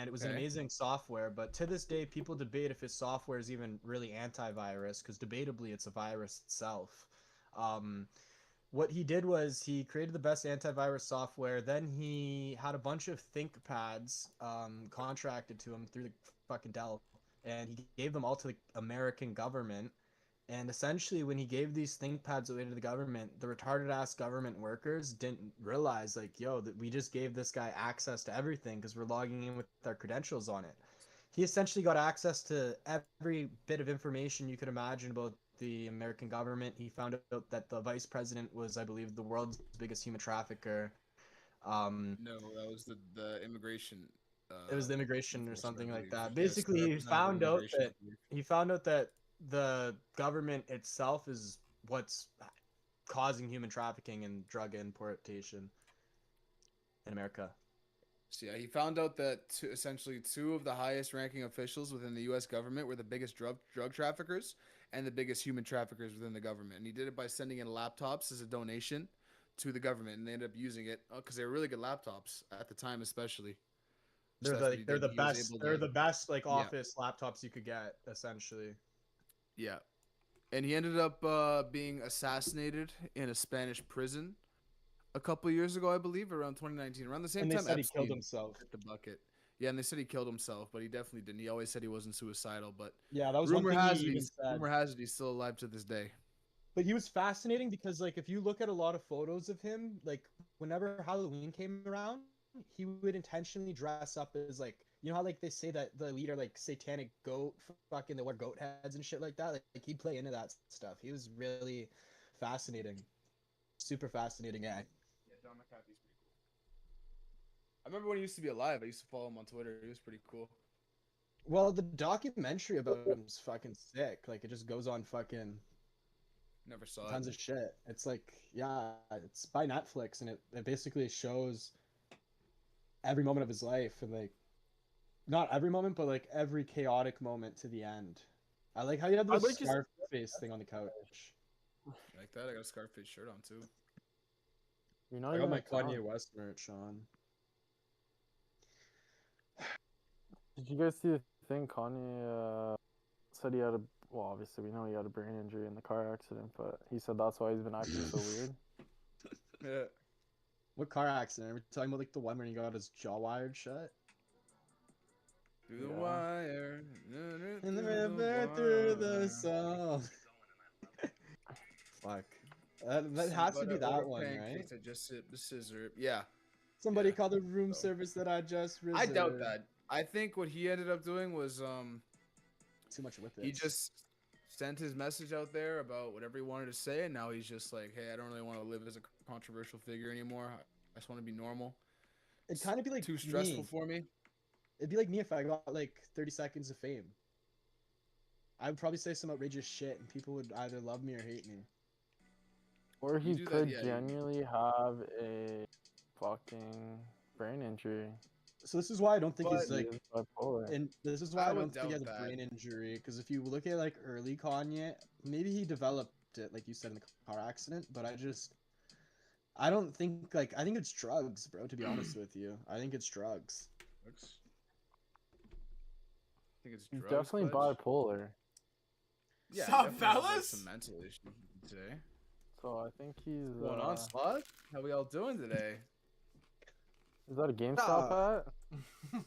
and it was an Okay. amazing software. But to this day, people debate if his software is even really antivirus, because debatably it's a virus itself. Um, what he did was he created the best antivirus software. Then he had a bunch of ThinkPads contracted to him through the fucking Dell, and he gave them all to the American government. And essentially, when he gave these ThinkPads away to the government, the retarded ass government workers didn't realize, like, yo, that we just gave this guy access to everything because we're logging in with our credentials on it. He essentially got access to every bit of information you could imagine about the American government. He found out that the vice president was, I believe, the world's biggest human trafficker. Um, No, that was the immigration it was the immigration or enforcer, I something like believe. that. Yes, Basically, the representative of immigration, I believe. he found out that the government itself is what's causing human trafficking and drug importation in America. So yeah, he found out that essentially two of the highest ranking officials within the U.S. government were the biggest drug traffickers and the biggest human traffickers within the government. And he did it by sending in laptops as a donation to the government, and they ended up using it because they were really good laptops at the time, especially. So that's what he They're did. the He was best. able They're to, the best like yeah, office laptops you could get, essentially. yeah. And he ended up being assassinated in a Spanish prison a couple years ago, I believe, around 2019, around the same And they time said he killed Epstein himself. hit the bucket. Yeah, and they said he killed himself, but he definitely didn't. He always said he wasn't suicidal, but Yeah, that was one rumor thing he has it even he's said. rumor has it he's still alive to this day. But he was fascinating because, like, if you look at a lot of photos of him, like, whenever Halloween came around, he would intentionally dress up as, like, you know how, like, they say that the elite are, like, satanic goat, fucking, they wear goat heads and shit like that? Like he'd play into that stuff. He was really fascinating. Super fascinating guy. Yeah, John McAfee's pretty cool. I remember when he used to be alive. I used to follow him on Twitter. He was pretty cool. Well, the documentary about him's fucking sick. Like, it just goes on fucking Never saw it. tons of shit. It's like, yeah, it's by Netflix, and it basically shows every moment of his life, and like, not every moment, but like every chaotic moment to the end. I like how you have the I'd like to see Scarface thing on the couch. Like that, I got a Scarface shirt on too. You know, I you're got my in town. Kanye West merch on. Did you guys see the thing Kanye said he had a, well, obviously we know he had a brain injury in the car accident, but he said that's why he's been acting so weird. Yeah. What car accident? Are we talking about like the one where he got his jaw wired shut? Through the Yeah. wire. In the river through the song. Fuck. That has to be that one, right? I just sip the scissor. Yeah. Somebody Yeah. called the room So- service that I just I doubt reserved. that. I think what he ended up doing was Too much with it. he just sent his message out there about whatever he wanted to say, and now he's just like, hey, I don't really want to live as a controversial figure anymore. I just want to be normal. It'd kind of be like Too stressful me. for me. It'd be like me if I got like 30 seconds of fame. I would probably say some outrageous shit, and people would either love me or hate me. Or he do that, could yeah, genuinely have a fucking brain injury. So this is why I don't think he's But- like, He is bipolar. and this is why I I would don't think he has doubt a that. brain injury. Because if you look at like early Kanye, maybe he developed it, like you said, in the car accident. But I don't think like I think it's drugs, bro. To be honest with you, I think it's drugs. I think it's He's drugs, definitely Pudge. bipolar. Yeah, he Sup, definitely has, like, fellas? some mental issues today. So I think he's. What's going on, Slug? How we all doing today? Is that a GameStop hat?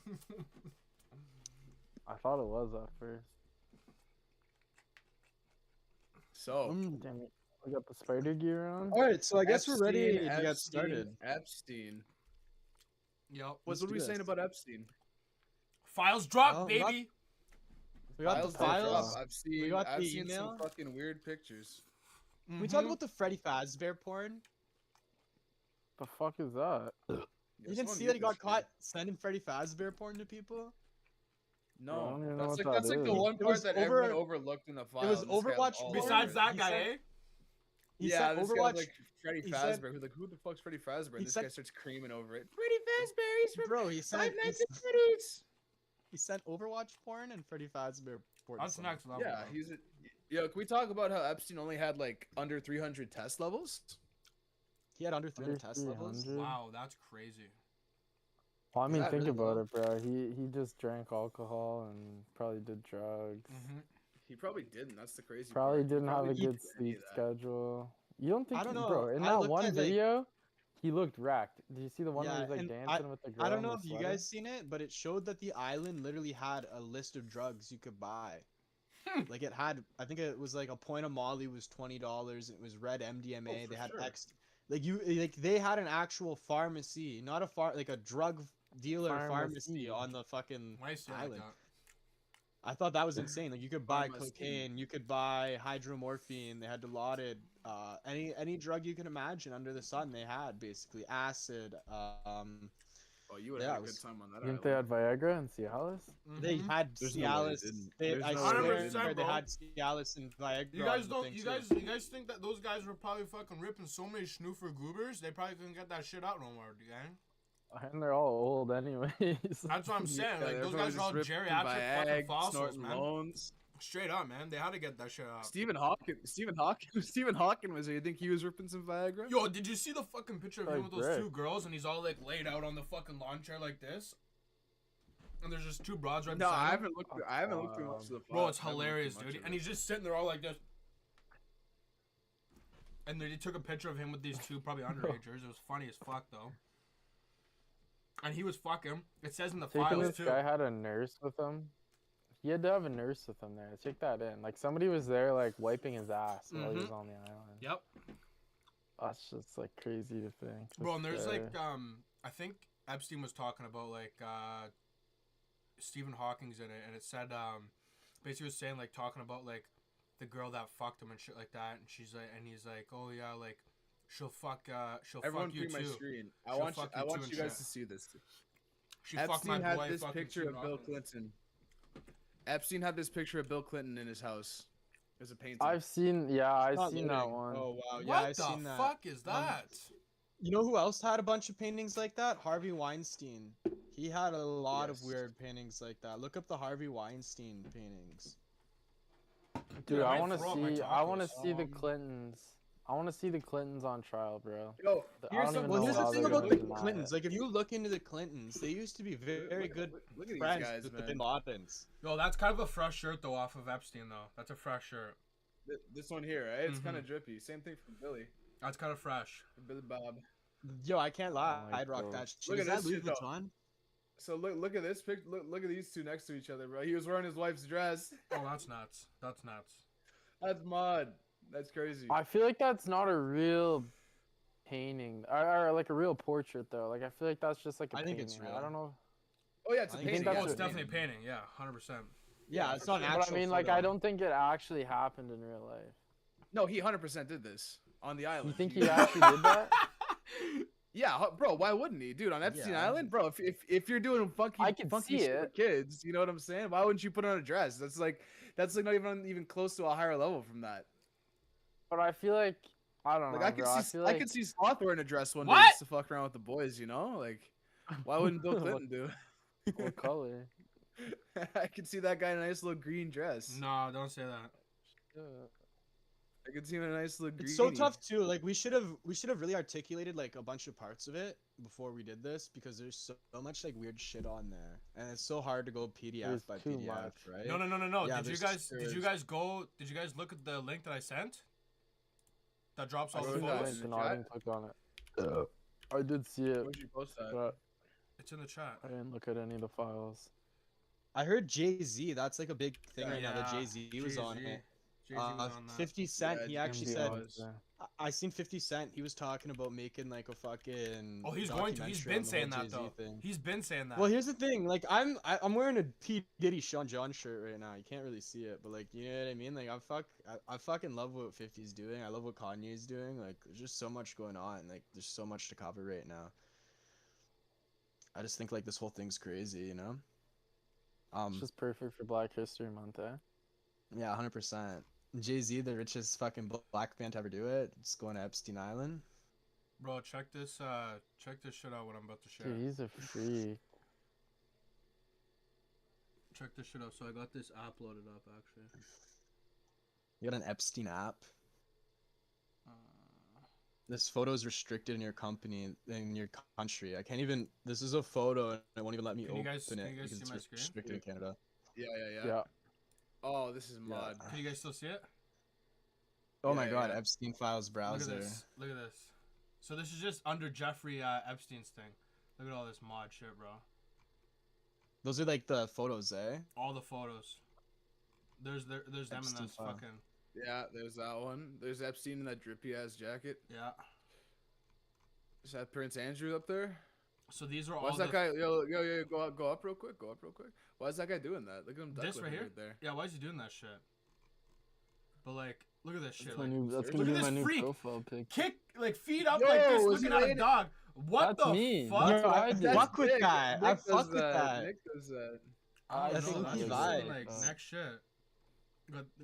I thought it was at first. So, Damn it. We got the spider gear on. All right, so I guess we're ready to get Epstein, started. Epstein. Yep. What Let's are do we saying this. about Epstein? Files drop, Oh, baby. We got Files the did drop. files. I've got I've the seen some email. fucking weird pictures. Can we talk about the Freddy Fazbear porn? The fuck is that? You didn't see that he got caught sending Freddy Fazbear porn to people? I No, don't even know that's what like that that's like the is. one It part was that over- everyone overlooked in the file. was and this guy Overwatch all porn. over Besides it. that He guy, said- eh? He Yeah, sent this guy Overwatch. was like Freddy he Fazbear. said- Who's like, who the fuck's Freddy Fazbear? he And this said- guy starts creaming over it. Freddy Fazbear, he's from Bro, he Five sent Nights at Freddy's. he sent Overwatch porn and Freddy Fazbear porn. That's to next someone. level. Yeah, bro. he's a. Yo, can we talk about how Epstein only had like under 300 test levels? He had under 300 test levels. 300? Wow, that's crazy. Well, I Is mean, that think really about low? it, bro. He just drank alcohol and probably did drugs. Mm-hmm. He probably didn't. That's the crazy Probably part. He didn't have probably a didn't good do any sleep of that. schedule. You don't think I don't he, know. bro, in I that looked one at like video, he looked wracked. Did you see the one where yeah, he's like and dancing with the I girl don't in know the if you sweater? guys seen it, but it showed that the island literally had a list of drugs you could buy. Like it had, I think it was like a point of Molly was $20. It was red MDMA. Oh, They for had sure. like they had an actual pharmacy, not like a drug dealer pharmacy Pharmacy. on the fucking Why is it like island. that? I thought that was insane. Like you could buy Pharmacy. cocaine, you could buy hydromorphine. They had allotted any drug you can imagine under the sun. They had basically acid. Oh, you would Yeah, have it had a good was. time on that Didn't they island. had Viagra and Cialis? They Mhm. had There's no way they Cialis. didn't. They, There's I no way they swear, didn't. they bro. had Cialis and Viagra. You guys on the don't. thing, You too. guys think that those guys were probably fucking ripping so many snoofer goobers? They probably couldn't get that shit out no more, gang. And they're all old anyways. That's what I'm saying. Yeah, like they're those probably guys are all just ripping geriatric fucking Viag, fossils, snorting man. loans. Straight up, man. They had to get that shit out. Stephen Hawking was there. You think he was ripping some Viagra? Yo, did you see the fucking picture of him Like with those Greg. two girls and he's all like laid out on the fucking lawn chair like this? And there's just two broads right No, beside I him. haven't looked. I haven't looked through much of the. Bro, it's files. I haven't looked through hilarious, much dude. of And it. he's just sitting there all like this. And they took a picture of him with these two probably underagers. It was funny as fuck though. And he was fucking. It says in the Taking files this too. guy had a nurse with him. He had to have a nurse with him there. Take that in. Like somebody was there, like wiping his ass while he was on the island. Yep. That's just like crazy to think. Bro, and This there's like guy- I think Epstein was talking about like Stephen Hawking's in it, and it said basically was saying like talking about like the girl that fucked him and shit like that, and she's like, and he's like, oh yeah, like she'll fuck Everyone fuck you pre my too. screen. She'll fuck I you want too you and guys shit. to see this. She fucked my Epstein had boy. this fucking picture Stephen of Bill Hawking. Clinton. Epstein had this picture of Bill Clinton in his house. As a painting. I've seen, yeah, I've Not seen that loading. one. Oh wow, yeah, What I the seen that. fuck is that? You know who else had a bunch of paintings like that? Harvey Weinstein. He had a lot of Yes. weird paintings like that. Look up the Harvey Weinstein paintings. Dude, I I might want to throw up my see. I want to tacos. see the Clintons. I want to see the Clintons on trial, bro. Yo, I here's don't some. even Well, know here's the how thing they're about gonna the deny Clintons. it. Like, if you look into the Clintons, they used to be very good Look at these friends guys, with the man. Bin Ladens. Yo, that's kind of a fresh shirt though off of Epstein though. That's a fresh shirt. This one here, right? It's Mhm. kind of drippy. Same thing from Billy. That's kind of fresh. Billy Bob. Yo, I can't lie. my I'd rock God. that shit. Look Is at that this Louis shit, though. Vuitton? So look at this pic. Look at these two next to each other, bro. He was wearing his wife's dress. Oh, that's nuts. That's nuts. That's mod. That's crazy. I feel like that's not a real painting, or like a real portrait though. Like I feel like that's just like a I think painting. it's real. I don't know. Oh yeah, it's a I think painting. that's Yeah, Oh, what- it's definitely a painting. Yeah, 100%. Yeah, it's not an But actual I mean, like photo. I don't think it actually happened in real life. No, he 100% did this on the island. You think he actually did that? Yeah, bro. Why wouldn't he, dude? On Epstein Yeah. Island, bro. If you're doing funky, I can funky see shit with it. kids, you know what I'm saying? Why wouldn't you put on a dress? That's like not even close to a higher level from that. But I feel like I don't Like know, I could bro. see, feel I like could see Sloth wearing a dress one day What? just to fuck around with the boys, you know? Like, why wouldn't Bill Clinton do? what color? I could see that guy in a nice little green dress. No, don't say that. I could see him in a nice little green. It's so tough too. Like we should have really articulated like a bunch of parts of it before we did this because there's so much like weird shit on there, and it's so hard to go PDF There's by too PDF, much. right? No. Yeah, did you there's- guys look at the link that I sent? That drops I all wrote the it I down. photos. didn't, in no, the I chat? didn't click on it. I did see it, Where'd you post that? but It's in the chat. I didn't look at any of the files. I heard Jay-Z. That's like a big thing Yeah, right now. That yeah, Jay-Z was on Jay-Z. it. Jay-Z was on that. 50 Cent. Yeah, he actually Jay-Z said. was. I seen 50 Cent. He was talking about making like a fucking. Oh, he's going to. He's documentary been on the saying whole that Jay-Z though. thing. He's been saying that. Well, here's the thing. Like, I'm wearing a P Diddy Sean John shirt right now. You can't really see it, but like, you know what I mean. Like, I fucking love what 50's doing. I love what Kanye's doing. Like, there's just so much going on. Like, there's so much to cover right now. I just think like this whole thing's crazy, you know. It's just perfect for Black History Month, eh? Yeah, 100%. Jay-Z, the richest fucking black man to ever do it, just going to Epstein Island. Bro, check this shit out. What I'm about to share. Dude, he's a freak. Check this shit out. So I got this app loaded up actually. You got an Epstein app. This photo is restricted in your company, in your country. I can't even. This is a photo, and it won't even let me Can you open guys it see because my it's screen? restricted in Canada. Yeah. Yeah. Oh, this is mod. Can you guys still see it? Oh my Yeah, God, yeah. Epstein Files Look browser. at this. Look at this. So this is just under Jeffrey Epstein's thing. Look at all this mod shit, bro. Those are like the photos, eh? All the photos. There's them in Epstein this file. fucking. Yeah, there's that one. There's Epstein in that drippy ass jacket. Yeah. Is that Prince Andrew up there? So these are all Why's the. that guy? Yo, go up real quick. Go up real quick. Why is that guy doing that? Look at him. This duck right living here? there. Yeah, why is he doing that shit? But like, look at this shit. That's my Like, new. That's Look gonna at be this my new freak. profile pic. kick, like feet up Yo, like this, is looking he at a laying- dog. What That's the me. fuck? That's what I I did. fuck with Nick- that. I Nick does fuck with that. Nick does that. I don't I know. think That's he just vibes. like next shit.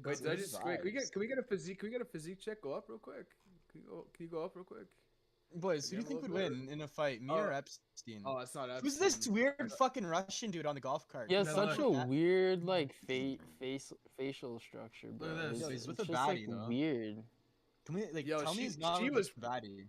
Wait, did I just wait? Can we vibes. get a physique? Can we get a physique check? Go up real quick. Can you go up real quick? Boys, who do you Again, think would what- win in a fight, me Oh. or Epstein? Oh, it's not Epstein. Who's this weird fucking Russian dude on the golf cart? He has Yeah, such look. a weird like facial structure, bro. Look at this. Yo, It's, he's with it's a just, baddie, like, though. weird. Can we like Yo, tell me she- he's not she with was- a baddie?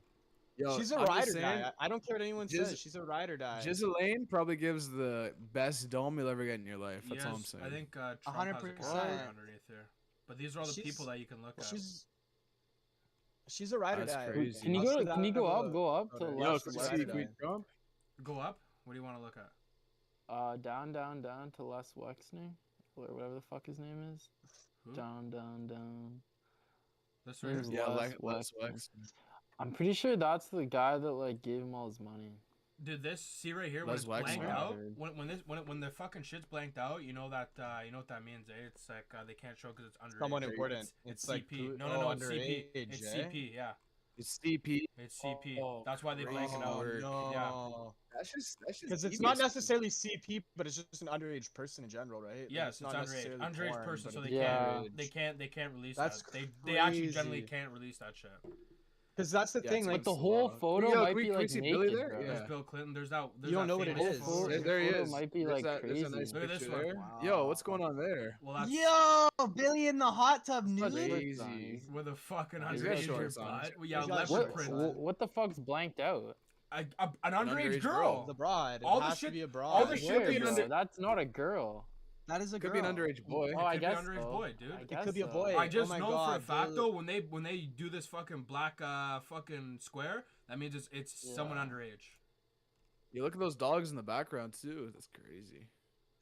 Yo, She's a I'm just rider saying, guy. I don't care what anyone Jiz- says. She's a rider guy. Ghislaine probably gives the best dome you'll ever get in your life. That's all I'm Yes, saying. I think Trump has a 100%. camera underneath here. But these are all the She's- people that you can look at. She's a rider That's guy. crazy. Can you I'll go? say Can you that go up? about- Go up to the about Yo, left. can she's we a left, see rider Queen guy. Trump? Go up. What do you want to look at? Down, to Les Wexner, or whatever the fuck his name is. Who? Down. This right Name's here? Yeah, Les Les Wexner. Wexner. I'm pretty sure that's the guy that like gave him all his money. Did this see right here when Les it's blanked Wexner. out? Weird. When the fucking shit's blanked out, you know that you know what that means, eh? It's like they can't show because it's under. Someone important. It's like CP. who- No, it's CP. underage, It's eh? CP. Yeah, It's CP. it's CP. Oh, That's why they blank it crazy out. word. No. That's just Because it's devious. not necessarily CP, but it's just an underage person in general, right? Like, Yes, it's not underage. necessarily Underage porn, person, but so it's they Yeah. can't. They can't release That's that. They actually crazy. generally can't release that shit. Because that's the Yeah, thing, it's like Like the against whole law. photo Yo, might can we- be can we like see naked, Billy there? bro. Yeah. There's Bill Clinton. There's that. There's You don't that know what it famous is. photo. There he photo is. might be, There's like, there's a nice crazy. Look at this picture one. there. Wow. Yo, what's going on there? Well, that's Yo, Billy in the hot tub That's nude. crazy. with a fucking He's got underage shorts on. butt. Yeah, He's got leopard shorts print. on. What the fuck's blanked out? An underage underage girl. The broad. It All the has shit- to be a broad. all the Where, shit that bro? you're- That's not a girl. That is a Could girl. be an underage boy. Oh, I could be guess underage so. boy, dude. I It guess could be a so. boy. I just Oh my know for a God, fact Bill- though when they do this fucking black fucking square, that means it's someone Yeah. underage. You look at those dogs in the background too. That's crazy.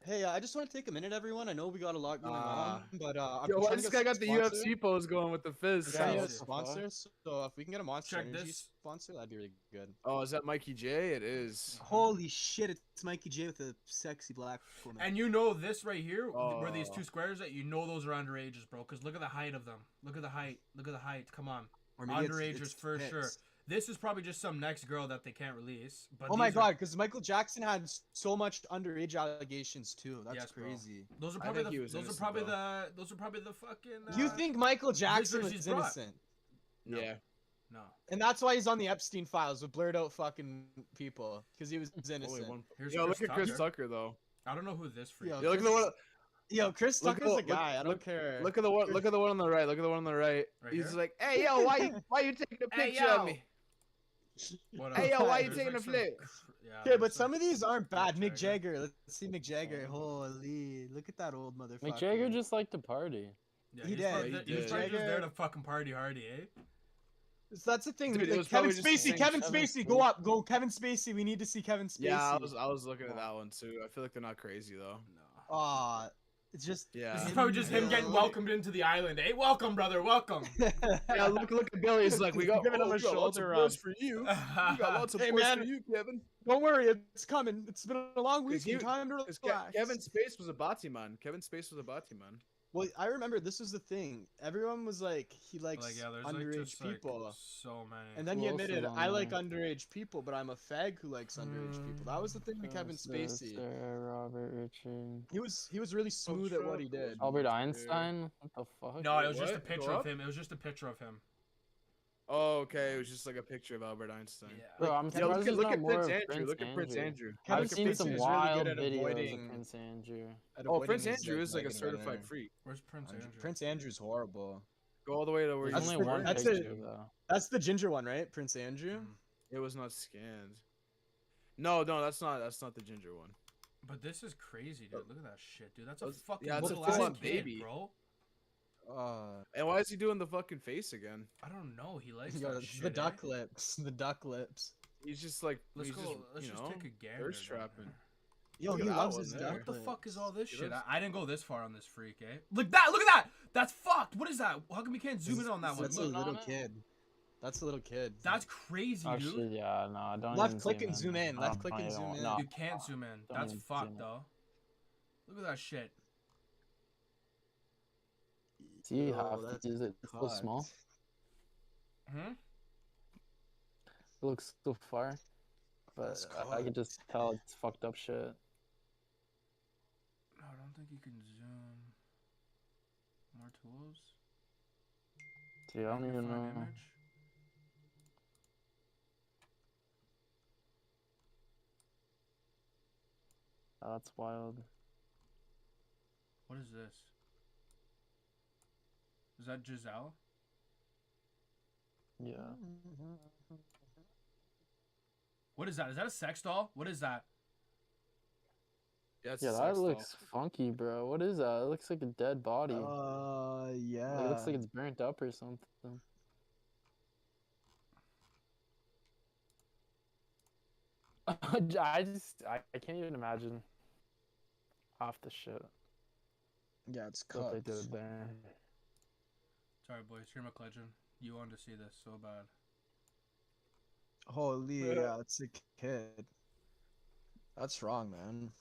Hey, I just want to take a minute, everyone. I know we got a lot going on, but I'm Yo, why trying to this get guy some got the sponsors. UFC pose going with the fizz? Trying to Yeah, get what the fuck? sponsors. So if we can get a Monster Check Energy this. sponsor, that'd be really good. Oh, is that Mikey J? It is. Holy shit! It's Mikey J with a sexy black woman. And you know this right here, where these Oh. two squares that you know those are underages, bro. Because look at the height of them. Look at the height. Look at the height. Come on. Or maybe Underagers for pics. sure. This is probably just some next girl that they can't release. But Oh my these are- God! Because Michael Jackson had so much underage allegations too. That's Yes, bro. crazy. Those are I probably think he the was those are innocent, probably though. those are probably the fucking. You think Michael Jackson visitors was he's brought. innocent? No. Yeah. No. And that's why he's on the Epstein files with blurred out fucking people because he was Only innocent. one. Here's Yo, Chris look at Chris Tucker. Tucker though. I don't know who this freak. Yo, is. Yo, look at the one. Yo, Chris Look at Tucker's the- a guy. I don't look- care. Look at the one. Look at the one on the right. Look at the one on the right. Right He's here? like, "Hey yo, why you taking a Hey, picture yo. of me? What Hey else? yo, why you There's, taking like, a some flick?" Yeah, Okay, there's but some of these aren't bad. Mick Mick Jagger. Jagger. Let's see Mick Jagger. Holy, look at that old motherfucker. Mick Jagger just liked to party. Yeah, He he's did, probably, he he's did. probably just there Jagger- to fucking party hardy, eh? So that's the thing. Dude, it like, was Kevin probably just the Spacey. same Kevin Kevin Spacey. Go Spacey. up. Go. Kevin Spacey. We need to see Kevin Spacey. Yeah, I was looking at that one too. I feel like they're not crazy though. No. Aw, it's just. Yeah. This is probably just him getting welcomed into the island. Hey, welcome, brother, welcome. Yeah, look at Billy. He's like, we got, Giving him a we got lots of shoulder boys rub. for you. We got lots of Hey, boys man. for you, Kevin. Don't worry, it's coming. It's been a long week. he- Time to Because relax. Kevin Space was a Batiman. Kevin Space was a Batiman. Well, I remember this was the thing. Everyone was like, he likes Like, yeah, there's underage like just people. like so many. And then Who he else is admitted, on I like there? underage people, but I'm a fag who likes underage people. That was the thing with Kevin Spacey. Robert Richard. He was really smooth at what he did. Albert Einstein? What the fuck? No, it was just a What? picture Go of up? him. It was just a picture of him. Oh, okay. It was just like a picture of Albert Einstein. Bro, I'm Yeah, surprised look at, there's look not at more Prince of Andrew. Look at Prince Andrew. Kevin I've seen Spacey some is really wild good at videos avoiding- of Prince Andrew. at Oh, avoiding Prince his, Andrew is like a negative certified energy. freak. Where's Prince Andrew? Prince Andrew's horrible. Go all the way to where There's he's only one that's picture it. though. That's the ginger one, right? Prince Andrew. It was not scanned. No, that's not the ginger one. But this is crazy, dude. Look at that shit, dude. That's a That's- fucking yeah, it's a little ass full-on kid, baby. bro. And why is he doing the fucking face again? I don't know. He likes Yeah, that it's shit. the duck lips. The duck lips. He's just like Let's he's go. just, Let's you just know, take a gander. thirst down trapping. there. Yo, Look at he that loves one his there. duck What the lips. fuck is all this He shit? lives- I didn't go this far on this freak, eh? Look that! Look at that! That's fucked. What is that? How come we can't zoom in on that one? That's a Look, little kid. That's a little kid. that's crazy, Actually, dude. yeah, no, don't Left even click and zoom in. No, Left click no, and you zoom don't. in. No. You can't zoom in. Don't That's even fucked, zoom in. though. Look at that shit. See, you Yo, have to that's use it. It's so small. cocked. Hmm. It looks so far, but That's I can just tell it's fucked up shit. I don't think you can zoom. More tools. Dude, I don't even Magnify know. image. Oh, that's wild. What is this? Is that Giselle? Yeah. What is that? Is that a sex doll? What is that? Yeah, it's Yeah, a that sex doll. looks funky, bro. What is that? It looks like a dead body. Yeah. Like, it looks like it's burnt up or something. I can't even imagine half the shit Yeah, it's that they cooked. did there. Sorry, boys. You're McLegend. You wanted to see this so bad. Holy, yeah, it's a kid. That's wrong, man.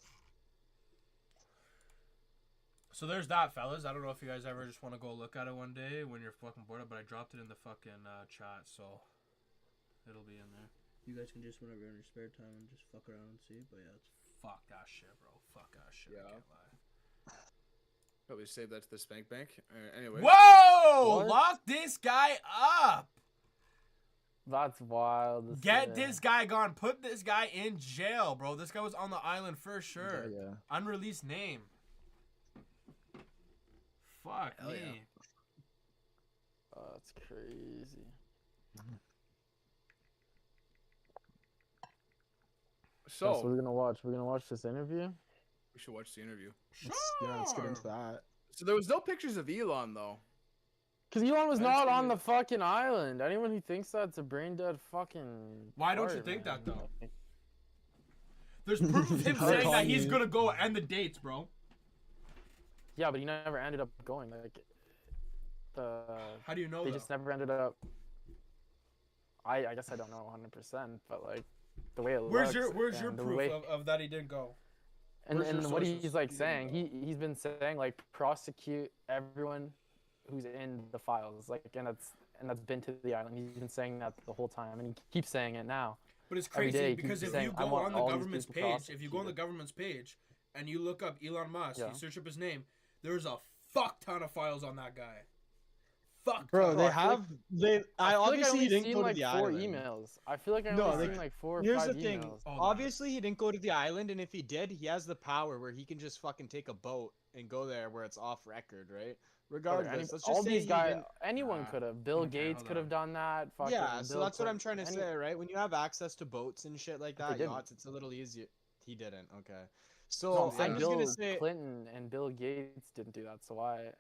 So there's that, fellas. I don't know if you guys ever just want to go look at it one day when you're fucking bored, but I dropped it in the fucking chat, so it'll be in there. You guys can just whenever you're in your spare time and just fuck around and see. But yeah, it's fuck that shit, bro. Fuck that shit. I Yeah. can't lie. Probably save that to the spank bank. Anyway. Whoa! What? Lock this guy up. That's wild. to Get say. this guy gone. Put this guy in jail, bro. This guy was on the island for sure. Yeah. Unreleased name. Fuck Hell me. yeah. Oh, that's crazy. So So we're gonna watch. We're gonna watch this interview. we should watch the interview. Let's get into Sure. that. So there was no pictures of Elon though. Cause Elon was I not see on it. the fucking island. Anyone who thinks that's a brain dead fucking. Why don't you fart, think man. that, though? There's proof of him How saying that come he's you- gonna go and the dates, bro. Yeah, but he never ended up going. Like How do you know they that? just never ended up. I guess I don't know 100%, but like the way it Where's looks. your and the proof way- of that he didn't go? And, Where's your and what sources? he's like He saying, didn't he's been saying like prosecute everyone who's in the files, like and that's been to the island. He's been saying that the whole time, and he keeps saying it now. But it's Every crazy day he because keeps if saying, you "I go want on the all these government's people page, if you go on the prosecuted." government's page and you look up Elon Musk, Yeah. you search up his name, there's a fuck ton of files on that guy. Fuck Bro, ton. they I feel have they. I feel like obviously only he didn't seen go to like the 4 island. emails. I feel like I No, only like, seen like 4 or Here's 5 the thing. emails. Oh, Obviously, he didn't go to the island, and if he did, he has the power where he can just fucking take a boat and go there where it's off record, right? Regardless, let's just all say these he guys, didn't- anyone Nah. could have. Bill Okay, Gates hold could on. have done that. Fucking Yeah, so Bill that's what I'm Clinton, trying to say, right? When you have access to boats and shit like But they that, didn't. yachts, it's a little easier. He didn't. Okay. No, So I'm saying I'm just Bill gonna say. Clinton and Bill Gates didn't do that. So why?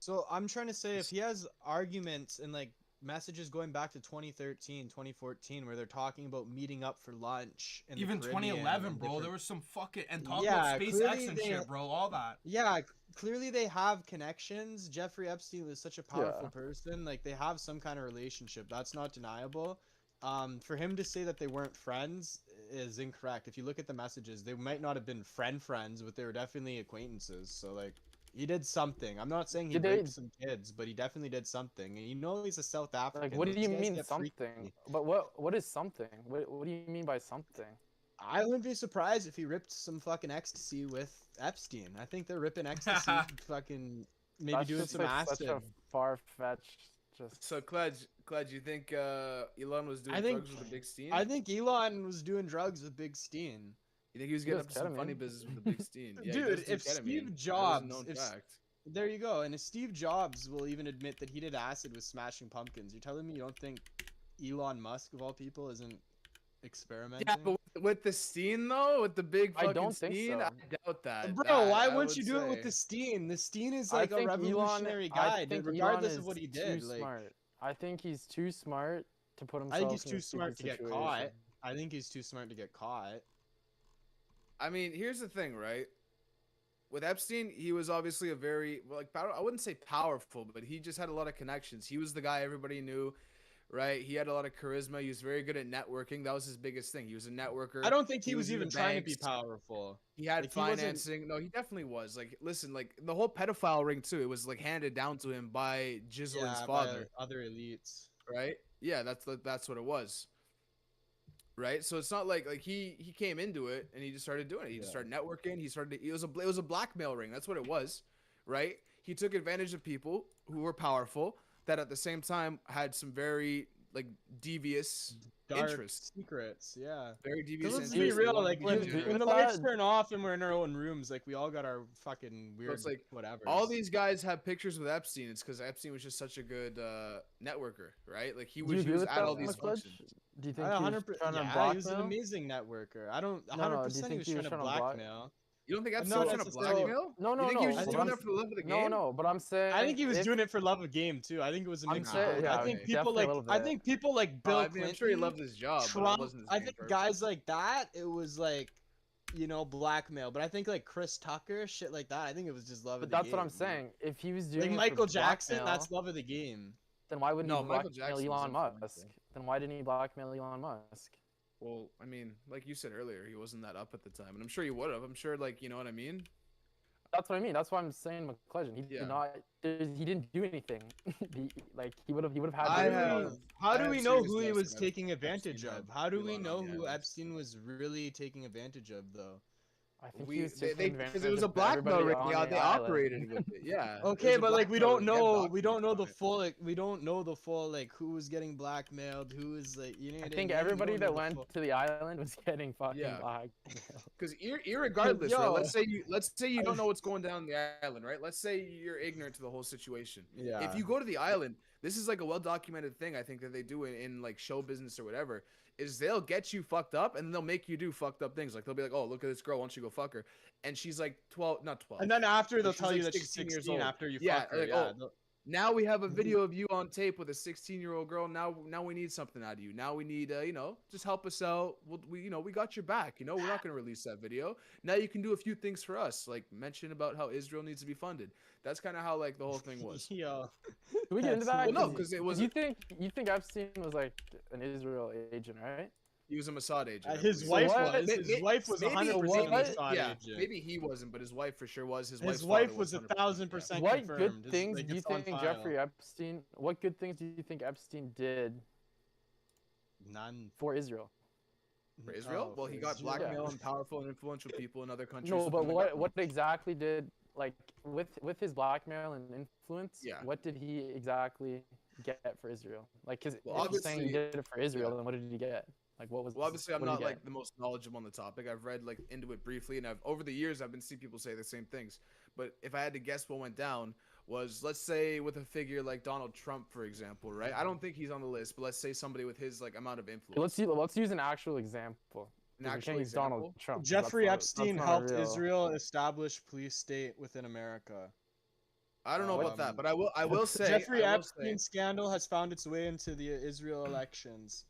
So I'm trying to say if he has arguments and like messages going back to 2013, 2014 where they're talking about meeting up for lunch in the Even Caribbean 2011, and bro. different- There was some fucking and talking Yeah, about SpaceX clearly and they- shit, bro. All that. Yeah, clearly they have connections. Jeffrey Epstein was such a powerful Yeah. person. Like they have some kind of relationship. That's not deniable. For him to say that they weren't friends is incorrect. If you look at the messages, they might not have been friends, but they were definitely acquaintances. So like he did something. I'm not saying he Did they- raped some kids, but he definitely did something. And you know he's a South African. Like, what do Those you guys mean get something? freaky. But what is something? What do you mean by something? I wouldn't be surprised if he ripped some fucking ecstasy with Epstein. I think they're ripping ecstasy, fucking maybe That's doing just some like such a acid. far-fetched. Just So Cledge, you think Elon was doing I think- drugs with a big Steen? I think Elon was doing drugs with Big Steen. You think he was He getting does up to some funny ketamine. business with the big Steen? Yeah, he Dude, does do if ketamine. Steve That is a Jobs- known if- fact. There you go. And Steve Jobs will even admit that he did acid with Smashing Pumpkins. You're telling me you don't think Elon Musk, of all people, isn't experimenting? Yeah, but with the Steen though, with the big I fucking don't think Steen, so. I doubt that. Bro, why I wouldn't would you do it with say. the Steen? The Steen is I like a think Elon. revolutionary I guide, think Elon regardless is of what he too did. Like, smart. I think he's too smart to put I think himself he's in too a stupid smart to get situation. caught. I think he's too smart to get caught. I mean, here's the thing, right? With Epstein, he was obviously a very I wouldn't say powerful, but he just had a lot of connections. He was the guy everybody knew, right? He had a lot of charisma. He was very good at networking. That was his biggest thing. He was a networker. I don't think he was was in the even trying to be banks. powerful. He had Like, he wasn't- financing. No, he definitely was. Like, listen, like the whole pedophile ring too. It was like handed down to him by Ghislaine's Yeah, father, by other elites. right? Yeah, that's what it was. Right, so it's not like he came into it and he just started doing it. He just started networking. It was a blackmail ring. That's what it was, right? He took advantage of people who were powerful that at the same time had some very like devious Dark interests, secrets, yeah. very devious Because let's interests. be They real, wanted like to be when, degenerate. when the lights turn off and we're in our own rooms, like we all got our fucking weird it's like, whatever. all these guys have pictures with Epstein. It's because Epstein was just such a good networker, right? Like he Do you was agree with at that, all these McClutch? functions. Do you think he was 100%, trying to yeah, he was an blackmail? amazing networker. I don't No, no. 100% Do you he think was he trying was to trying to black? blackmail. You don't think Epstein Not was trying to necessarily. blackmail? No, no, You think he was no. just But doing I'm that for the love of the no, game? no. But I'm saying I think he was if doing it for love of game too. I think it was a I'm mix of saying, both. yeah, I think people definitely a like little I bit. think people like Oh, Bill I mean, I'm sure he Clinton, loved his job, but it Trump. wasn't his I main think purpose. guys like that, it was like, blackmail. But I think like Chris Tucker, shit like that. I think it was just love But of the that's game. what I'm saying. If he was doing Like it Michael for Jackson, blackmail, that's love of the game. then why wouldn't No, he Michael blackmail Jackson was Elon Musk? influential. Then why didn't he blackmail Elon Musk? Well, I mean, like you said earlier, he wasn't that up at the time, and I'm sure he would have. I'm sure, like, you know what I mean? That's what I mean. That's why I'm saying McClutch. He Yeah. did not. He didn't do anything. He would have had. I to- have- How I do have we know serious who he doubts was that taking Epstein advantage had of? How do we Elon know on the who island. Epstein was really taking advantage of, though? I think he was They taking because advantage it was a of blackmail everybody ring. on Yeah, the they island. operated with it. Yeah. it Okay, was a but like we blackmail don't ring. They have know, we don't documents know on the it. full, like we don't know the full, like who was getting blackmailed, who was like, you know. I What think mean? We everybody don't know that the went full- to the island was getting fucking Yeah. blackmailed. Because irregardless, right? Yo. Let's say you don't I- know what's going down on the island, right? Let's say you're ignorant to the whole situation. Yeah. If you go to the island, this is like a well documented thing I think that they do in like show business or whatever. Is they'll get you fucked up and then they'll make you do fucked up things. Like they'll be like, "Oh, look at this girl, why don't you go fuck her?" And she's like 12, not 12. And then after they'll She's tell like you that she's 16 years 16 old. after you Yeah, fuck her. like, Yeah. oh, now we have a video of you on tape with a 16-year-old girl. Now we need something out of you. Now we need just help us out. We got your back. We're not going to release that video. Now you can do a few things for us, like mention about how Israel needs to be funded. That's kind of how like the whole thing was. Yo. Can we get into That's that? Well, no, because it was You think Epstein was like an Israel agent, right? he was a Mossad agent. I His believe. wife what? was. His wife was Maybe- 100% what? a Mossad Yeah, agent. maybe he wasn't, but his wife for sure was. His His wife wife was 100%, 1,000% What confirmed. good It's, things like, do you it's on think file. Jeffrey Epstein? What good things do you think Epstein did None. for Israel? For Israel? Oh, Well, for he got Israel. blackmail and powerful and influential people in other countries. No, but within the what government. exactly did like with his blackmail and influence? Yeah. What did he exactly get for Israel? Like, because Well, if he's saying he obviously- did it for Israel, yeah. then what did he get? Like, what was? Well, obviously, I'm what did he not get? like the most knowledgeable on the topic. I've read like into it briefly, and over the years I've been seeing people say the same things. But if I had to guess, what went down was, let's say, with a figure like Donald Trump, for example, right? I don't think he's on the list, but let's say somebody with his like amount of influence. Let's use an actual example. An 'Cause we actual can't use example. Donald Trump. 'cause Jeffrey that's Epstein not helped real. Israel establish police state within America. I don't know about that, Um, but I will say Jeffrey I will say- Epstein scandal has found its way into the Israel elections.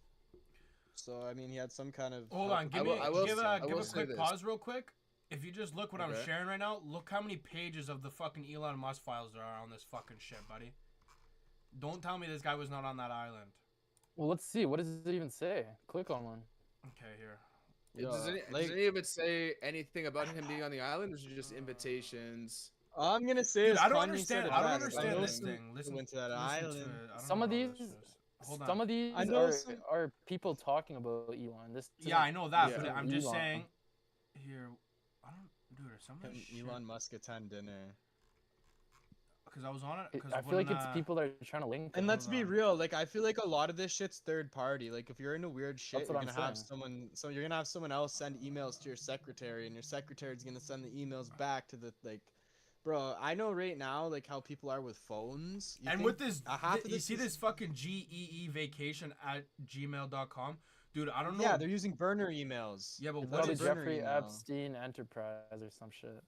So I mean, he had some kind of. Hold on, give I will- me I will give say- I a give will a say quick this. pause real quick. If you just look what I'm Okay. sharing right now, look how many pages of the fucking Elon Musk files there are on this fucking shit, buddy. Don't tell me this guy was not on that island. Well, let's see. What does it even say? Click on one. Okay, here. Does any of it say anything about him being on the island, or is it just invitations? All I'm gonna say Dude, is I don't Kanye understand. said it I don't best. understand know this some thing. people Listen went to that listen island. to it. I don't Some know of how these, this is. Hold on. some of these I know are, some- are people talking about Elon. This Yeah, I know that, Yeah. but I'm just Elon. saying. Here, I don't, dude. Some of Can this shit. Elon Musk attend dinner? Because I was on it. Cause I feel like when, it's people that are trying to link. And him. let's Hold be on. real, like I feel like a lot of this shit's third party. Like if you're into weird shit, That's you're what gonna I'm have saying. someone. So you're gonna have someone else send emails to your secretary, and your secretary's gonna send the emails back to the Bro, I know right now, like how people are with phones. You And think with this, half of you this see is- this fucking geevacation@gmail.com, dude. I don't know. Yeah, they're using burner emails. Yeah, but It's what probably is Jeffrey email? Epstein Enterprise or some shit.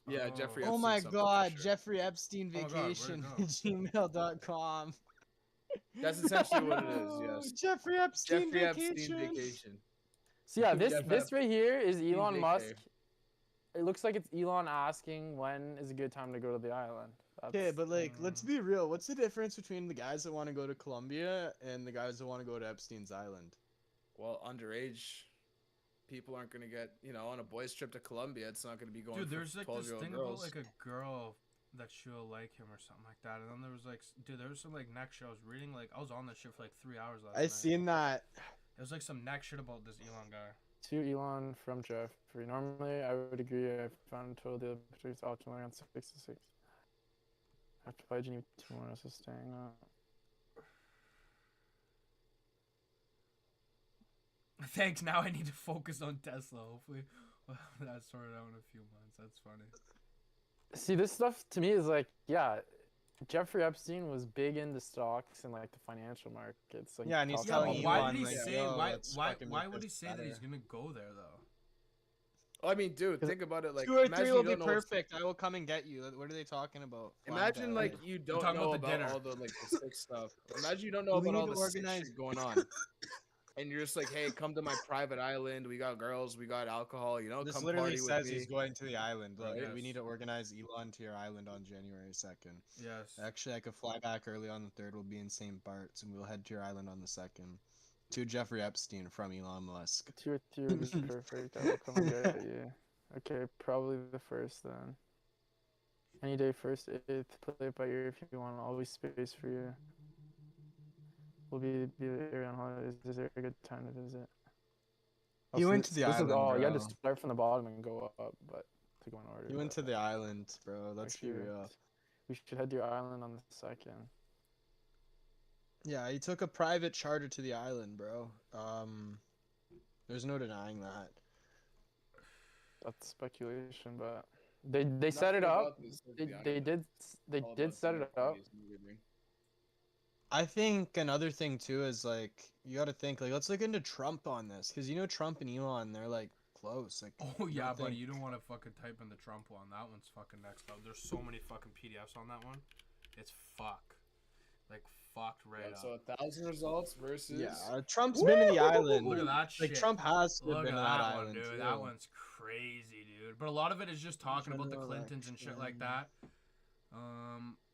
Yeah, Oh. Jeffrey Oh Epstein. my something for god, sure. Jeffrey Epstein Oh my God, where'd it vacation go? gmail.com. That's essentially what it is. Oh, Yes. Jeffrey Epstein Jeffrey vacation. Epstein vacation. So yeah, Jeff this right here is Epstein Elon vacay. Musk. It looks like it's Elon asking when is a good time to go to the island. Okay, but like, let's Mm. be real. What's the difference between the guys that want to go to Colombia and the guys that want to go to Epstein's island? Well, underage people aren't gonna get, on a boys' trip to Colombia. It's not gonna be going. Dude, for there's like this 12-year-old thing girls. about like a girl that she'll like him or something like that, and then there was like, dude, there was some like neck shit I was reading. Like, I was on that shit for like 3 hours last I night. seen that. It was like some neck shit about this Elon guy. To Elon from Jeffrey. Normally, I would agree. I found a total deal between optimally on 66. After pledging 2 more is staying up. Thanks. Now I need to focus on Tesla. Hopefully, we'll have that sorted out in a few months. That's funny. See, this stuff to me is like, yeah, Jeffrey Epstein was big into stocks and like the financial markets. Like, Yeah, and he's talked Yeah, telling about but you why Elon, did he like, say? yo, Why? let's Why? fucking Why make would he this say that he's better. gonna go there though? I mean, dude, think about it. Like, 2 or imagine 3 you will be don't know what's- perfect. I will come and get you. What are they talking about? Flying Imagine to like LA. you don't talking know about the about dinner. all the like the sick stuff. Imagine you don't know We about need all to the sick organize- shit going on, and you're just like, hey, come to my private island. We got girls, we got alcohol. This Come literally party says with me. he's going to the island. Look, Right? we need to organize Elon to your island on January 2nd. Yes. Actually, I could fly back early on the 3rd. We'll be in St. Bart's, and we'll head to your island on the 2nd. To Jeffrey Epstein from Elon Musk. 2 or 3 would be perfect. I will come and get you. Okay, probably the first then. Any day, 1st, 8th, play it by ear if you want. Always space for you. We'll be there on holidays. Is there a good time to visit? He went to the island, you had to bro. start from the bottom and go up, but to go in order. He went to but the island, bro. Let's be actually, real. we should head to your island on the 2nd. Yeah, he took a private charter to the island, bro. There's no denying that. That's speculation, but they set it Nothing up. about this is They the they island. did they All did about set it dinner up. parties and everything. I think another thing too is like you got to think like let's look into Trump on this because Trump and Elon they're like close. Like Oh you yeah, gotta buddy, think- you don't want to fucking type in the Trump one. That one's fucking next up. There's so many fucking PDFs on that one. It's like fucked right Yeah, up. so 1,000 results versus. Yeah, Trump's been to the island. Look at that shit. Like Trump has to have Look been at to that, that one, island. dude. too. That one's crazy, dude. But a lot of it is just talking about the General Clintons and shit like election. that.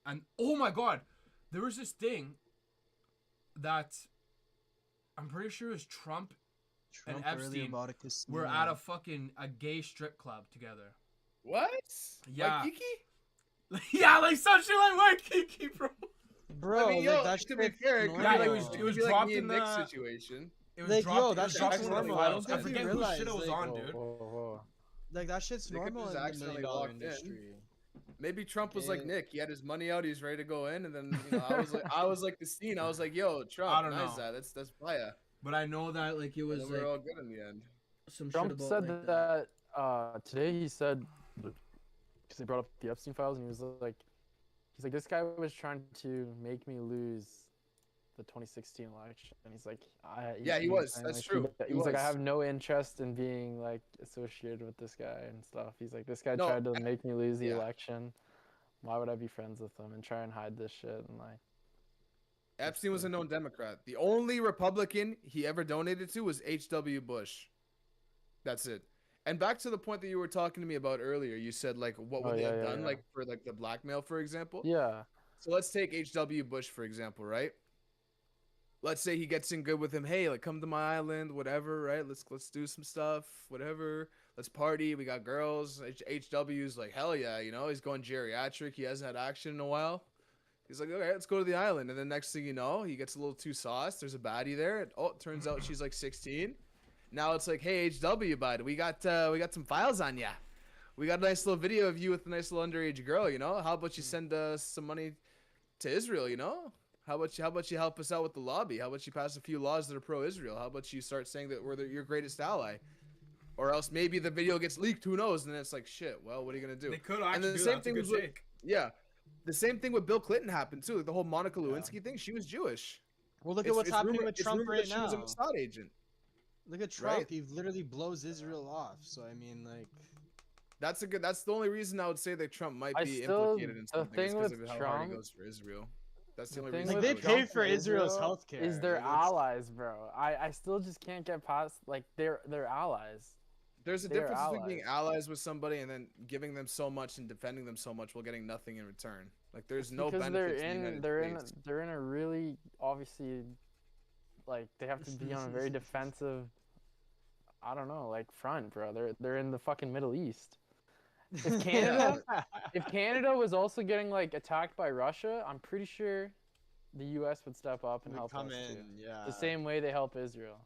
And oh my god, there was this thing that I'm pretty sure is Trump Trump and earlier Epstein bought a casino. were at a gay strip club together. What? Yeah. Like Kiki? Yeah, like some shit like White Kiki, bro. Bro, I mean, like yo, that to be shit's fair, it could Yeah, be it like, was- it it was could be like dropped me in and Nick's the- situation. It was Like, dropped. yo, It that was shit's dropped in one of the normal. I don't files. I think you forget whose realize, shit it was like, on, Whoa, dude. whoa, whoa. like that shit's They could've normal just in the $1 accidentally million walked in. industry. Maybe Trump was like Yeah. Nick. He had his money out. He was ready to go in, and then I was like the scene. I was like, "Yo, Trump, I don't nice know. that. That's playa." But I know that like it And was then like we're all good in the end. some Trump shit about said like that today. He said because they brought up the Epstein files, and he was like, he's like, this guy was trying to make me lose the 2016 election, and he's like, Yeah, he was. That's true. He He's like, I was. have no interest in being like associated with this guy and stuff. He's like, this guy No, tried to make me lose the yeah. election. Why would I be friends with him and try and hide this shit? And like, Epstein was a known Democrat. The only Republican he ever donated to was H.W. Bush. That's it. And back to the point that you were talking to me about earlier, you said like, what would Oh, they yeah, have yeah, done, yeah. like for like the blackmail, for example? yeah, So let's take H.W. Bush, for example, right? Let's say he gets in good with him. Hey, like come to my island, whatever, right? Let's do some stuff, whatever. Let's party. We got girls. HW's like, hell yeah, he's going geriatric. He hasn't had action in a while. He's like, okay, let's go to the island. And then next thing you know, he gets a little too sauced. There's a baddie there. It turns out she's like 16. Now it's like, hey, HW, bud, we got some files on ya. We got a nice little video of you with a nice little underage girl, How about you send some money to Israel, How about you help us out with the lobby? How about you pass a few laws that are pro-Israel? How about you start saying that we're your greatest ally? or else maybe the video gets leaked. Who knows? And then it's like, shit. Well, what are you gonna do? They could And actually the do same that. thing That's a was good with, take. yeah, the same thing with Bill Clinton happened too. Like the whole Monica Lewinsky thing. She was Jewish. Well, look at what's happening with It's Trump rumored right that she was a now. Mossad agent. Look at Right? Trump. He literally blows Israel off. So I mean, like, That's the only reason I would say that Trump might I be still implicated in the something is thing because with of how hard he Trump. goes for Israel. That's the The only thing reason. like with they I would pay Trump for and Israel's Israel healthcare. is their Like, it's- allies, bro. I still just can't get past like they're allies. There's a They're difference between being allies. allies with somebody and then giving them so much and defending them so much while getting nothing in return. Like there's no Because benefit to the United States. they're in a really obviously like they have to be on a very defensive I don't know, like front, bro. They're in the fucking Middle East. If Canada if Canada was also getting like attacked by Russia, I'm pretty sure the US would step up and would help come us in, too. yeah. The same way they help Israel.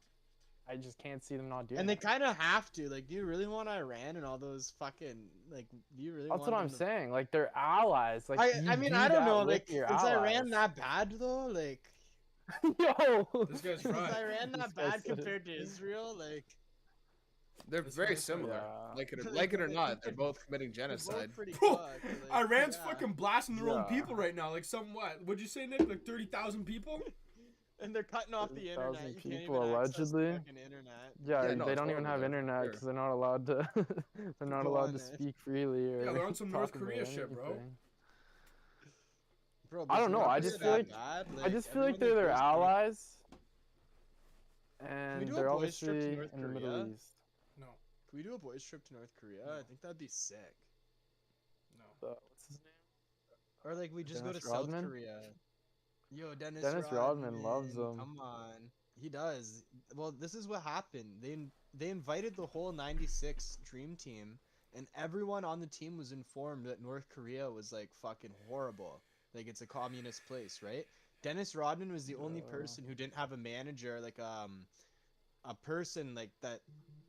I just can't see them not doing And they it. kind of have to. Like, do you really want Iran and all those fucking like? Do you really? That's want what I'm them to- saying. Like they're allies. Like I you mean, do I don't that know. with Like, your is Iran allies. that bad though? Like, Yo, This guy's is right. Iran This that guy's bad so- compared to Israel? Like, They're This very guy's so- similar. Yeah. Like it or not, they're both committing they're genocide. both pretty Bro, cooked, like, Iran's yeah. fucking blasting their own Yeah. people right now. Like what? What'd you say, Nick? Like 30,000 people? And they're cutting off the 30,000 internet. You can't people, even access the allegedly. fucking internet. Yeah, Yeah, no, they don't even totally, have yeah, internet sure. because they're not allowed to. They're not Go allowed on to it. speak freely or. Yeah, they're on some North talk about Korea shit, bro. anything. Bro, I don't know, North I Korea just that feel like- bad? I just feel everyone like they're that their goes to North- allies, we and do a they're boys trip to obviously North in the Middle Korea? East. No, Can we do a boys trip to North Korea? No. I think that'd be sick. no. What's his name? Or like we just go to Dennis South Rodman? Korea. Yo, Dennis Rodman loves them. Come on. He does. Well, this is what happened. They invited the whole 96 dream team and everyone on the team was informed that North Korea was like fucking horrible. Like it's a communist place, right? Dennis Rodman was the only Yeah. person who didn't have a manager like a person like that,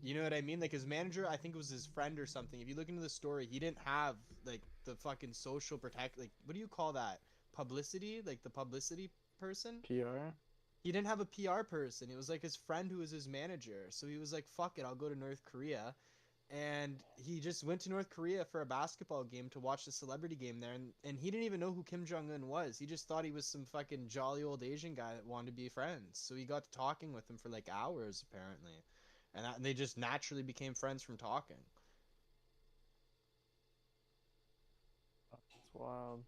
you know what I mean? Like his manager, I think it was his friend or something. If you look into the story, he didn't have like the fucking social protect, like what do you call that? Publicity, like the publicity person. PR. He didn't have a PR person. It was like his friend who was his manager. So he was like, "Fuck it, I'll go to North Korea." And he just went to North Korea for a basketball game to watch the celebrity game there, and he didn't even know who Kim Jong-un was. He just thought he was some fucking jolly old Asian guy that wanted to be friends. So he got to talking with him for like hours apparently, and they just naturally became friends from talking. That's wild.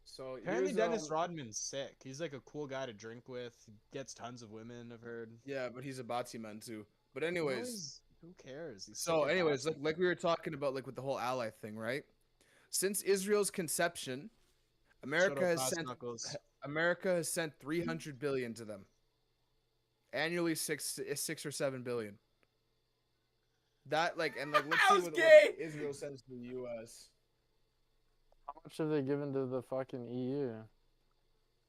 So Apparently, here's, Dennis Rodman's sick. He's like a cool guy to drink with. He gets tons of women, I've heard. Yeah, but he's a Bazi man too. But No, anyways, who cares? He's so sick at anyways, basketball. like we were talking about, like with the whole ally thing, right? Since Israel's conception, Shut up, Brass Knuckles. America has sent 300 billion to them. Annually, 6 or 7 billion. That like, and like let's I see was what gay. Israel sends to the U.S. How much have they given to the fucking EU?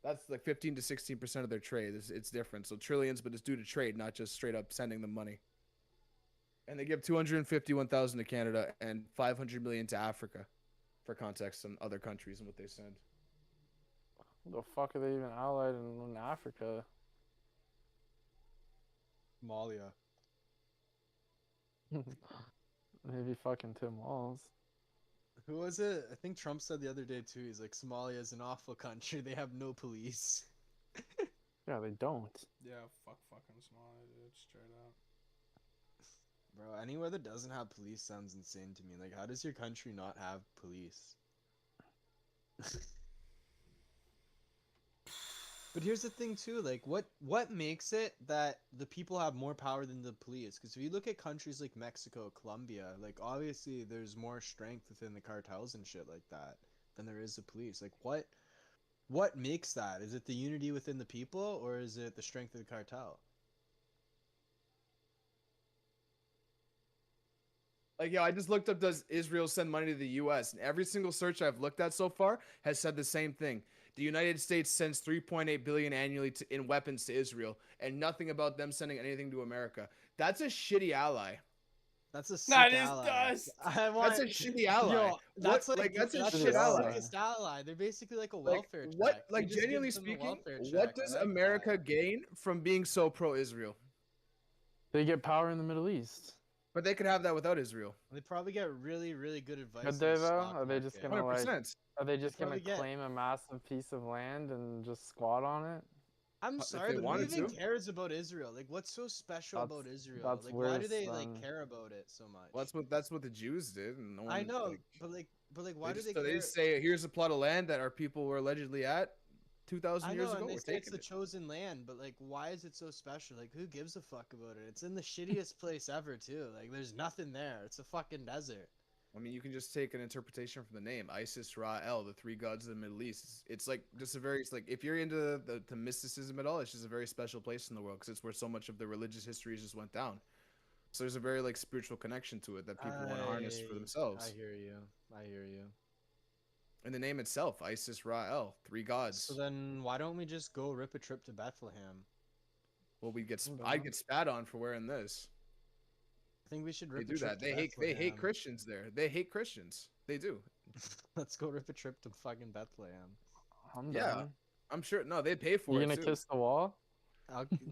That's like 15 to 16% of their trade. It's different. So trillions, but it's due to trade, not just straight up sending them money. And they give 251,000 to Canada and 500 million to Africa, for context on other countries and what they send. The fuck are they even allied in Africa? Somalia. Maybe fucking Tim Walz. Who was it? I think Trump said the other day too. He's like, Somalia is an awful country. They have no police. Yeah, they don't. Yeah, fucking Somalia, dude. Straight up. Bro, anywhere that doesn't have police sounds insane to me. Like, how does your country not have police? But here's the thing too, like what makes it that the people have more power than the police? Because if you look at countries like Mexico, Colombia, like obviously there's more strength within the cartels and shit like that than there is the police. Like what makes that? Is it the unity within the people or is it the strength of the cartel? Like, yo, I just looked up, does Israel send money to the U.S.? And every single search I've looked at so far has said the same thing. The United States sends 3.8 billion annually in weapons to Israel, and nothing about them sending anything to America. That's a shitty ally. That's a sick That is ally. dust. I want... That's a shitty ally. Yo, that's What- like that's a that's shit the ally. sickest ally. They're basically like a Like, welfare check. what? They Like, just give genuinely them the speaking, welfare what check. I does like America that. gain from being so pro-Israel? They get power in the Middle East. But they could have that without Israel. They probably get really, really good advice. Could in they the though? stock Are they just market. gonna like? 100%. Are they just gonna Probably get- claim a massive piece of land and just squat on it? I'm If sorry, they but who wanted even to. cares about Israel? Like, what's so special That's- about Israel? that's Like, why do worse they like than- care about it so much? Well, that's what the Jews did, and no one. I know, Like, but why do just, they so care? they say, here's a plot of land that our people were allegedly at 2,000 I years know, ago. and they We're say it's taking the it. chosen land, but like, why is it so special? Like, who gives a fuck about it? It's in the shittiest place ever, too. Like, there's nothing there. It's a fucking desert. I mean, you can just take an interpretation from the name Isis, Ra, El, the three gods of the Middle East. It's like just a very, it's like if you're into the mysticism at all, it's just a very special place in the world because it's where so much of the religious history just went down. So there's a very like spiritual connection to it that people want to harness for themselves. I hear you. I hear you. And the name itself, Isis, Ra, El, three gods. So then, why don't we just go rip a trip to Bethlehem? Well, Hold I'd on. get spat on for wearing this. I think we should They rip a do trip that. to They hate Bethlehem. Christians there. They hate Christians. They do. Let's go rip a trip to fucking Bethlehem. I'm Yeah. down. I'm sure. No, they pay for You it gonna too. kiss the wall?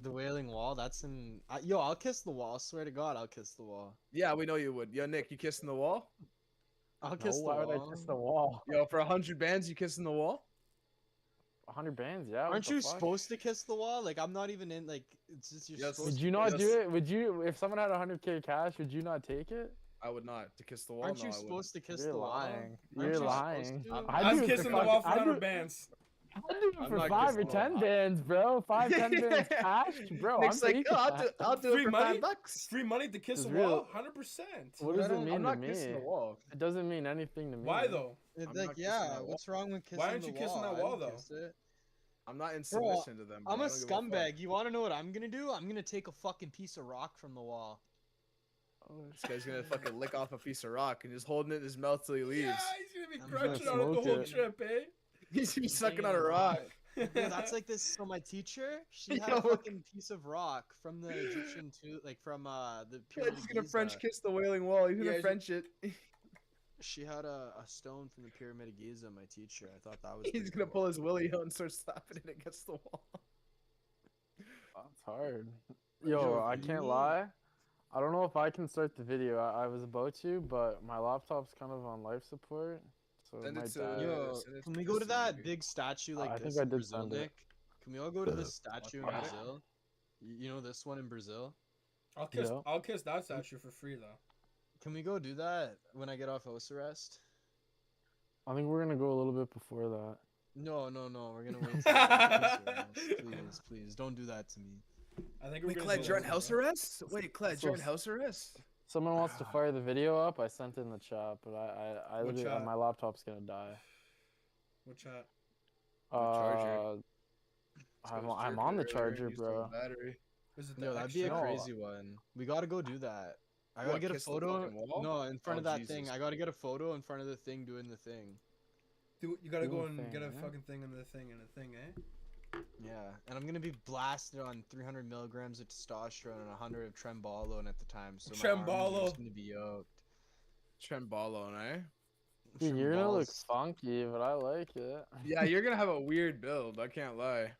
The Wailing Wall. That's in. Yo, I'll kiss the wall. I swear to God, I'll kiss the wall. Yeah, we know you would. Yo, Nick, you kissing the wall? I'll No, kiss the why wall. would I kiss the wall? Yo, for 100 bands, you kissing the wall? 100 bands, yeah. what Aren't the you fuck? supposed to kiss the wall? Like, I'm not even in. Like, it's just you're Yes. supposed. Would to you not Yes. do it? Would you, if someone had 100K cash, would you not take it? I would not. To kiss the wall? Aren't no, you I wouldn't. supposed to kiss You're the wall? lying. Aren't You're you supposed lying. to? I'd I'm do it kissing for the wall for fucking- I'd do 100 it- bands. I'd do it I'm for not 5 or kissing the 10 wall. bands, bro. 5, 10 bands cash, bro. Nick's I'm like, taking oh, that. I'll do it Free for money? $5. Free money to kiss It's a real. wall? 100%. What does I it mean I'm to not me? kissing the wall. It doesn't mean anything to me. Why though? It's I'm like, not kissing yeah, that what's wrong with kissing Why aren't the you wall? kissing that I wall, don't though? kiss it. I'm not in Bro, submission to them. Bro. I'm I a don't give fuck. scumbag. You want to know what I'm gonna do? I'm gonna take a fucking piece of rock from the wall. This guy's gonna fucking lick off a piece of rock and just holding it in his mouth till he leaves. Yeah, he's gonna be I'm crunching gonna on it the smoke whole it. trip, eh? He's gonna be sucking Hanging on a on the rock. Yeah, that's like this. So my teacher, she had Yo. a fucking piece of rock from the Egyptian too, like from the Yeah, pyramid he's of gonna Giza. French kiss the Wailing Wall. He's Yeah, gonna he's- French it. She had a stone from the pyramid of Giza. My teacher, I thought that was. He's pretty gonna cool. pull his willy out and start slapping it against the wall. That's hard. Yo, I can't lie. I don't know if I can start the video. I was about to, but my laptop's kind of on life support. So Send my it to- dad. Yo, send it can to we go to Kristen, that maybe. big statue like I think this I in did Brazil, send it. Nick? Can we all go to this statue in Alright. Brazil? You know this one in Brazil? Yeah. I'll kiss that statue for free though. Can we go do that when I get off house arrest? I think we're gonna go a little bit before that. No, we're gonna wait. Till I get off house arrest. Please, don't do that to me. I think we're Wait, gonna Clyde, do you're on that house together. arrest? Wait, Clyde, you're on house arrest? Someone wants to fire the video up. I sent it in the chat, but I What literally, chat? my laptop's gonna die. What chat? charger? I'm on the charger, bro. Battery. Is it the No, that'd be a No. crazy one. We gotta go do that. I gotta What, get a kiss the photo. fucking wall? No, in front Oh, of that Jesus. thing. I gotta get a photo in front of the thing doing the thing. You gotta go Doing and get a thing, yeah. fucking thing under the thing and a thing, eh? Yeah, and I'm gonna be blasted on 300 milligrams of testosterone and 100 of trembolone at the time. So my arms are Trembolone. just gonna be yoked. Trembolone, eh? Dude, you're gonna look Trembols. funky, but I like it. Yeah, you're gonna have a weird build. I can't lie.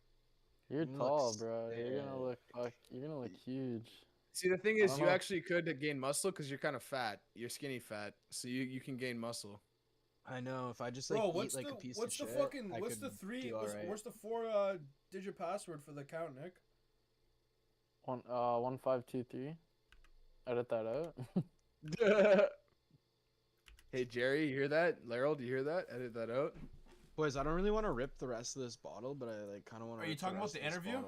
You're You look tall, bro. You're sick. gonna look you're gonna look huge. See, the thing I is, don't you know. actually could gain muscle because you're kind of fat. You're skinny fat, so you can gain muscle. I know. If I just like Bro, eat what's like the a piece what's of the shit, fucking I what's the could three do what's, alright. what's the 4 digit password for the account, Nick? 1523. Edit that out. Hey, Jerry, you hear that? Laryl, do you hear that? Edit that out. Boys, I don't really want to rip the rest of this bottle, but I like kind of want to. Are you talking about the interview?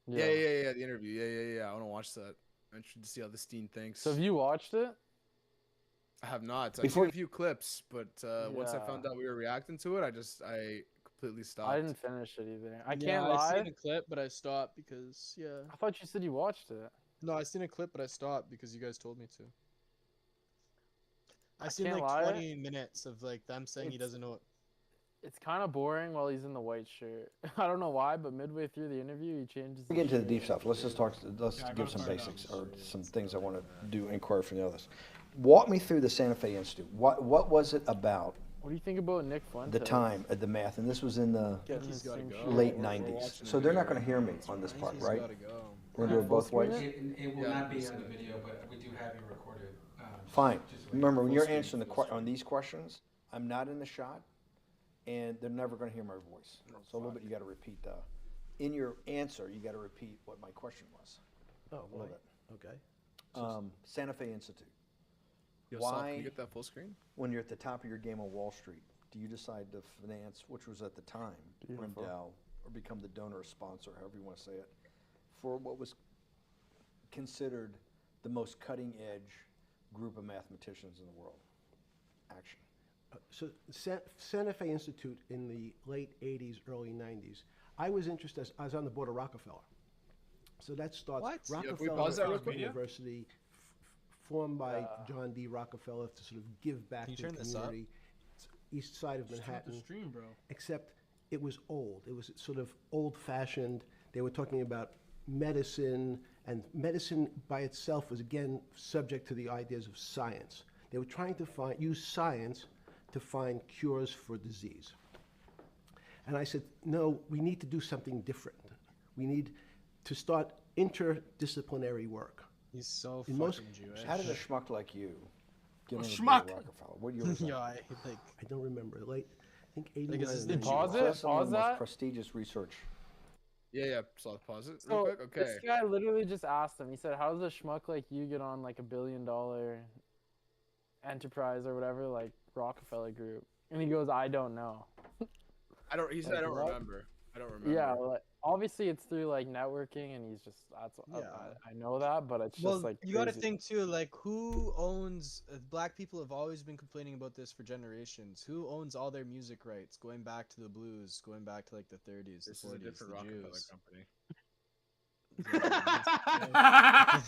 Yeah, the interview. Yeah. I want to watch that. I'm interested to see how the Steen thinks. So have you watched it? I have not. I've Before- seen a few clips, but once I Yeah. found out we were reacting to it, I completely stopped. I didn't finish it either. I Yeah, can't I lie. seen a clip, but I stopped because I thought you said you watched it. No, I seen a clip, but I stopped because you guys told me to. I seen can't like lie. 20 minutes of like them saying he It's- doesn't know it. It's kind of boring while he's in the white shirt. I don't know why, but midway through the interview, he changes. We get into the deep stuff. Let's just talk. Let's Yeah, I give gotta some find basics out. or some things I want to do inquire from the others. Walk me through the Santa Fe Institute. What was it about? What do you think about Nick Fuentes? The time at the math, and this was in the Getting He's the gotta same go. shit. late we're 90s. watching So the they're not video going to hear me right now. on this He's part, right? gotta go. We're going to do it both Full screen ways. it? It will Yeah, not be just on the a- video, but we do have you recorded. Fine. Just like Remember, when full you're screen, answering full on screen. these questions, I'm not in the shot, and they're never going to hear my voice. So a little bit, you got to repeat in your answer, you got to repeat what my question was. Oh, A little boy. bit. Okay. Santa Fe Institute. Yo, Sal, can Why, you get that full screen? when you're at the top of your game on Wall Street, do you decide to finance, which was at the time, Beautiful. Rendell, or become the donor or sponsor, however you want to say it, for what was considered the most cutting edge group of mathematicians in the world? Action. So Santa Fe Institute in the late 80s, early 90s, I was interested, I was on the board of Rockefeller. So that starts, What? Yeah, can we Rockefeller pause that real quick? University, formed by John D. Rockefeller to sort of give back Can you to the turn this up? community, east side of Start Manhattan. the stream, bro. Except it was old. It was sort of old-fashioned. They were talking about medicine, and medicine by itself was, again, subject to the ideas of science. They were trying to use science to find cures for disease. And I said, no, we need to do something different. We need to start interdisciplinary work. He's so In fucking most- Jewish. How did a schmuck like you get on the board schmuck. of Rockefeller? What year was that? Yo, I like. I don't remember. Late, I think 89. Like, is his or name 90. Pause it. That's some of Pause the most that. prestigious research. Yeah, Sal, pause it real So quick. Okay. this guy literally just asked him. He said, "How does a schmuck like you get on like $1 billion enterprise or whatever, like Rockefeller Group?" And he goes, "I don't know." He said, I Like, don't what? remember. I don't remember. Yeah, like, obviously it's through like networking, and he's just Yeah. I know that, but it's Well, just like you got to crazy. think too. Like, who owns? Black people have always been complaining about this for generations. Who owns all their music rights, going back to the blues, going back to like the 30s, This the is a 40s, different the Rockefeller Jews. company.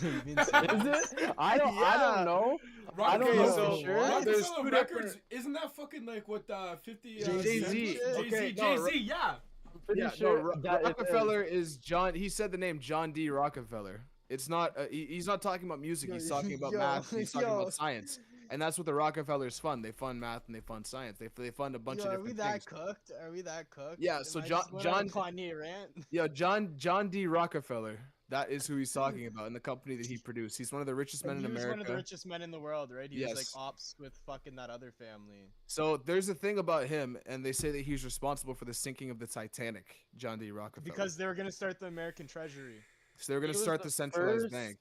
You mean Is serious? it? I don't know. I don't Okay, know so for sure. what? There's Rockefeller two Records, different- isn't that fucking like what 50 Jay-Z. Okay, no, Jay-Z, yeah. I'm pretty Yeah, sure no, that it is. Rockefeller is John. He said the name John D. Rockefeller. It's not. He's not talking about music. Yo, He's talking about yo, math. He's talking yo. about science. And that's what the Rockefellers fund. They fund math and they fund science. They fund a bunch Yo, of are different we that things. cooked? Are we that cooked? Yeah, Am so I John- just went on a John- Kanye rant. Yeah, John D. Rockefeller. That is who he's talking about in the company that he produced. He's one of the richest men And in he was America. one of the richest men in the world, right? He was like Yes. ops with fucking that other family. So there's a thing about him, and they say that he's responsible for the sinking of the Titanic. John D. Rockefeller. Because they were gonna start the American Treasury. so they were going He to was start the the centralized first- bank.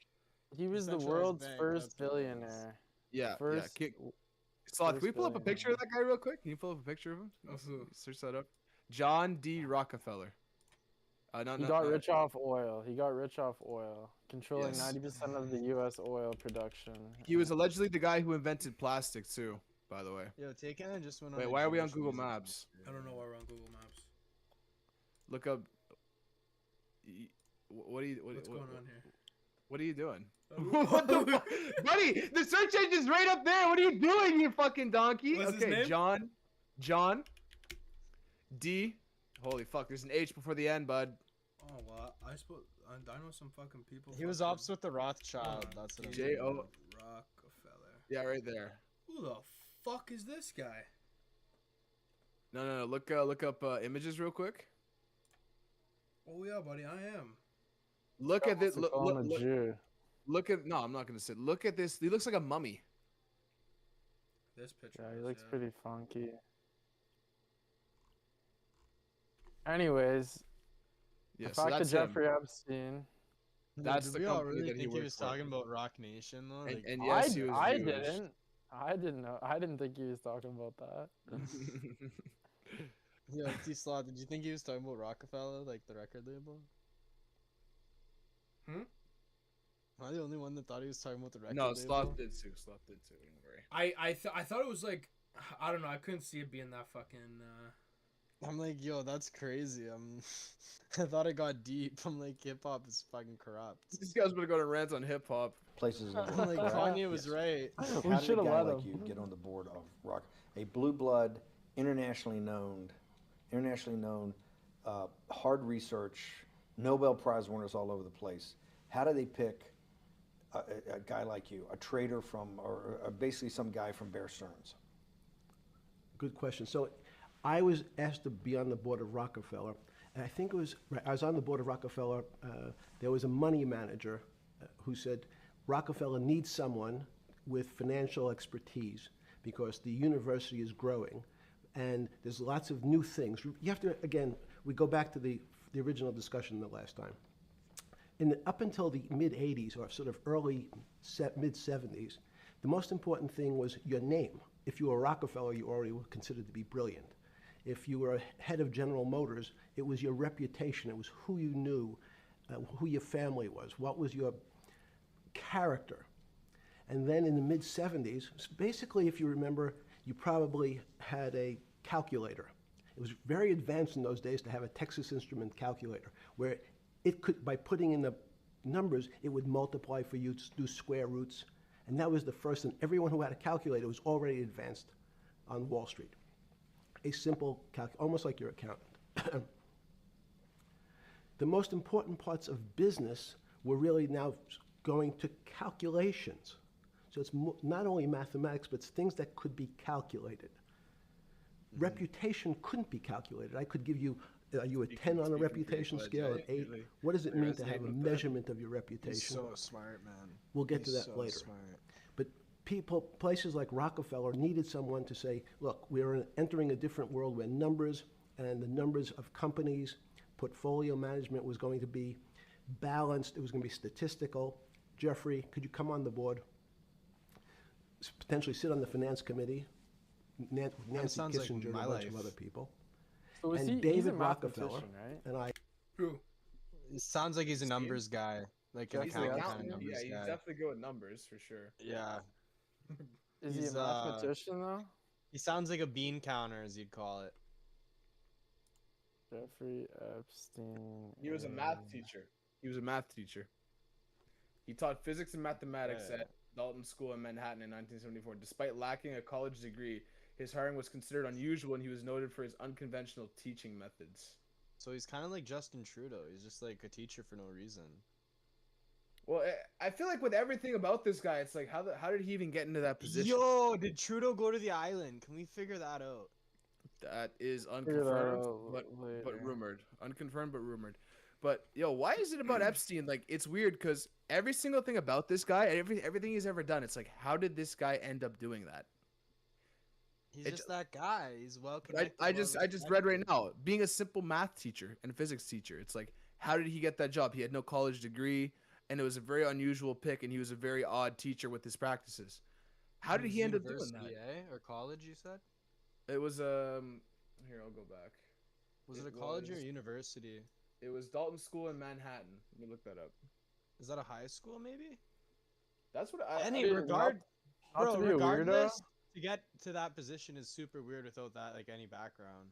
He was the Decentralized world's bank, first that's what it was. billionaire. Yeah, First, yeah. Sloth, can we first pull up a picture of billionaire. that guy real quick? Can you pull up a picture of him? Also- Search that up. John D. Rockefeller. No, He no, got no. rich off oil. He got rich off oil, controlling Yes. 90% of the U.S. oil production. He was allegedly the guy who invented plastic too, by the way. Yo, Taken and just went on. Wait, a why are we on Jewish Google music Maps? I don't know why we're on Google Maps. Look up. What are you? What's going on here? What are you doing? What the- Buddy, the search engine's right up there. What are you doing, you fucking donkey? What's his Okay, name? John D. Holy fuck, there's an H before the end, bud. Oh well, I know some fucking people. He was fucking- ops with the Rothschild. That's what I'm J- saying. O- Rockefeller. Yeah, right there. Who the fuck is this guy? No. Look up images real quick. Oh yeah, buddy, I am. Look at this. Wants to call him a Jew. Look at. No, I'm not gonna sit. Look at this. He looks like a mummy. This picture. Yeah, he is, looks pretty funky. Anyways, Yeah, the so fact that that's him. Jeffrey Epstein. That's Did the we all company really that he think he worked was for. talking about Rock Nation though. And, Like, and yes, he was I Jewish. didn't. I didn't know. I didn't think he was talking about that. yeah, T-Slot, did you think he was talking about Rockefeller, like the record label? Hmm? Am I the only one that thought he was talking about the record No, label? Sloth did too. Sloth did too. Don't worry. I thought it was like, I don't know. I couldn't see it being that fucking. I'm like, yo, that's crazy. I thought it got deep. I'm like, hip hop is fucking corrupt. This guy's gonna go to rant on hip hop. Places in the I'm world. like, correct? Kanye was Yes. right. We How did should a have guy let like him. you get on the board of Rock, a blue blood, internationally known, hard research, Nobel Prize winners all over the place? How do they pick a guy like you, a trader from, or basically some guy from Bear Stearns? Good question. So I was asked to be on the board of Rockefeller, and I think it was, right, I was on the board of Rockefeller. There was a money manager who said, Rockefeller needs someone with financial expertise because the university is growing and there's lots of new things. You have to, again, we go back to the original discussion the last time. Up until the mid-'80s or sort of mid-'70s, the most important thing was your name. If you were Rockefeller, you already were considered to be brilliant. If you were head of General Motors, it was your reputation. It was who you knew, who your family was, what was your character. And then in the mid-'70s, basically, if you remember, you probably had a calculator. It was very advanced in those days to have a Texas Instrument calculator, where it could, by putting in the numbers, it would multiply for you to do square roots. And that was the first, and everyone who had a calculator was already advanced on Wall Street. A simple almost like your accountant. The most important parts of business were really now going to calculations. So it's not only mathematics, but it's things that could be calculated. Reputation couldn't be calculated. I could give you, are you a 10 on a reputation scale, an 8? What does it mean to have a measurement of your reputation? He's so smart, man. We'll get to He's that so later. Smart. But places like Rockefeller needed someone to say, look, we're entering a different world where numbers and the numbers of companies, portfolio management was going to be balanced. It was going to be statistical. Jeffrey, could you come on the board? Potentially sit on the finance committee. Nancy sounds like Kissinger and my a bunch of life. other people. So is And he's a David Rockefeller mathematician, right? and I. Who? It sounds like he's a numbers guy, like an He's He's an an accountant kind of accountant. numbers Yeah, he's guy. definitely good with numbers for sure. Yeah, Is He's, he a mathematician though? he sounds like a bean counter, as you'd call it. Jeffrey Epstein. He was a math teacher. He was a math teacher. He taught physics and mathematics Yeah. at Dalton School in Manhattan in 1974. Despite lacking a college degree, his hiring was considered unusual, and he was noted for his unconventional teaching methods. So he's kind of like Justin Trudeau. He's just like a teacher for no reason. Well, I feel like with everything about this guy, it's like how did he even get into that position? Yo, did Trudeau go to the island? Can we figure that out? That is Figure that unconfirmed, out but later. rumored. Unconfirmed, but rumored. But yo, why is it about Epstein? Like, it's weird because every single thing about this guy, everything he's ever done, it's like, how did this guy end up doing that? He's It just that guy. He's well But connected. I just read right now, being a simple math teacher and a physics teacher, it's like, how did he get that job? He had no college degree, and it was a very unusual pick, and he was a very odd teacher with his practices. How did he end up doing University, that? Or college? You said? It was here, I'll go back. Was it It a college or a was- university? It was Dalton School in Manhattan. Let me look that up. Is that a high school? Maybe. That's what I. Any mean, regard, Not bro. to be a weirdo. Regardless, to get to that position is super weird without that like any background.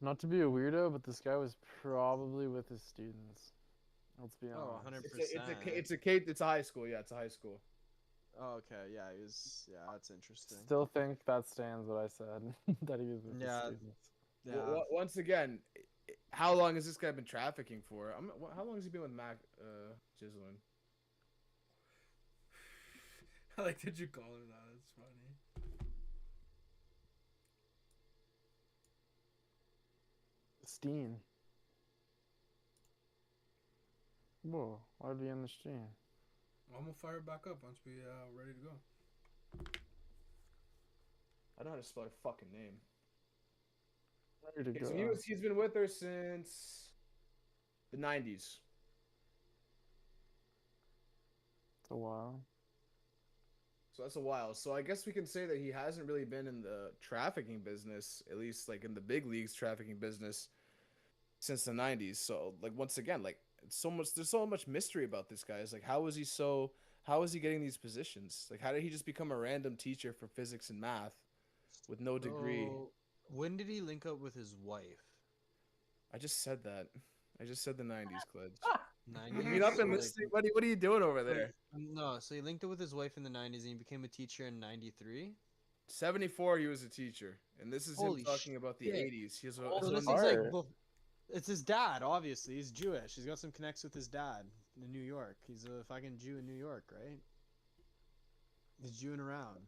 Not to be a weirdo, but this guy was probably with his students. Let's be Oh, honest. 100%. It's a high school. Yeah, it's a high school. Oh, okay, yeah, he was. Yeah, that's interesting. Still think that stands what I said that he was with Yeah. his students. Yeah. Once again, how long has this guy been trafficking for? How long has he been with Mac Gislin? I like that you call her that. It's funny. Steen. Whoa, why did he end the stream? I'm gonna fire it back up once we ready to go. I don't know how to spell her fucking name. Ready to Okay, go. so he's been with her since the 90s. It's a while. So that's a while. So I guess we can say that he hasn't really been in the trafficking business, at least like in the big leagues trafficking business, since the 90s. So like once again, like there's so much mystery about this guy. It's like how is he getting these positions? Like how did he just become a random teacher for physics and math with no degree? So, when did he link up with his wife? I just said that. I just said the 90s, Clutch. 90s. You're not been Like, listening. What are you doing over there? No, so he linked up with his wife in the 90s and he became a teacher in 93. 74, he was a teacher, and this is Holy him talking about the shit. 80s. He's Oh, So the this is part. like, it's his dad, obviously. He's Jewish. He's got some connects with his dad in New York. He's a fucking Jew in New York, right? He's Jewing around.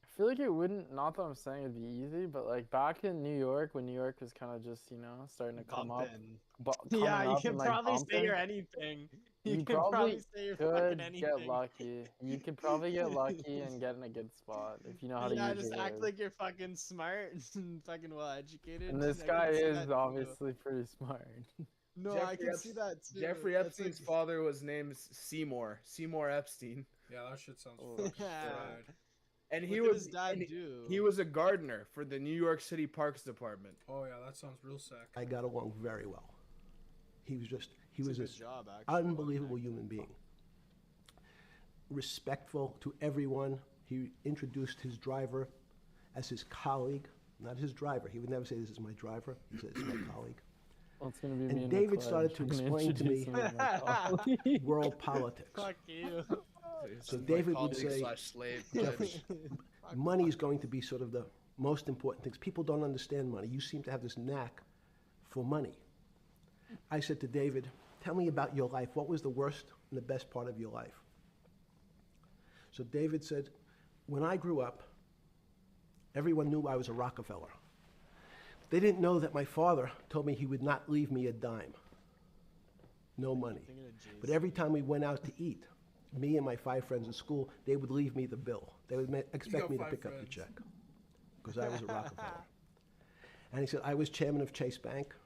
I feel like it wouldn't, not that I'm saying it'd be easy, but like back in New York when New York was kind of just, starting to come up. Bumpin'. Coming Yeah, you up can and, like, probably say bumping. you're anything. You can probably probably say could fucking get anything. lucky. You could probably get lucky and get in a good spot if you know how to Yeah, use just your act words. like you're fucking smart and fucking well educated. And this I guy can see is that too. obviously pretty smart. No, I can see that too. Jeffrey That's like, Epstein's father was named Seymour Epstein, Yeah, that shit sounds Oh, fucking yeah. fried. and What did his dad do? he was a gardener for the New York City Parks Department. Oh yeah, that sounds real sick. I got along very well. He was It's was a an good job, actually. unbelievable human being. Respectful to everyone. He introduced his driver as his colleague, not his driver. He would never say, "This is my driver." He said, "It's my colleague." Well, it's gonna be And me and David McLeod. started to You're gonna explain to me- introduce me to my colleague. World politics. Fuck you. So My David would colleague say, slash slave. Jeffrey, money is going to be sort of the most important things. People don't understand money. You seem to have this knack for money. I said to David, "Tell me about your life. What was the worst and the best part of your life?" So David said, "When I grew up, everyone knew I was a Rockefeller. They didn't know that my father told me he would not leave me a dime. No money. Thinking of Jay-Z. But every time we went out to eat, me and my 5 friends at school, they would leave me the bill. They would expect got me to 5 pick up the friends. check because I was a Rockefeller." And he said, "I was chairman of Chase Bank."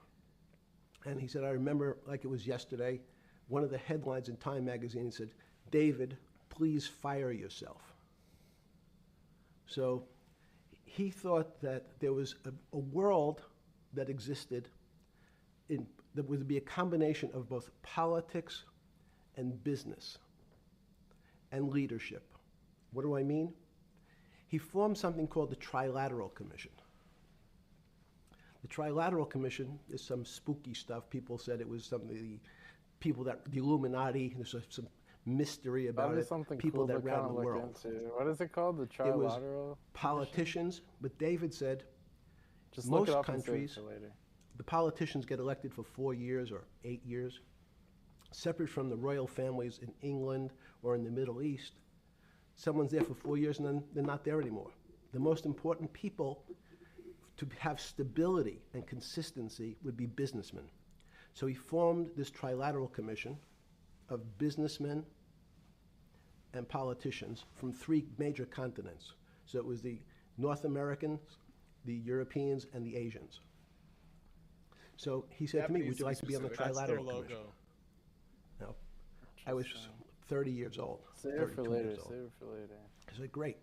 And he said, "I remember like it was yesterday, one of the headlines in Time magazine said, 'David, please fire yourself.'" So he thought that there was a world that existed that would be a combination of both politics and business and leadership. What do I mean? He formed something called the Trilateral Commission. The Trilateral Commission is some spooky stuff. People said it was something, the Illuminati, there's some mystery about Probably it. something People cool that to kind ran of the look world. into. What is it called? The It was trilateral? politicians, but David said Just look most it up and save it countries, for later. the politicians get elected for 4 years or 8 years, separate from the royal families in England or in the Middle East. Someone's there for 4 years and then they're not there anymore. The most important people to have stability and consistency would be businessmen. So he formed this Trilateral Commission of businessmen and politicians from 3 major continents. So it was the North Americans, the Europeans, and the Asians. So he said to me, "Would you like to be on the Japanese That's their Trilateral Commission?" logo. Now, I was 30 years old. Save it for 32 later. years old. Save it for later. I said, "Great."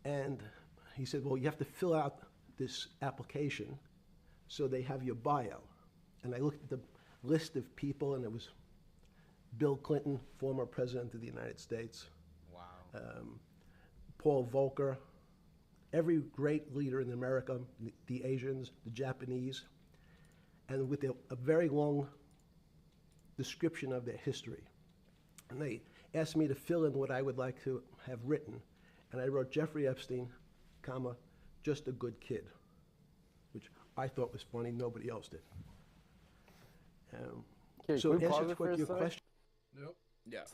And he said, "Well, you have to fill out this application so they have your bio." And I looked at the list of people, and it was Bill Clinton, former president of the United States, Wow. Paul Volcker, every great leader in America, the Asians, the Japanese, and with a very long description of their history. And they asked me to fill in what I would like to have written. And I wrote Jeffrey Epstein, comma, just a good kid, which I thought was funny. Nobody else did. Okay, So can we pause answer it for what a your sec? question. Yep. Yeah.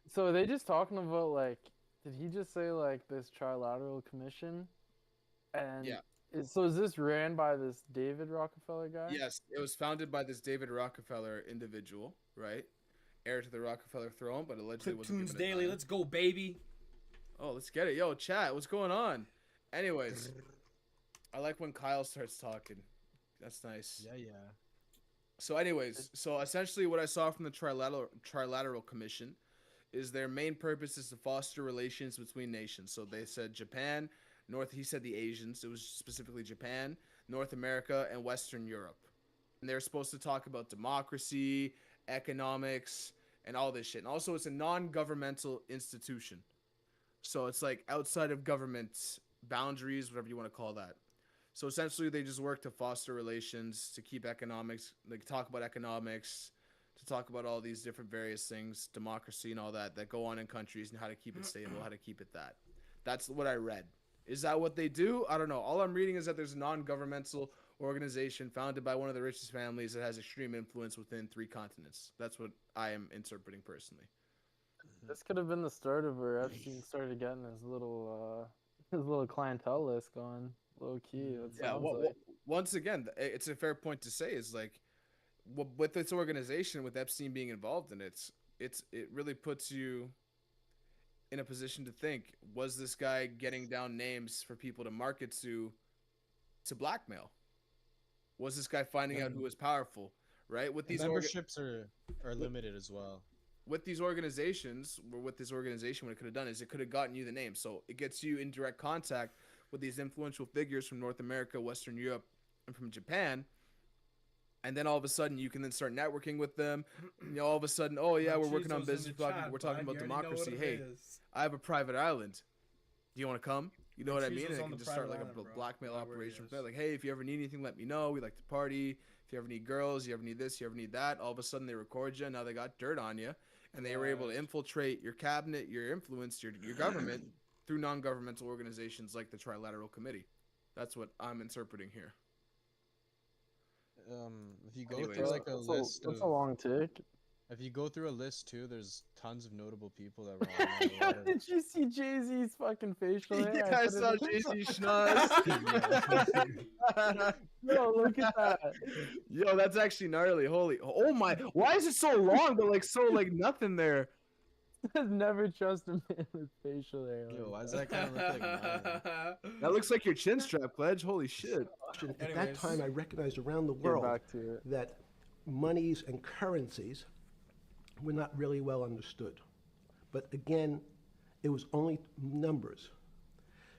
So are they just talking about like? Did he just say like this trilateral commission? And Yeah. So is this ran by this David Rockefeller guy? Yes, it was founded by this David Rockefeller individual, right? Heir to the Rockefeller throne, but allegedly wasn't Cliptoons given a Daily, dime. let's go, baby. Oh, let's get it. Yo, chat, what's going on? Anyways, I like when Kyle starts talking. That's nice. Yeah. So anyways, so essentially what I saw from the Trilateral Commission is their main purpose is to foster relations between nations. So they said Japan, he said the Asians, it was specifically Japan, North America, and Western Europe. And they're supposed to talk about democracy, economics, and all this shit. And also it's a non-governmental institution. So it's like outside of government boundaries, whatever you want to call that. So essentially, they just work to foster relations, to keep economics, like talk about economics, to talk about all these different various things, democracy and all that go on in countries and how to keep it stable, how to keep it that. That's what I read. Is that what they do? I don't know. All I'm reading is that there's a non-governmental organization founded by one of the richest families that has extreme influence within 3 continents. That's what I am interpreting personally. This could have been the start of where Epstein started getting his little clientele list going low key. That Yeah. sounds like. Once again, it's a fair point to say is like with this organization, with Epstein being involved in it, it really puts you in a position to think: was this guy getting down names for people to market to blackmail? Was this guy finding out who was powerful? Right, with And these memberships are limited as well. with these organizations, or with this organization, what it could have done is it could have gotten you the name. So it gets you in direct contact with these influential figures from North America, Western Europe, and from Japan. And then all of a sudden, you can then start networking with them. You know, all of a sudden, oh yeah, we're working on Machizo's in business. the chat, We're talking bud. about You already know what democracy. it Hey, is. I have a private island. Do you want to come? You know what I mean? Machizo's And it on can the just start private like island, a bro. blackmail I know where he operation. is. From there. Like, hey, if you ever need anything, let me know. We like to party. If you ever need girls, you ever need this, you ever need that. All of a sudden, they record you. Now they got dirt on you, and they were able to Right. infiltrate your cabinet, your influence, your government through non-governmental organizations like the Trilateral Committee. That's what I'm interpreting here. If you go Anyways. through like a list That's of, a long take. if you go through a list too, there's tons of notable people that were on there. A lot of- Did you see Jay-Z's fucking facial hair? Yeah, I put it saw in- Jay-Z schnoz. Yo, look at that. Yo, that's actually gnarly. Holy, oh my! Why is it so long, but like so like nothing there? Never trust a man with facial hair. Yo, like why does that. that kind of look like mine? That looks like your chin strap, Pledge. Holy shit! At that Anyways. time, I recognized around the Get world back to it. that monies and currencies were not really well understood. But again, it was only numbers.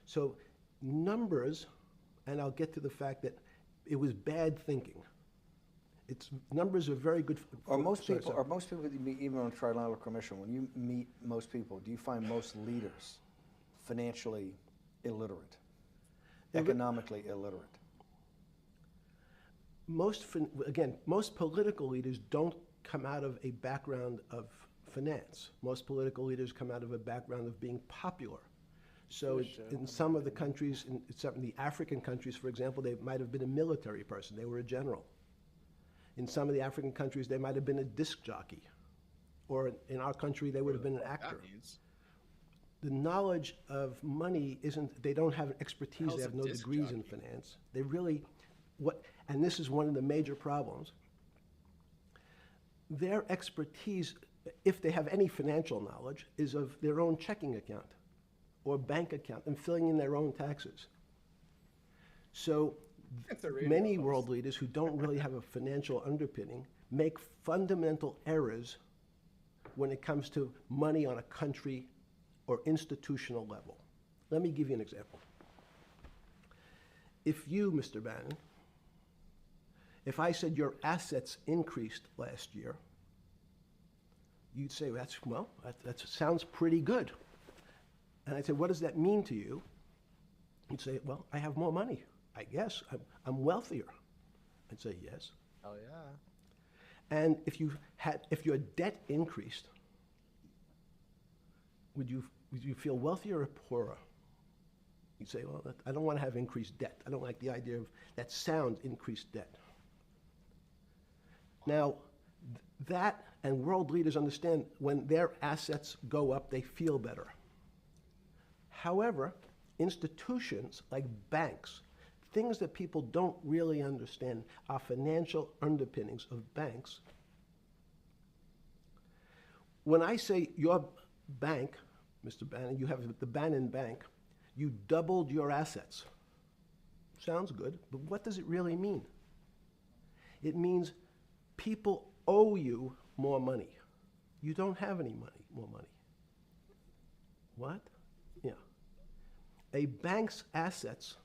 So numbers, and I'll get to the fact that it was bad thinking. It's numbers are very good. Are most sorry, people, sorry. are most people that you meet, even on Trilateral Commission, when you meet most people, do you find most leaders financially illiterate, economically illiterate? Most political leaders don't come out of a background of finance. Most political leaders come out of a background of being popular. So in some of the countries, in some of the African countries, for example, they might have been a military person. They were a general. In some of the African countries, they might have been a disc jockey. Or in our country, they would have been an actor. That means. The knowledge of money isn't, they don't have expertise, Hell's they have a no disc degrees in jockey? finance. They really, and this is one of the major problems. Their expertise, if they have any financial knowledge, is of their own checking account or bank account and filling in their own taxes. So It's a radio many host. world leaders who don't really have a financial underpinning make fundamental errors when it comes to money on a country or institutional level. Let me give you an example. If you, Mr. Bannon, if I said your assets increased last year, you'd say, that sounds pretty good. And I'd say, what does that mean to you? You'd say, well, I have more money. I guess I'm wealthier. I'd say, yes. Hell yeah. And if your debt increased, would you feel wealthier or poorer? You'd say, well, I don't want to have increased debt. I don't like the idea of that sound, increased debt. Now, that and world leaders understand when their assets go up, they feel better. However, institutions like banks, things that people don't really understand are financial underpinnings of banks. When I say your bank, Mr. Bannon, you have the Bannon Bank, you doubled your assets. Sounds good, but what does it really mean? It means people owe you more money. You don't have any more money. What? Yeah. A bank's assets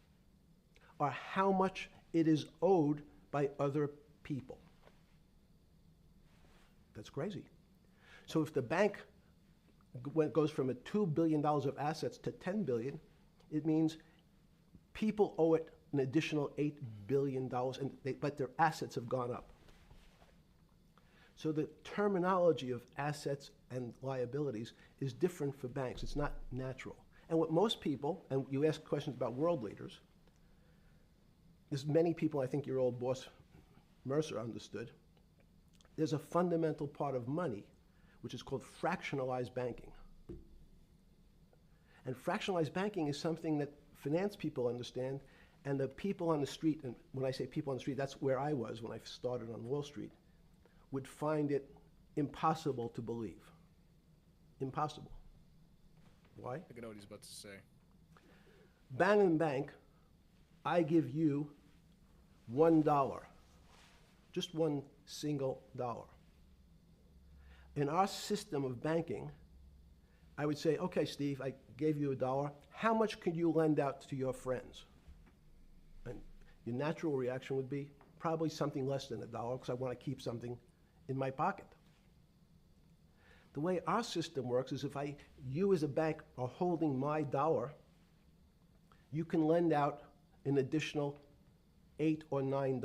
are how much it is owed by other people. That's crazy. So if the bank goes from $2 billion of assets to $10 billion, it means people owe it an additional $8 billion, but their assets have gone up. So the terminology of assets and liabilities is different for banks. It's not natural. And what most people, and you ask questions about world leaders, there's many people, I think your old boss Mercer understood, there's a fundamental part of money which is called fractionalized banking. And fractionalized banking is something that finance people understand, and the people on the street, and when I say people on the street, that's where I was when I started on Wall Street, would find it impossible to believe. Impossible. Why? I think I know what he's about to say. Bank, I give you $1. Just one single dollar. In our system of banking, I would say, okay, Steve, I gave you $1. How much could you lend out to your friends? And your natural reaction would be probably something less than $1 because I want to keep something in my pocket. The way our system works is if you as a bank are holding my dollar, you can lend out an additional $8 or $9.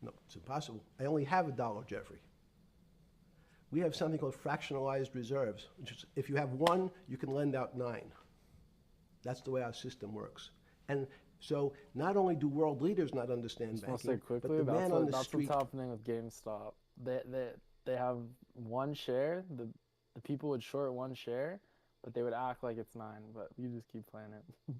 No, it's impossible. I only have $1, Jeffrey. We have something called fractionalized reserves, which is if you have 1, you can lend out 9. That's the way our system works. And so not only do world leaders not understand Just want to say banking, but quickly, the man on the that's street. what's happening with GameStop. They have one share. The people would short one share, but they would act like it's 9. But you just keep playing it.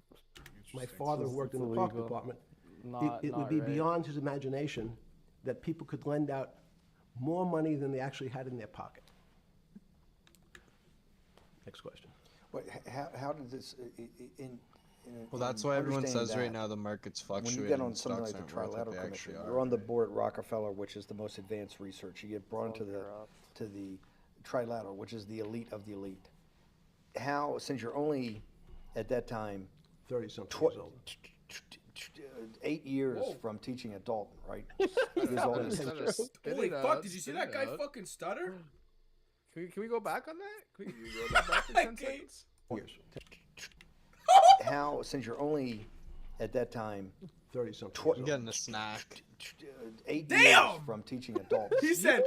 My father worked in the park illegal. department. Not, It would not be right. beyond his imagination that people could lend out more money than they actually had in their pocket. Next question. What, how did this, Well, that's why everyone understanding says right that, now the market's when fluctuating. you get on and something like stocks the aren't worth what Trilateral they Commission, actually you're are. on the board at Rockefeller, which is the most advanced research. You get brought into corrupt. the Trilateral, which is the elite of the elite. How, since you're only at that time 30-something tw- years old. 8 years Whoa. from teaching at Dalton, right? Holy fuck! Did you see that guy fucking stutter? Can we go back on that? Can we go back for 10 Okay. seconds? Years. How, since you're only at that time 30-something Tw- years I'm old. getting a snack. 8 years Damn! from teaching at Dalton, He said,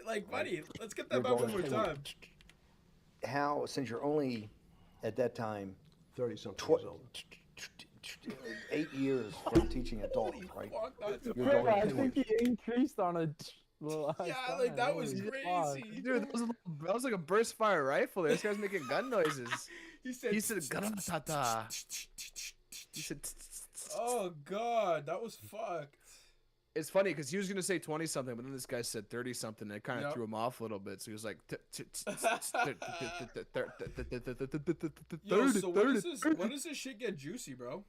like, buddy, let's get that You're back one going more to- time. how, since you're only at that time 30-something tw- years old. 8 years from teaching at Dalton, right? Fuck, that's You're Bro, going I to- think he increased on a little. yeah, like that was crazy. Dude, that was like a burst fire rifle. This guy's making gun noises. He said, He said, "Garatata." He said, "Oh god, that was fucked." it's funny because he was gonna say 20 something, but then this guy said 30 something. And it kind of Yep. threw him off a little bit. So he was like, Yo, so when does this shit get juicy, bro?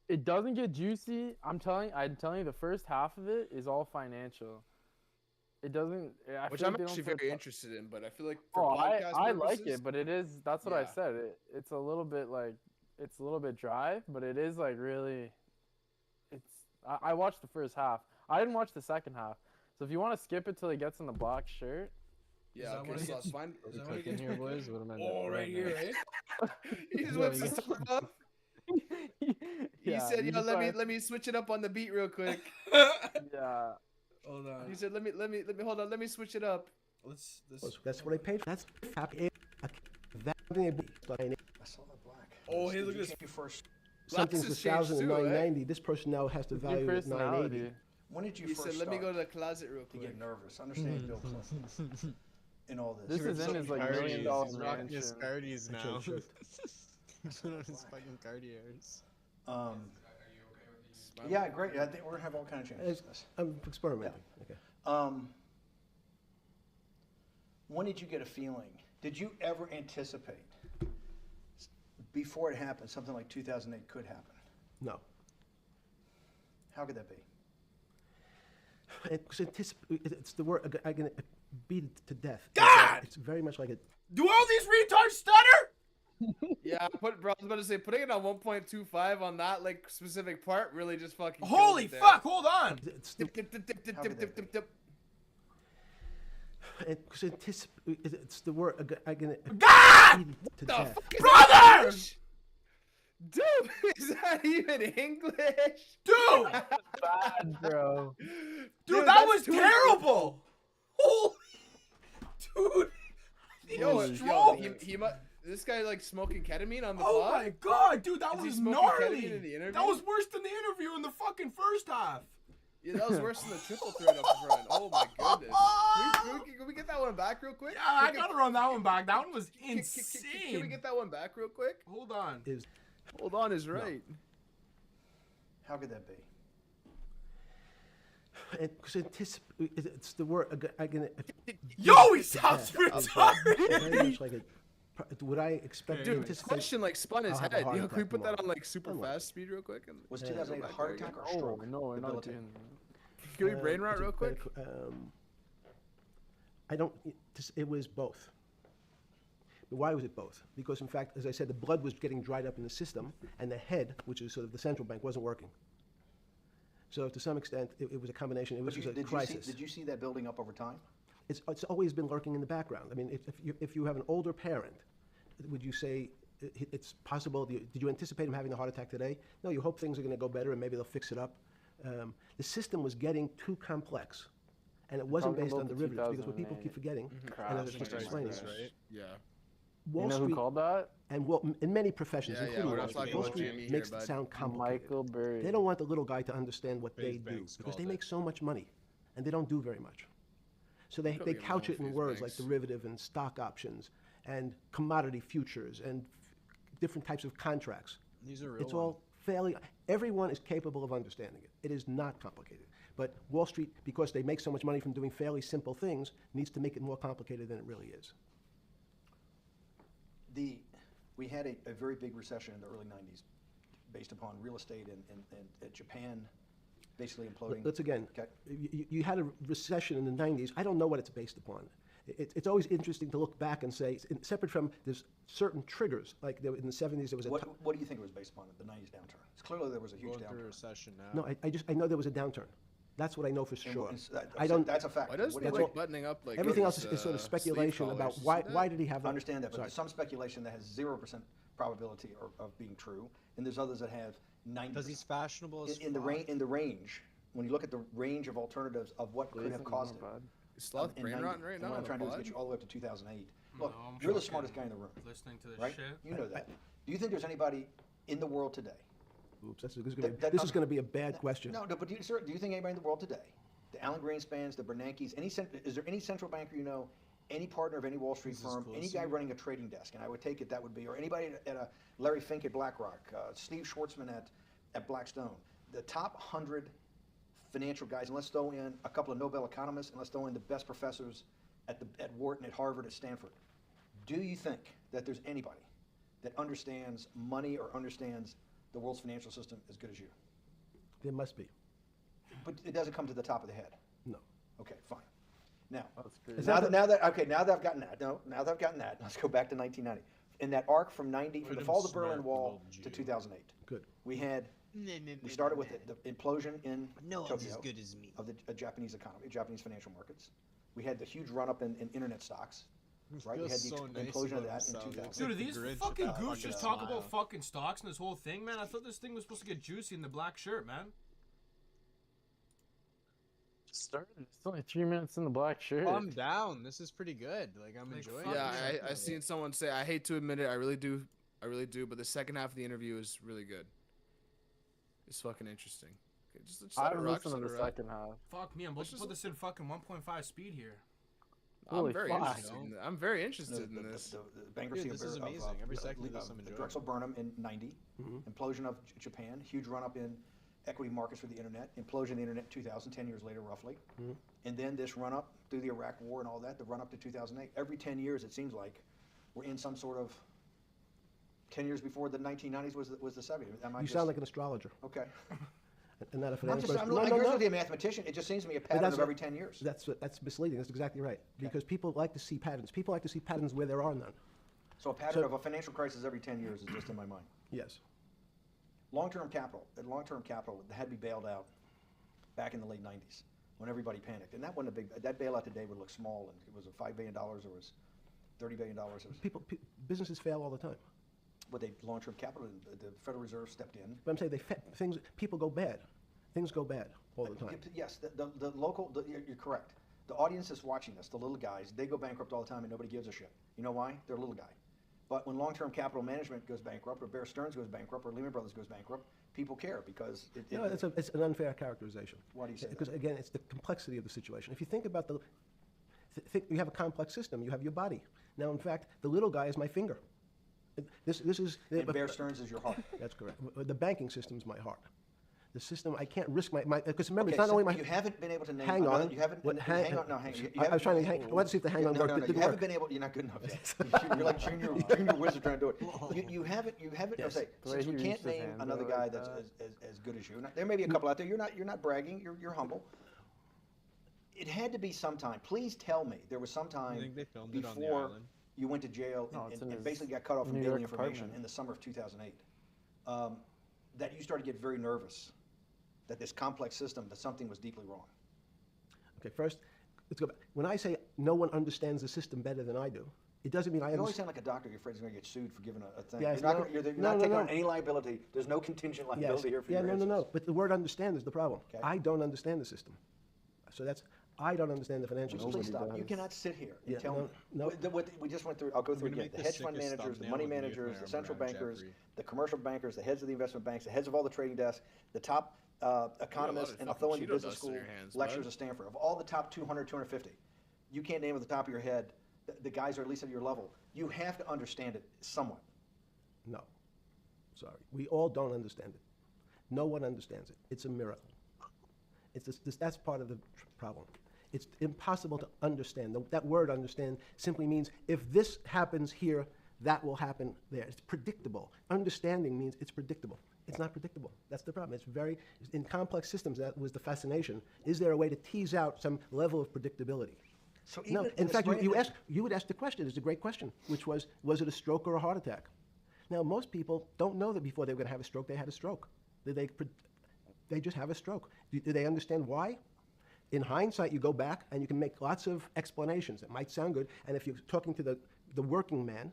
It doesn't get juicy. I'm telling you, the first half of it is all financial. It doesn't. I which feel I'm like they don't actually put very ti- interested in. But I feel like for Oh, podcast I like purposes- it, but it is. That's what I Yeah. said. It's a little bit like it's a little bit dry, but it is like really. I watched the first half. I didn't watch the second half. So if you want to skip it till he gets in the black shirt, Yeah, that okay, what it so gets- it's fine. Are we that what it cooking gets- here, boys? What am I doing? Oh, right here, eh? He just Yo, went you- super buff. He yeah, said, you "Yo, just let wanna- me switch it up on the beat real quick." Yeah, Hold on. He said, "Let me hold on. Let me switch it up." Let's. That's what I paid for. That's happy. That I saw the black. Oh, hey, Did look you at this. change your first. something's has changed too, 1,990. This person now has to It's your value it at personality. 980. When did you He first said, "Let me start go to the closet real to quick." get nervous? Understand Bill Clinton in all this. This is in his like $1 million He's rocking his mansion. Cardi's I now. should- He's put on his fucking Cartiers. Yeah, great. I think we're gonna have all kinds of changes. to this. I'm experimenting. Okay. When did you get a feeling? Did you ever anticipate before it happened something like 2008 could happen? No. How could that be? It's the word. I can beat it to death. God! It's very much like a. Do all these retards stutter? Yeah, bro, I was about to say putting it on 1.25 on that like specific part really just fucking. killed Holy it there. fuck! Hold on. It's the. How could that be? It's the word. I can God! beat it to The death. fuck is Brother! English? Dude, is that even English? Dude! Bad, bro. Dude, that that's was too- terrible! Holy. Dude! Yo, was yo, stroked. he this guy like smoking ketamine on the Oh pod? my god, dude, that Is he was smoking gnarly! ketamine in the interview? That was worse than the interview in the fucking first half. Yeah, that was worse than the triple threat up front. Oh my goodness. Can we get that one back real quick? Yeah, I gotta run that one back. That one was Can we insane. get that one back real quick? Hold on. Is Hold on is right. How could that be? It's the word. Yo, he sounds retarded. Very much like would I expect to Dude, anticipate? question like spun his I'll have a head. heart Yo, can we attack put that tomorrow. on like super Unlikely. fast speed real quick? And Was go 2008 a back heart there attack again? or stroke? Oh, no, we're not Debilitating. doing Can we brain rot real quick? I don't. It was both. But why was it both? Because in fact, as I said, the blood was getting dried up in the system, and the head, which is sort of the central bank, wasn't working. So to some extent, it was a combination. It was just a crisis. Did you see that building up over time? It's always been lurking in the background. I mean, if you have an older parent, would you say it's possible? Did you anticipate him having a heart attack today? No, you hope things are going to go better and maybe they'll fix it up. The system was getting too complex, and it wasn't Talking based on about the derivatives because what people keep 2008 forgetting, crash and I was just and explaining, everything. right? Yeah. Wall You know who Street called that? and in many professions, Yeah, including we're Wall not Street, talking Wall about Street Jimmy makes here, it bud. sound complicated. Michael Burry. They don't want the little guy to understand what they Big do banks because called they it. make so much money, and they don't do very much. So they Probably couch get it more in for words these like banks. derivative and stock options and commodity futures and different types of contracts. These are real It's all fairly, everyone is capable of understanding it. It is not complicated. But Wall Street, because they make so much money from doing fairly simple things, needs to make it more complicated than it really is. We had a very big recession in the early 90s based upon real estate and Japan basically imploding. Let's again, Okay. you had a recession in the 90s. I don't know what it's based upon. It's always interesting to look back and say, separate from there's certain triggers, like in the 70s there was a What do you think it was based upon, the 90s downturn? It's clearly there was a huge Going through a downturn. recession now. no, I know there was a downturn. That's what I know for sure. I don't. That's a fact. Why does What he do you like buttoning up like Everything else his, is sort of sleeve speculation about collars? You why see that? why did he have that? I understand that, but Sorry. there's some speculation that has 0% probability of being true, and there's others that have 90%. Because he's fashionable as in the range, when you look at the range of alternatives of what could have Jason, caused not it. bad. Is Sloth in brain 90 rotting right and now? what on I'm the trying to do is pod? get you all the way up to 2008. No, Look, I'm you're the fucking smartest guy in the room, Listening to this right? shit. You know that. Do you think there's anybody in the world today? Oops, this is That- going to be a bad question. No, but do you think anybody in the world today, the Alan Greenspans, the Bernankes, is there any central banker you know, any partner of any Wall Street Is this firm, close any to guy you? running a trading desk, and I would take it that would be, or anybody at a Larry Fink at BlackRock, Steve Schwartzman at Blackstone, the top 100 financial guys, and let's throw in a couple of Nobel economists, and let's throw in the best professors at Wharton, at Harvard, at Stanford. Do you think that there's anybody that understands money or understands the world's financial system as good as you? There must be. But it doesn't come to the top of the head. No. Okay, fine. Now, That's crazy. now that I've gotten that, let's go back to 1990. In that arc from the Freedom fall of the smart Berlin Wall little to Jew. 2008, Good. we started with the implosion in Tokyo as me. of the Japanese economy, Japanese financial markets. We had the huge run-up in internet stocks, right? We had the implosion of that in 2000. Dude, are these fucking goofs fucking just talk smile. about fucking stocks and this whole thing, man? I thought this thing was supposed to get juicy in the black shirt, man. Started. It's only 3 minutes in the black shirt. Calm down. This is pretty good. Like I'm Like, enjoying fuck it. Yeah, I seen someone say, I hate to admit it, I really do, but the second half of the interview is really good. It's fucking interesting. Okay, just I let it haven't rock, listened to let the it rock. second half. Fuck me, I'm Let's supposed to just- put this in fucking 1.5 speed here. Holy I'm very fuck. interested. I'm very interested in this. The bankruptcy Dude, this is of, amazing. Every second of this I'm enjoying. Drexel Burnham in 90, implosion of Japan, huge run-up in equity markets for the internet, implosion of the internet in 2000, 10 years later roughly. And then this run-up through the Iraq War and all that, the run-up to 2008. Every 10 years it seems like we're in some sort of 10 years before the 1990s was the 70s. You sound like an astrologer Okay. and not a I'm finance just, person. I'm not a mathematician. It just seems to me a pattern that's of what- every 10 years. That's misleading. That's exactly right. Because people like to see patterns. People like to see patterns where there are none. So a pattern So- of a financial crisis every 10 years is just in my mind. Yes. Long-term capital had to be bailed out back in the late 90s when everybody panicked. And that wasn't a big, that bailout today would look small. And it was a $5 billion, or was $30 billion. It was, Businesses fail all the time. but long-term capital, the Federal Reserve stepped in. But I'm saying people go bad. Things go bad all the time. Yes, the local, you're correct. The audience is watching this, the little guys, they go bankrupt all the time and nobody gives a shit. You know why? They're a little guy. But when long-term capital management goes bankrupt, or Bear Stearns goes bankrupt, or Lehman Brothers goes bankrupt, people care because It's an unfair characterization. Why do you say that? Because again, it's the complexity of the situation. If you think about you have a complex system. You have your body. Now, in fact, the little guy is my finger. This is and Bear Stearns is your heart. That's correct. The banking system is my heart. The system, I can't risk my because remember, Okay, it's not so only my. you haven't been able to name. Hang another- on. You haven't. What, hang on. No, hang. You I was trying to haven't- hang. I wanted to see if the hang on no, worked. no, It no. didn't You haven't work. been able. You're not good enough yet. You're like junior wizard trying to do it. You haven't. Yes. I'll say, The way since he we can't reached his name hand another out guy like that's that. as good as you. Now, there may be a couple out there. You're not bragging. You're humble. It had to be sometime. Please tell me there was some I time think they filmed it on the before island. you went to jail No, it's in and his basically got cut off from New daily York information apartment. in the summer of 2008. That you started to get very nervous that this complex system, that something was deeply wrong. Okay, first, let's go back. When I say no one understands the system better than I do, it doesn't mean I You always understand. sound like a doctor. You're afraid he's going to get sued for giving a thing. Yes, you're not, no, gonna, you're no, not no, taking no. on any liability. There's no contingent Yes. liability here for Yeah, your no, answers. But the word understand is the problem. Okay. I don't understand the system. So that's, I don't understand the financial Please system. stop. does. You cannot sit here and Yeah, tell no, me. no. What we just went through, I'll go through it gonna again. make The the hedge fund sickest managers, the thumbnail money of me with managers, my the arm central around bankers, Jeffrey. the commercial bankers, the heads of the investment banks, the heads of all the trading desks, the top economists, of and I'll fucking throw in the Cheeto business dust in school your hands, lectures bud. at Stanford. Of all the top 200, 250, you can't name at the top of your head the guys are at least at your level. You have to understand it somewhat. No, sorry. We all don't understand it. No one understands it. It's a miracle. That's part of the problem. It's impossible to understand. That word understand simply means if this happens here, that will happen there. It's predictable. Understanding means it's predictable. It's not predictable. That's the problem. In complex systems, that was the fascination. Is there a way to tease out some level of predictability? So No, even in this fact, brand- you would ask the question, it's a great question, which was it a stroke or a heart attack? Now, most people don't know that before they were going to have a stroke, they had a stroke. They just have a stroke. Do they understand why? In hindsight, you go back and you can make lots of explanations. It might sound good, and if you're talking to the working man,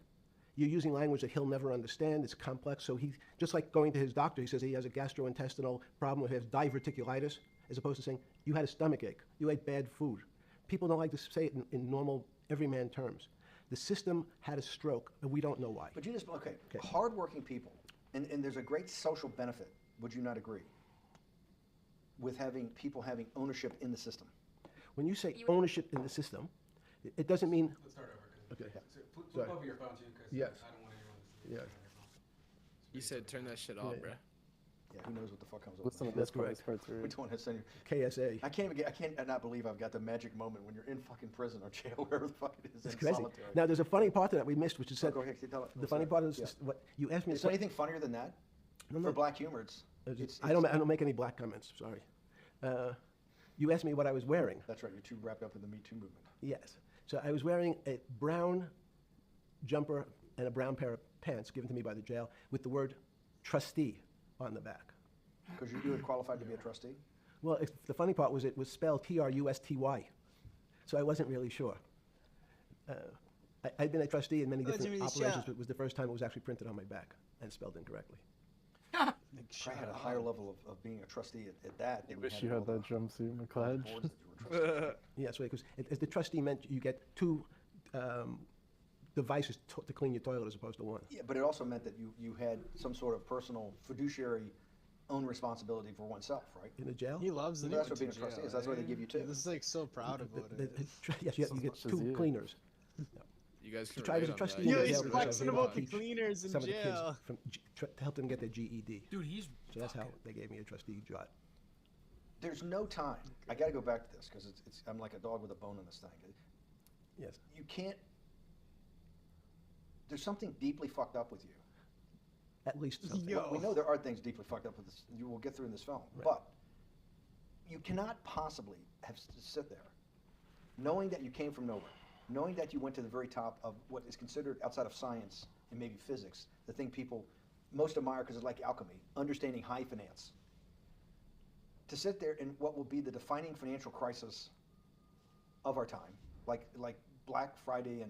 you're using language that he'll never understand. It's complex, so he, just like going to his doctor, he says he has a gastrointestinal problem, or he has diverticulitis, as opposed to saying, you had a stomach ache, you ate bad food. People don't like to say it in normal, everyman terms. The system had a stroke, and we don't know why. But you just, okay, hardworking people, and there's a great social benefit, would you not agree, with people having ownership in the system? When you say ownership in the system, it doesn't mean, Let's start over. Okay. Flip Sorry. over your phone too, because Yes. I don't want anyone to see Yeah. it on your phone. He said, "Turn that shit off, Yeah. bruh." Yeah, who knows what the fuck comes up. Listen to That's this part. correct. This part's weird. Which one has sent you? KSA. I can't not believe I've got the magic moment when you're in fucking prison or jail, wherever the fuck it is, It's in crazy. solitary. Now, there's a funny part to that we missed, which is Oh, go ahead, tell it. the funny part is Yeah. what you asked me. Is there anything funnier than that? No, For no. black humor, I don't make any black comments. Sorry. You asked me what I was wearing. That's right, you're too wrapped up in the Me Too movement. Yes. So I was wearing a brown jumper and a brown pair of pants given to me by the jail with the word trustee on the back. Because you had qualified to be a trustee? Well, the funny part was it was spelled Trusty, so I wasn't really sure. I'd been a trustee in many Oh, it's different really operations, sharp. but it was the first time it was actually printed on my back and spelled incorrectly. Probably had a higher level of being a trustee at that. I than we wish had you at had all that the jumpsuit, boards McLeod. that you were trustee. Yes, because the trustee meant you get two devices to clean your toilet as opposed to one. Yeah, but it also meant that you had some sort of personal fiduciary own responsibility for oneself, right? In the jail? He loves it. Well, that's what being a trustee is. That's why they give you two. This is like so proud of what it is. Yes, you get much as two you. cleaners. You guys can try as relate a on trustee that. in Yo, the he's jail, which I was flexing able to about the teach cleaners in some of the kids jail. to help them get their GED. Dude, he's So that's how fucking- they gave me a trustee job. There's no time. I got to go back to this because I'm like a dog with a bone in this thing. Yes. You can't. There's something deeply fucked up with you. At least something. Yo. Well, we know there are things deeply fucked up with this. You will get through in this film, Right. but you cannot possibly have to sit there, knowing that you came from nowhere, knowing that you went to the very top of what is considered outside of science and maybe physics, the thing people most admire because it's like alchemy, understanding high finance. To sit there in what will be the defining financial crisis of our time, like Black Friday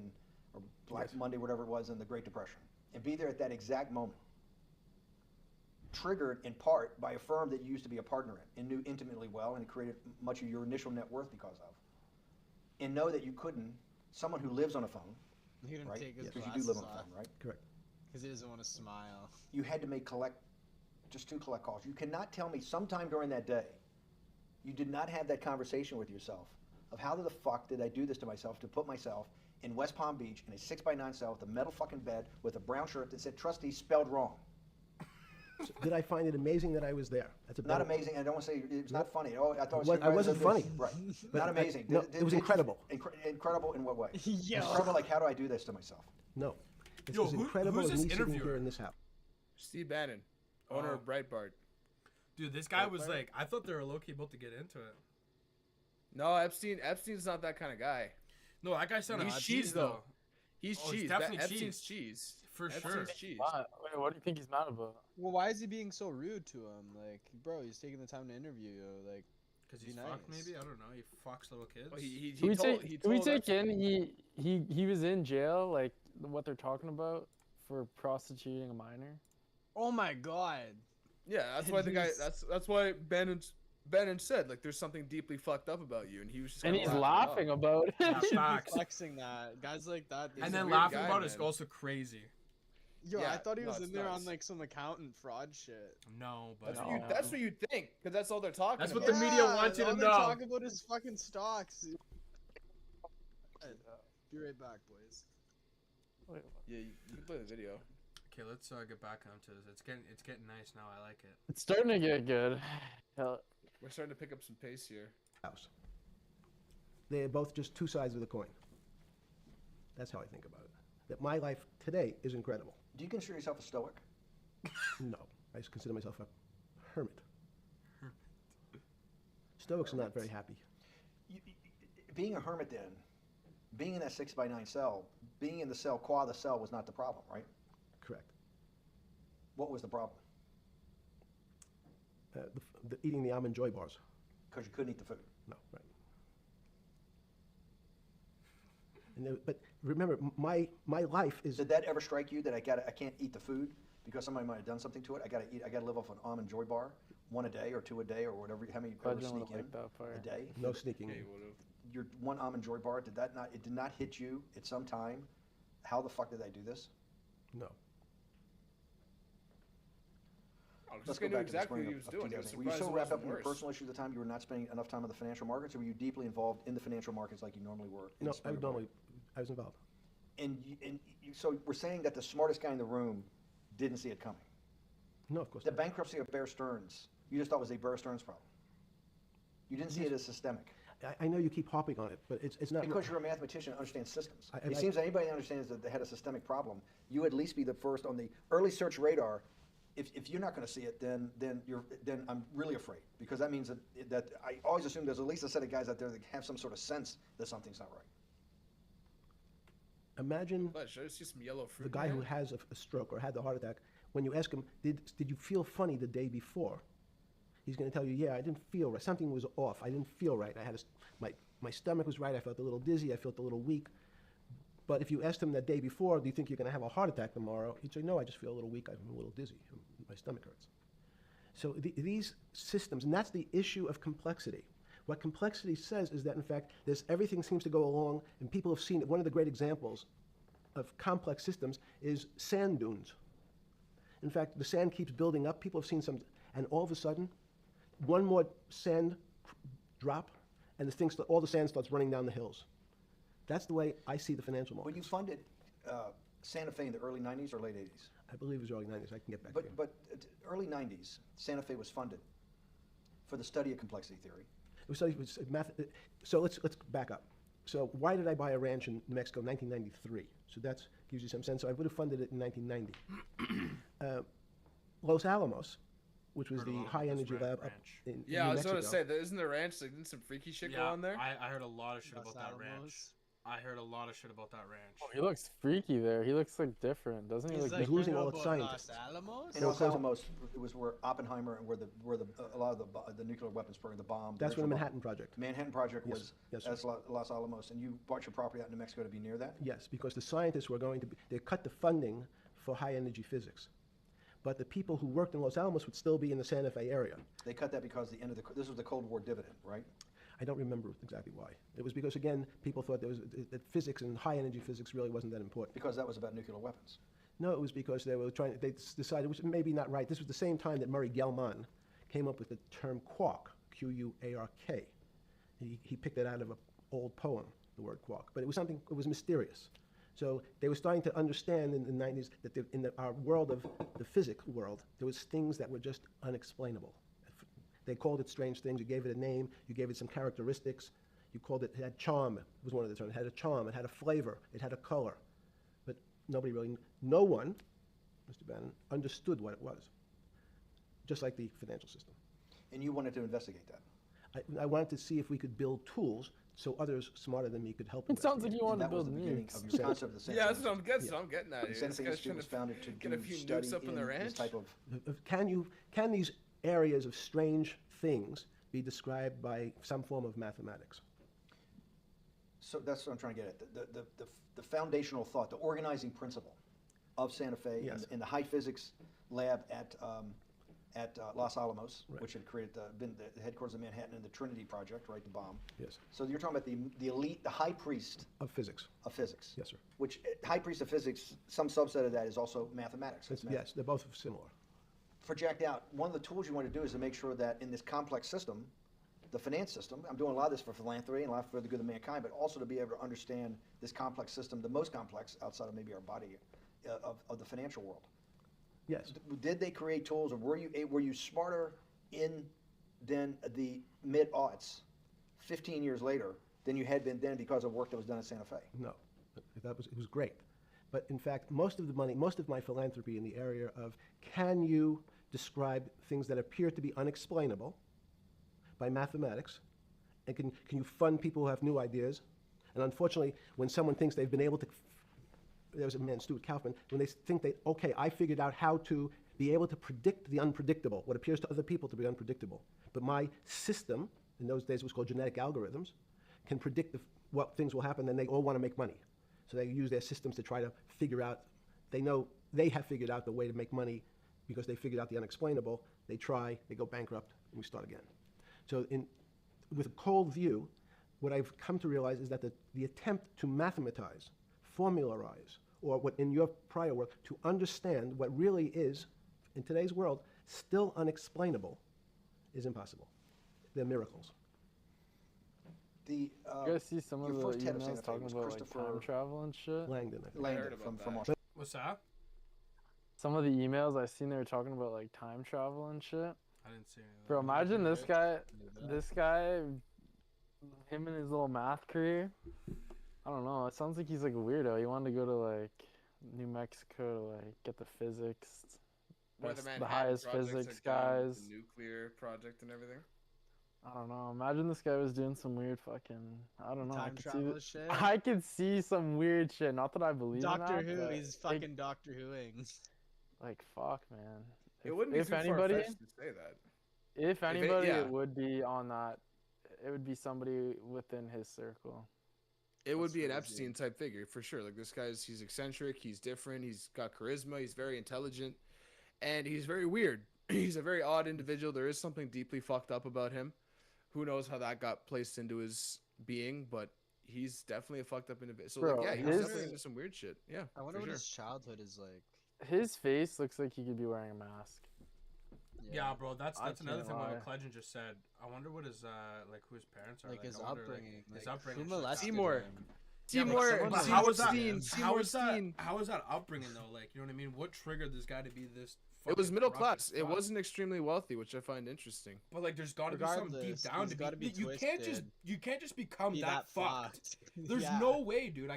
or Black Yes. Monday, whatever it was, in the Great Depression, and be there at that exact moment, triggered in part by a firm that you used to be a partner in and knew intimately well and created much of your initial net worth because of, and know that you couldn't, someone who lives on a phone, He didn't right? take his Because you glasses do live on a off phone, right? Correct. because he doesn't want to smile. You had to make just two collect calls. You cannot tell me sometime during that day you did not have that conversation with yourself of how the fuck did I do this to myself to put myself in West Palm Beach in a 6x9 cell with a metal fucking bed with a brown shirt that said trustee spelled wrong. So did I find it amazing that I was there? That's a Not better- amazing. I don't want to say it was not funny. Oh, I thought it What- I wasn't funny. Right. But Not amazing. no, it was incredible. Incredible in what way? Yo. Incredible. Like, how do I do this to myself? No. It's Yo, as who- incredible who's as this me sitting here interviewer? in this house. Steve Bannon, owner of Breitbart. Dude, this guy was like, I thought they were low key about to get into it. No, Epstein's not that kind of guy. No, that guy sounded He's cheese cheese, though. He's Oh, he's cheese. definitely Epstein's cheese. cheese. For Epstein's sure. cheese. Wait, what do you think he's mad about? Well, why is he being so rude to him? Like, bro, he's taking the time to interview you. Like, Because Be he's fucked, nice. maybe? I don't know. He fucks little kids. Well, he Can we told, take, he can we told take Epstein- in he was in jail, like what they're talking about for prostituting a minor? oh my god. Yeah, that's And why the guy. he's- That's why Bannon said like there's something deeply fucked up about you, and he was just. And kinda he's laughing it off. laughing about it. Yeah, He should be facts. flexing that. Guys like that. they He's And a then should- weird laughing guy, about it is man. also crazy. Yo, Yeah, I thought he no, was it's in there nuts. on like some accountant fraud shit. No, but That's No. what you. That's what you think, because that's all they're talking That's about. what the media wants you to all they know. talk about his fucking stocks. Be right back, boys. Yeah, you can play the video. Okay, let's get back onto this. It's getting nice now. I like it. It's starting to get good. Hell, We're starting to pick up some pace here. House. They're both just two sides of the coin. That's how I think about it. That my life today is incredible. Do you consider yourself a stoic? No, I just consider myself a hermit. Stoics are not very happy. Being a hermit, then, being in that 6x9 cell, being in the cell, qua the cell, was not the problem, right? Correct. What was the problem? Eating the almond joy bars. Because you couldn't eat the food. No, right. But remember, my life is. Did that ever strike you that I can't eat the food because somebody might have done something to it? I gotta live off an almond joy bar, one a day or two a day or whatever. How many you I ever didn't sneak in like that part. a day? No sneaking Yeah, in. you would've. Your one almond joy bar, it did not hit you at some time? How the fuck did I do this? No. Let's Let's go back to the exactly spring what he was of doing. I was 2000. Were you surprised so it wrapped up wasn't in your worse. personal issues at the time you were not spending enough time in the financial markets, or were you deeply involved in the financial markets like you normally were? in No, the spring of I was involved. so we're saying that the smartest guy in the room didn't see it coming. No, of course The not. bankruptcy of Bear Stearns, you just thought was a Bear Stearns problem. You didn't see it as systemic. I know you keep harping on it, but it's not. Because you're a mathematician and understand systems. I- It seems that anybody that understands that they had a systemic problem, you at least be the first on the early search radar. If you're not going to see it, then I'm really afraid, because that means that I always assume there's at least a set of guys out there that have some sort of sense that something's not right. Imagine But should I see some yellow fruit? the guy in who there? has a stroke or had the heart attack. When you ask him, did you feel funny the day before? He's going to tell you, yeah, I didn't feel right. Something was off. I didn't feel right. I had my stomach was right. I felt a little dizzy. I felt a little weak. But if you asked him the day before, do you think you're going to have a heart attack tomorrow? He'd say, no, I just feel a little weak. I'm a little dizzy. My stomach hurts. So these systems, and that's the issue of complexity. What complexity says is that, in fact, everything seems to go along, and people have seen it. One of the great examples of complex systems is sand dunes. In fact, the sand keeps building up. People have seen some, and all of a sudden, one more sand drop, and all the sand starts running down the hills. That's the way I see the financial When market. you funded Santa Fe in the early 90s or late 80s? I believe it was early 90s. I can get back to you. But early 90s, Santa Fe was funded for the study of complexity theory. It was math. So let's back up. So why did I buy a ranch in New Mexico in 1993? So that gives you some sense. So I would have funded it in 1990. Los Alamos, which was Heard a the lot about high this energy lab up ranch. in Yeah, New I was going to Mexico. say, isn't there ranch? Like, didn't some freaky shit go Yeah, on there? I heard a lot of shit Los about that ranch. Alamos. I heard a lot of shit about that ranch. Oh, he looks freaky there. He looks like different, doesn't he? He's Look like losing all its scientists. Los Alamos? In No, Los because- Alamos, it was where Oppenheimer and where a lot of the nuclear weapons program, the bomb. That's the where the original Manhattan bomb. Project. Manhattan Project Yes, was yes, sir. that's Los Alamos, and you bought your property out in New Mexico to be near that? Yes, because the scientists were going to be, they cut the funding for high energy physics. But the people who worked in Los Alamos would still be in the Santa Fe area. They cut that because this was the Cold War dividend, right? I don't remember exactly why. It was because, again, people thought that physics and high energy physics really wasn't that important. Because that was about nuclear weapons. No, it was because they decided, which may be not right. This was the same time that Murray Gell-Mann came up with the term quark, Q-U-A-R-K. He picked it out of an old poem, the word quark. But it was mysterious. So they were starting to understand in the 90s that our world of the physics world, there was things that were just unexplainable. They called it strange things. You gave it a name. You gave it some characteristics. You called it, it had charm, was one of the terms. It had a charm. It had a flavor. It had a color. But no one, Mr. Bannon, understood what it was. Just like the financial system. And you wanted to investigate that. I wanted to see if we could build tools so others smarter than me could help. It sounds like you want And to that was build the beginning nukes. of your concept of the Santa Yeah, Fe that's what I'm Institute. getting. I'm getting at The here. Santa This Fe guy's Institute trying was to founded to get a do few study nukes up in the this ranch. type of. Can these areas of strange things be described by some form of mathematics? So that's what I'm trying to get at. The foundational thought, the organizing principle of Santa Fe Yes. in the high physics lab at Los Alamos, Right. which had been the headquarters of Manhattan and the Trinity Project, right, the bomb. Yes. So you're talking about the elite, the high priest Of physics. of physics. Yes, sir. Which high priest of physics, some subset of that is also mathematics. Yes, they're both similar. For Jacked Out, one of the tools you want to do is to make sure that in this complex system, the finance system, I'm doing a lot of this for philanthropy and a lot for the good of mankind, but also to be able to understand this complex system, the most complex outside of maybe our body, of the financial world. Yes. Did they create tools, or were you smarter than the mid-aughts, 15 years later, than you had been then because of work that was done at Santa Fe? No. It was great. But in fact, most of the money, most of my philanthropy in the area of can you describe things that appear to be unexplainable by mathematics, and can you fund people who have new ideas? And unfortunately, when someone thinks they've been able to, there was a man, Stuart Kaufman, when they think okay, I figured out how to be able to predict the unpredictable, what appears to other people to be unpredictable. But my system, in those days it was called genetic algorithms, can predict what things will happen, and they all want to make money. So they use their systems to try to figure out, they know they have figured out the way to make money because they figured out the unexplainable. They try, they go bankrupt, and we start again. So with a cold view, what I've come to realize is that the attempt to mathematize, formularize, or what in your prior work, to understand what really is, in today's world, still unexplainable, is impossible. They're miracles. You guys see some of the your first head of Santa emails Fe talking was about like Christopher time travel and shit? Langdon, I think. Langdon heard about from that. Australia. What's that? Some of the emails I seen they were talking about like time travel and shit. I didn't see any of that. Bro, imagine this guy, Yeah. this guy, him and his little math career. I don't know. It sounds like he's like a weirdo. He wanted to go to like New Mexico to like get the physics, Where the the Manhattan highest projects physics are done with guys. the nuclear project and everything. I don't know. Imagine this guy was doing some weird fucking. I don't know. Time I travel could see shit. I could see some weird shit. Not that I believe Doctor in that, Who, but he's fucking Doctor Whoing. like fuck, man. It wouldn't be if too anybody, far-fetched to say that. if anybody, yeah. it would be on that. It would be somebody within his circle. It would That's be an crazy. Epstein type figure for sure. Like this he's eccentric, he's different, he's got charisma, he's very intelligent, and he's very weird. He's a very odd individual. There is something deeply fucked up about him. Who knows how that got placed into his being, but he's definitely a fucked up individual. So Bro, like, yeah, he's his- definitely into some weird shit. Yeah, I wonder for what sure. his childhood is like. His face looks like he could be wearing a mask. Yeah, bro, that's I another can't thing lie. what Clegin just said. I wonder what his like who his parents are Like his I wonder, upbringing. his like, upbringing. Who shit like that. molested Seymour. him? Yeah, but Seymour, someone- Seymour how was that? Steen, Seymour Steen. How was that upbringing though? Like, you know what I mean? What triggered this guy to be this? It was fucking middle corrupt class. as It fuck? wasn't extremely wealthy, which I find interesting. But like, there's got to be something deep Regardless, down he's to gotta be you can't just twisted. become Be that fucked. There's Yeah. no way, dude.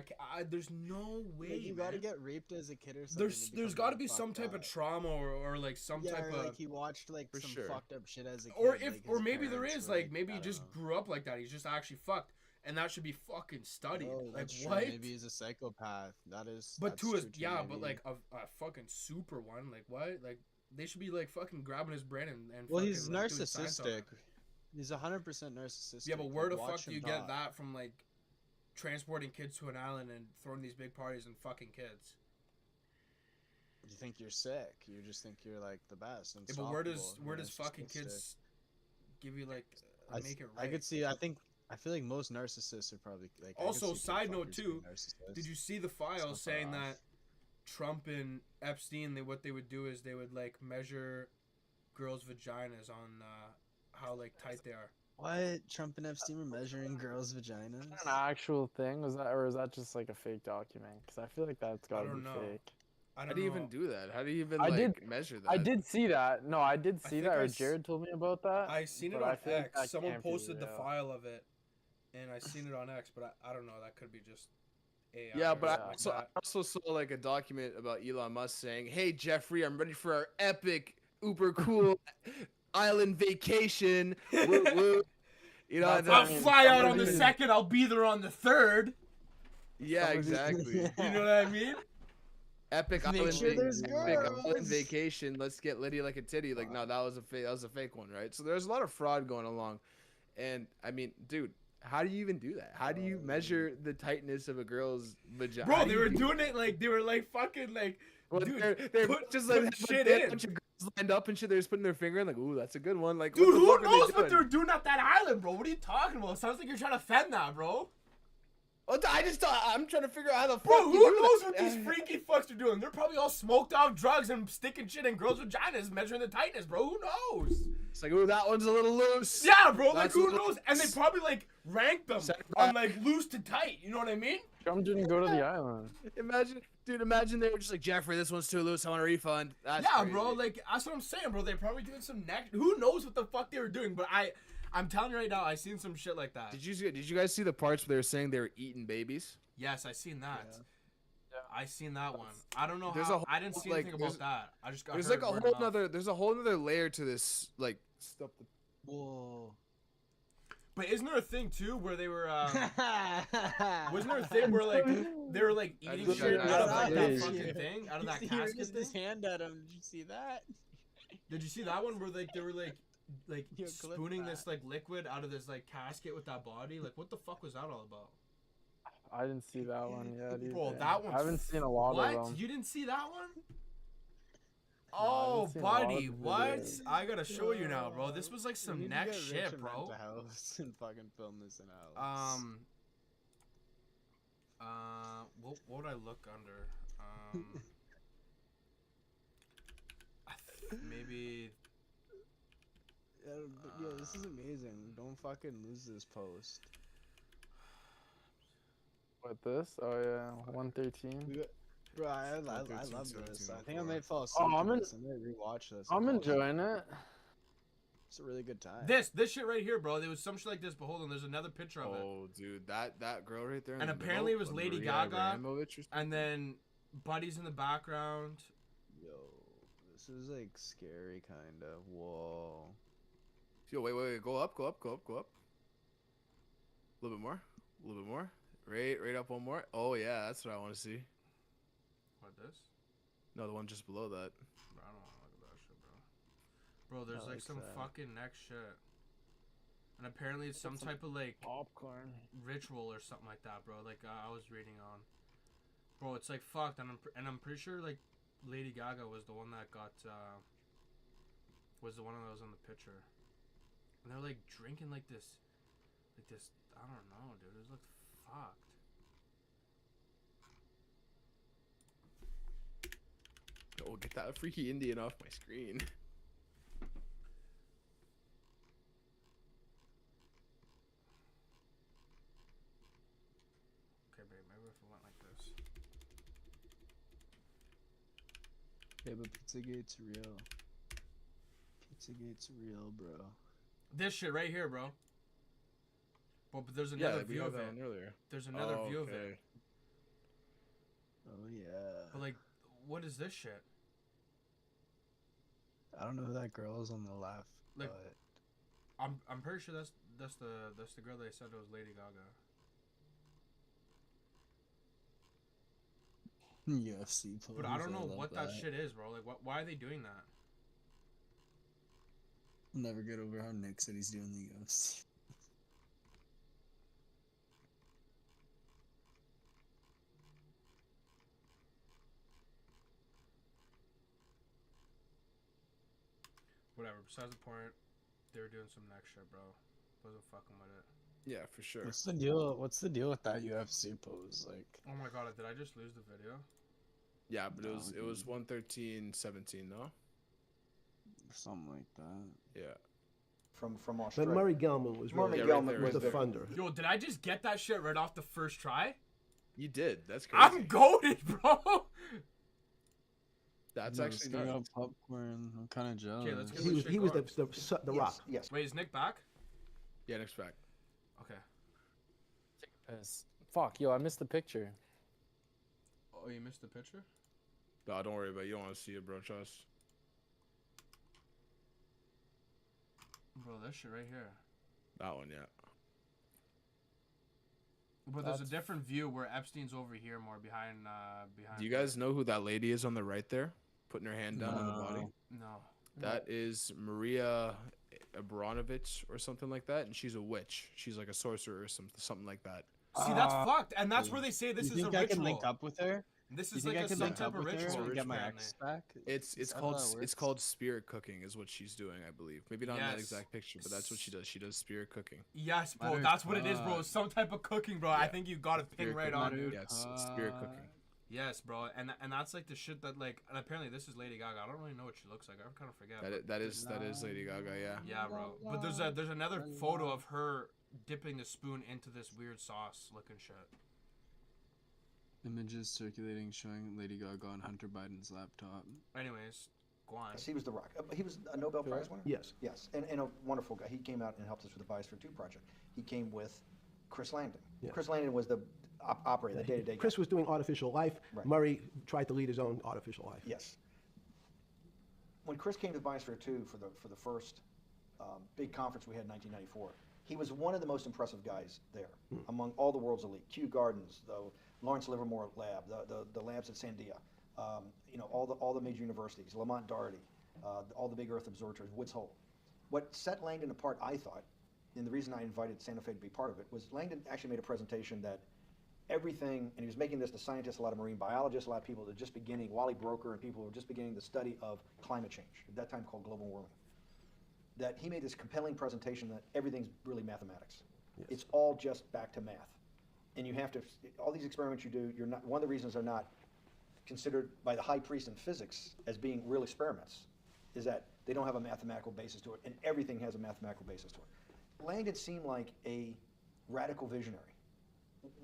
There's no way. Like, you gotta man. get raped as a kid or something. There's got to be some type of trauma or like some yeah, type or, of like he watched like For some sure. fucked up shit as a kid. or like, if his or maybe there parents is were, like maybe I he don't just know. grew up like that. He's just actually fucked, and that should be fucking studied. Oh, like that's true. what? Maybe he's a psychopath. That is. But that's to his true, yeah, maybe. but like a fucking super one. Like what? Like they should be like fucking grabbing his brain and Well, fucking, he's like, doing science on narcissistic. it. He's 100% narcissistic. Yeah, but where like, the watch fuck do him you get talk. that from? Like transporting kids to an island and throwing these big parties and fucking kids. You think you're sick. You just think you're like the best. Yeah, but where does unstoppable, where you're does fucking narcissistic. kids give you like make it I right? could see. I feel like most narcissists are probably like. I could Also, see big side note fuckers too, being narcissists. Did you see the It's not files saying far off. that Trump and Epstein, what they would do is they would like measure girls' vaginas on how like tight they are. What? Trump and Epstein were measuring girls' vaginas? An actual thing was that, or is that just like a fake document? Because I feel like that's I gotta don't be know. fake. I How don't do you know. even do that? How do you even I like did- measure that? I did see that. No, I did I see think that, I or s- Jared told me about that. I seen it but on I feel like X. that Someone can't be posted the real. file of it, and I seen it on X. But I don't know. That could be just AI. Yeah, or but something like I that. also saw like a document about Elon Musk saying, "Hey Jeffrey, I'm ready for our epic, uber cool island vacation." Woo woo. You know, That's and what I'll I mean. fly out Some on of the these- second. I'll be there on the third. yeah, some of these- exactly. You know what I mean? Epic Make island, sure there's epic girls. island vacation. Let's get Liddy like a titty. Like, no, that was a fake. That was a fake one, right? So there's a lot of fraud going along, and I mean, dude, how do you even do that? How do you measure the tightness of a girl's vagina? Bro, they were doing it like they were like fucking like. Well, Dude, they're put- just put like shit they had in. a bunch of girls lined up and shit. They're just putting their finger in, like, ooh, that's a good one. Like, Dude, what the who fuck are knows they what doing? they're doing at that island, bro? What are you talking about? Sounds like you're trying to fend that, bro. Oh, I just thought I'm trying to figure out how the fuck. Bro, you who do knows that. what these freaky fucks are doing? They're probably all smoked off drugs and sticking shit in girls' vaginas, measuring the tightness, bro. Who knows? It's like, ooh, that one's a little loose. Yeah, bro. Like, That's who what- knows? And they probably like rank them Center on back. like loose to tight. You know what I mean? Trump didn't go to the island. Imagine they were just like, Jeffrey, this one's too loose. I want a refund. That's Yeah, crazy. bro. Like that's what I'm saying, bro. They're probably doing some next. Who knows what the fuck they were doing? But I'm telling you right now, I seen some shit like that. Did you guys see the parts where they were saying they were eating babies? Yes, I seen that. Yeah. I seen that one. I don't know There's how. a whole- I didn't see like, anything there's- about that. I just got. There's heard like a word whole of mouth. nother layer to this like stuff. Whoa. But isn't there a thing too where they were? Wasn't there a thing where like they were like I eating just shit got out of like that crazy. fucking thing, out of that He casket raised thing? his hand at him. Did you see that? Did you see that one where like they were like Yo, clip spooning that. this like liquid out of this like casket with that body? Like what the fuck was that all about? I didn't see that one yet. Bro, either. that one's I haven't seen a lot What? of them. You didn't see that one? I haven't Oh, seen a lot of buddy, the what? videos. I gotta show you now, bro. This was like We some need to next get shit, Rich and bro. rent a house and fucking film this in a house. What would I look under? Maybe. Yo, this is amazing. Don't fucking lose this post. What this? Oh yeah, 113. We got, bro, I 13, love this. 17, I think I might fall asleep. Oh, I'm to in- this. I might rewatch this. I'm and fall asleep. enjoying it. It's a really good time. This shit right here, bro. There was some shit like this, but hold on, there's another picture of it. Oh, dude, that girl right there. in And the apparently middle, it was Lady Maria Gaga, Abramovich or And then Buddy's in the background. Yo, this is like scary, kind of. Whoa. Yo, wait, go up. A little bit more. Right up one more. Oh yeah, that's what I want to see. What, this? No, the one just below that. Bro, I don't want to look at that shit, bro. Bro, there's I like like some that. fucking next shit. And apparently it's some type of like Popcorn. ritual or something like that, bro. Like I was reading on. Bro, it's like fucked, and I'm pretty sure like Lady Gaga was the one that got was the one that was on the picture. And they're like drinking like this I don't know, dude. It looked fucked. Oh, get that freaky Indian off my screen. Okay, babe, maybe if it went like this. Yeah, but Pizzagate's real. Pizzagate's real, bro. This shit right here, bro. But there's Yeah, another we view had of that it. one earlier. There's another Oh, view of okay. it. Oh yeah. But like, what is this shit? I don't know who that girl is on the left, Like- but I'm pretty sure that's the girl they said it was Lady Gaga. UFC pose. But I don't know love what that shit is, bro. Like, why are they doing that? I'll never get over how Nick said he's doing the UFC. Whatever. Besides the point, they were doing some next shit, bro. Wasn't fucking with it. Yeah, for sure. What's the deal? What's the deal with that UFC pose? Like, Oh my god, did I just lose the video? Yeah, but No, it was dude. 113-17, no? something like that. Yeah. from But Australia. Murray Gell-Mann was Murray really Gell-Mann was was the the- funder. Yo, did I just get that shit right off the first try? You did. That's crazy. I'm goated, bro. That's No, actually sticking not. out popcorn. I'm kind of jealous. Okay, let's get He was shit he was going. the Yes, Rock. yes. Wait, is Nick back? Yeah, next fact. Okay. Piss. Fuck, yo, I missed the picture. Oh, you missed the picture? No, don't worry about it. You don't want to see it, bro. Trust. Bro, that shit right here. That one, yeah. But there's a That's- different view where Epstein's over here more behind. Do you guys know who that lady is on the right there? Putting her hand down on the body? No. That is Maria Abranovich or something like that, and she's a witch. She's like a sorcerer or something like that. See, that's fucked, and that's where they say this you is a think ritual. I can link up with her? This You is think like I a can some link type up of with her ritual. and get my apparently. ex back? It's Is that called how that it's works? called spirit cooking is what she's doing, I believe. Maybe not in that Yes. exact picture, but that's what she does. She does spirit cooking. Yes, bro, Matter that's what it is, bro. cock. Some type of cooking, bro. I Yeah. think you got it ping Spirit right cooking. on, Matter dude. Yeah, it's spirit cooking. Yes, bro, and that's like the shit that like. And apparently, this is Lady Gaga. I don't really know what she looks like. I kind of forget. but- That is Lady Gaga, yeah. Yeah, bro. But there's another photo of her dipping the spoon into this weird sauce looking shit. Images circulating showing Lady Gaga on Hunter Biden's laptop. Anyways, go on. He was the Rock. He was a Nobel Prize winner. Yes. Yes, and a wonderful guy. He came out and helped us with the Biosphere 2 project. He came with Chris Langdon. Yeah. Chris Langdon was the operator, the day-to-day Chris guy. was doing artificial life. Right. Murray tried to lead his own artificial life. Yes. When Chris came to Biosphere 2 for the first big conference we had in 1994, he was one of the most impressive guys there among all the world's elite. Kew Gardens, the Lawrence Livermore Lab, the labs at Sandia, all the major universities, Lamont Doherty, all the big Earth observatories, Woods Hole. What set Langdon apart, I thought, and the reason I invited Santa Fe to be part of it, was Langdon actually made a presentation that everything, and he was making this to scientists, a lot of marine biologists, a lot of people that were just beginning, Wally Broker and people who were just beginning the study of climate change, at that time called global warming. That he made this compelling presentation that everything's really mathematics. Yes. It's all just back to math. And you have to, all these experiments you do, you're not, one of the reasons they're not considered by the high priest in physics as being real experiments is that they don't have a mathematical basis to it, and everything has a mathematical basis to it. Langdon seemed like a radical visionary.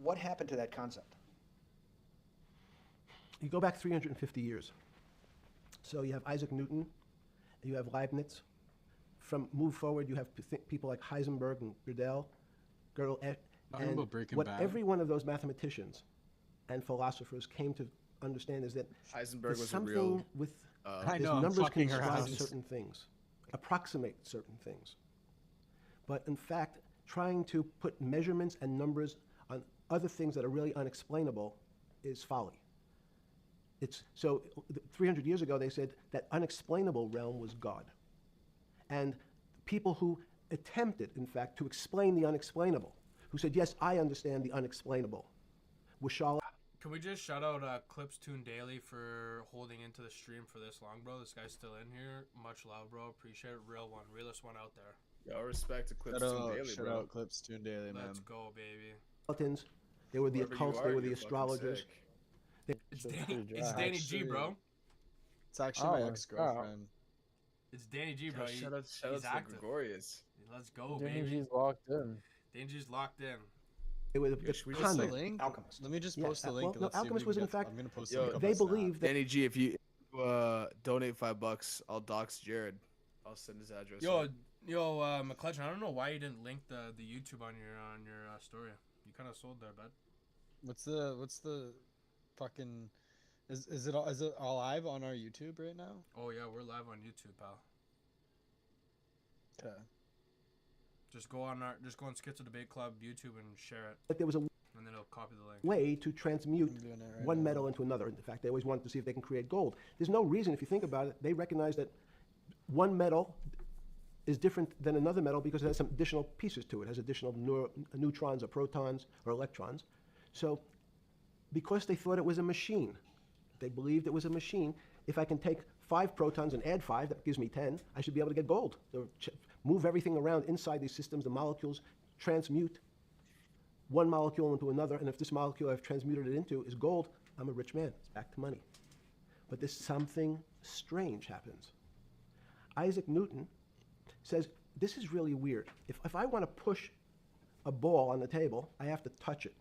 What happened to that concept? You go back 350 years. So you have Isaac Newton, you have Leibniz. From move forward, you have people like Heisenberg and Gödel. Talking about Breaking what Bad. every one of those mathematicians and philosophers came to understand is that Heisenberg there's was a something real. with I these know, I'm numbers can fucking describe around. certain things, approximate certain things. But in fact, trying to put measurements and numbers on other things that are really unexplainable is folly. It's, so 300 years ago, they said that unexplainable realm was God. And people who attempted, in fact, to explain the unexplainable, who said, yes, I understand the unexplainable, were Charlotte. Can we just shout out Clips Tune Daily for holding into the stream for this long, bro? This guy's still in here. Much love, bro. Appreciate it. Real one. Realest one out there. Yo, respect to Clips Shout Tune out, Daily, shout bro. out Clips Tune Daily, man. Let's go, baby. Charlatans, they were the Whoever you occults, are, they were the you're fucking astrologers. sick. It's That's Danny. pretty It's dry. Danny G, bro. It's actually my Oh, ex-girlfriend. It's Danny G, Yo, bro. shout out He's to active. Gregorius. Let's go, Danny baby. G's locked in. Danny G's locked in. They were Yo, the should we just Post the conduit. link. Alchemist. Let me just Yeah, post the well, link. no, and let's see if Alchemist we was can in get- fact- I'm gonna post Yo, the link. on They my Snap. believe that Danny G, if you donate $5, I'll dox Jared. I'll send his address. Yo, McClutchin, I don't know why you didn't link the YouTube on your story. You kind of sold there, bud. What's the fucking? Is it all live on our YouTube right now? Oh yeah, we're live on YouTube, pal. Okay. Just go on Schizo Debate Club YouTube and share it, that there was a and then it'll copy the link. way to transmute I'm doing it right one now. metal into another. In fact, they always wanted to see if they can create gold. There's no reason, if you think about it, they recognize that one metal is different than another metal because it has some additional pieces to it. It has additional neutrons or protons or electrons. So because they thought it was a machine, they believed it was a machine, if I can take 5 protons and add 5, that gives me 10, I should be able to get gold. So move everything around inside these systems, the molecules transmute one molecule into another, and if this molecule I've transmuted it into is gold, I'm a rich man. It's back to money. But there's something strange happens. Isaac Newton says this is really weird. If I want to push a ball on the table, I have to touch it.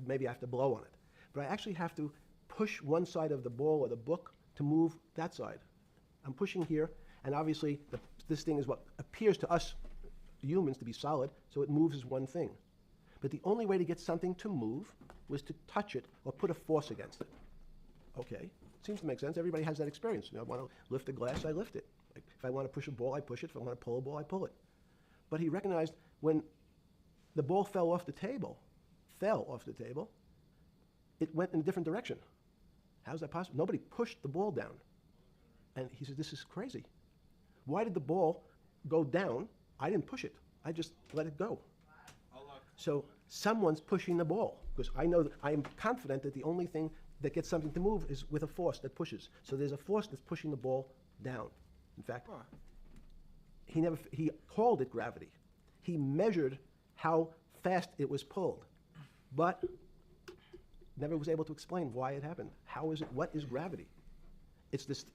Maybe I have to blow on it. But I actually have to push one side of the ball or the book to move that side. I'm pushing here, and obviously this thing is what appears to us humans to be solid, so it moves as one thing. But the only way to get something to move was to touch it or put a force against it. Okay, seems to make sense. Everybody has that experience. I want to lift a glass, I lift it. Like, if I want to push a ball, I push it. If I want to pull a ball, I pull it. But he recognized when the ball fell off the table, it went in a different direction. How's that possible? Nobody pushed the ball down. And he said, this is crazy. Why did the ball go down? I didn't push it. I just let it go. So someone's pushing the ball, because I know that I am confident that the only thing that gets something to move is with a force that pushes. So there's a force that's pushing the ball down. In fact, he called it gravity. He measured how fast it was pulled, but never was able to explain why it happened. How is it? What is gravity? It's this.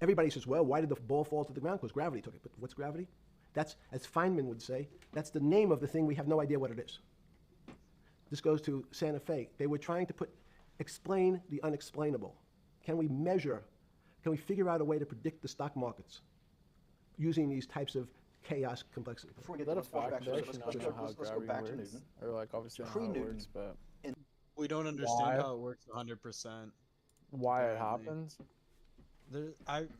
Everybody says, well, why did the ball fall to the ground? Because gravity took it. But what's gravity? That's, as Feynman would say, that's the name of the thing. We have no idea what it is. This goes to Santa Fe. They were trying to explain the unexplainable. Can we measure? Can we figure out a way to predict the stock markets using these types of chaos complexity? Before we get Is to that a fact? let's How go back to gravity Newton. works? Or like obviously how it Pre-Newton. works, but We don't understand Why? how it works 100%. why it Apparently. happens?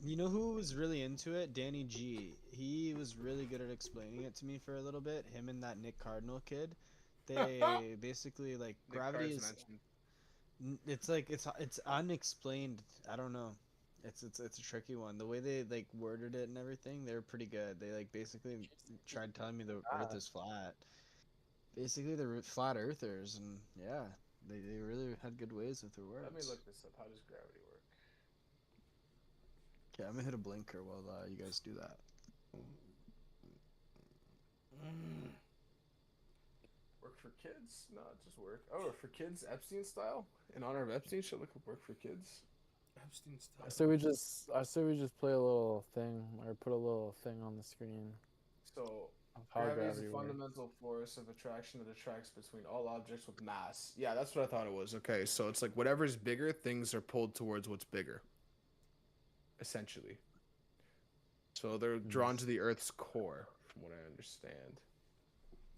You know who was really into it? Danny G. He was really good at explaining it to me for a little bit. Him and that Nick Cardinal kid. They basically like Nick gravity Card's is. mentioned. It's like it's unexplained. I don't know. It's a tricky one. The way they like worded it and everything, they were pretty good. They like basically tried telling me the Earth is flat. Basically, they're flat earthers, and yeah, they really had good ways with their words. Let me look this up. How does gravity work? Okay, I'm gonna hit a blinker while you guys do that. Work for kids? No, just work. Oh, for kids, Epstein style? In honor of Epstein, should look up work for kids. Epstein style. I say we just play a little thing or put a little thing on the screen So, of how gravity is gravity a works. fundamental force of attraction that attracts between all objects with mass. Yeah, that's what I thought it was. Okay, so it's like whatever's bigger, things are pulled towards what's bigger. Essentially. So they're drawn to the Earth's core, from what I understand.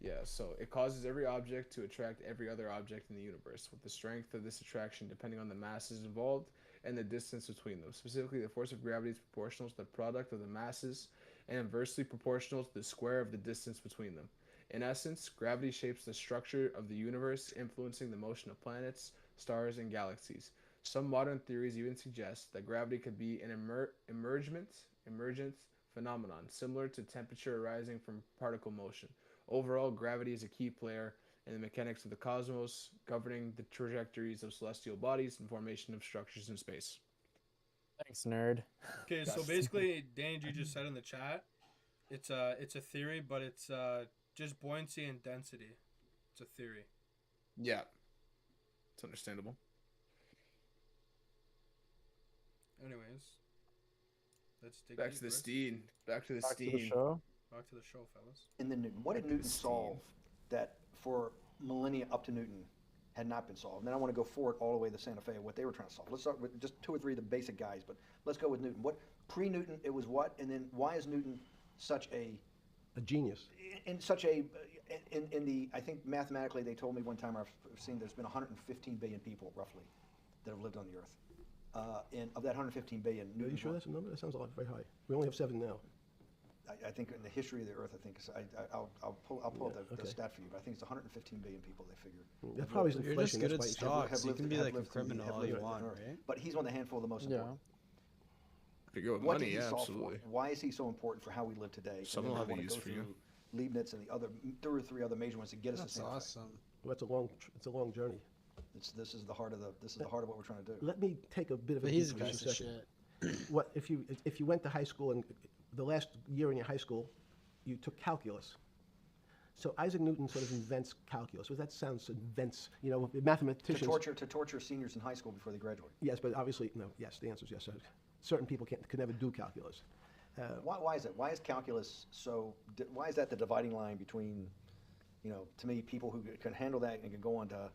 Yeah, so it causes every object to attract every other object in the universe, with the strength of this attraction depending on the masses involved and the distance between them. Specifically, the force of gravity is proportional to the product of the masses and inversely proportional to the square of the distance between them. In essence, gravity shapes the structure of the universe, influencing the motion of planets, stars, and galaxies. Some modern theories even suggest that gravity could be an emergent phenomenon, similar to temperature arising from particle motion. Overall, gravity is a key player in the mechanics of the cosmos, governing the trajectories of celestial bodies and formation of structures in space. Thanks, nerd. Okay, so basically, Danny G just said in the chat, it's a theory, but it's just buoyancy and density. It's a theory. Yeah, it's understandable. Anyways, let's dig Back deep, to the Chris. steed. Back to the Back to the steed. show. Back to the show, fellas. In the Newton, what did Newton solve that for millennia up to Newton had not been solved? And then I want to go forward all the way to Santa Fe, what they were trying to solve. Let's start with just two or three of the basic guys, but let's go with Newton. What pre-Newton it was what, and then why is Newton such a genius. in such a in the I think mathematically they told me one time I've seen there's been 115 billion people roughly that have lived on the earth. And of that 115 billion, Are you Newton's sure one. that's a number? That sounds a lot very high. We only have 7 now. I think in the history of the Earth, I think I'll pull up the okay. stat for you, but I think it's 115 billion people they figure. That probably is You're inflation. just good at That's why stocks. You can be have like a lived through criminal have all lived you on want, Earth. right? But he's one of the handful of the most Yeah. important. Figure out What money, did he yeah, solve absolutely. for? Why is he so important for how we live today? Some And will then have a I wanna use go for you. through Leibniz and the other 2 or 3 other major ones to get us That's to Santa Fe. awesome. Well, it's a long journey. This is the heart of what we're trying to do. Let me take a bit of a But he's a detour piece just of a second. shit. What if you went to high school and the last year in your high school, you took calculus. So Isaac Newton sort of invents calculus. Well, that sounds invents, mathematicians. To torture seniors in high school before they graduate. Yes, but obviously, no. Yes, the answer is yes. Certain people could never do calculus. Why is that? Why is calculus so? Why is that the dividing line between, to me, people who can handle that and can go on to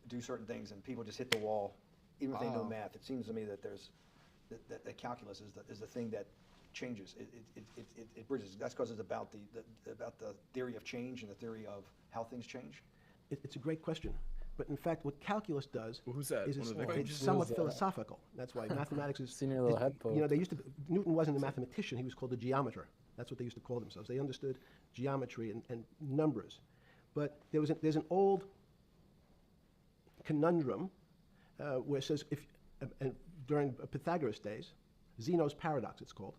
do certain things, and people just hit the wall, even if they know Wow. math. It seems to me that that calculus is the thing that changes. It bridges. That's because it's about the theory of change and the theory of how things change. It's a great question. But in fact, what calculus does Who's that? is One it's, of the victims? it's somewhat philosophical. That's why mathematics is. Seen your little head poke. They used to. Newton wasn't a mathematician; he was called a geometer. That's what they used to call themselves. They understood geometry and numbers. But there's an old conundrum where it says during Pythagoras' days, Zeno's paradox it's called,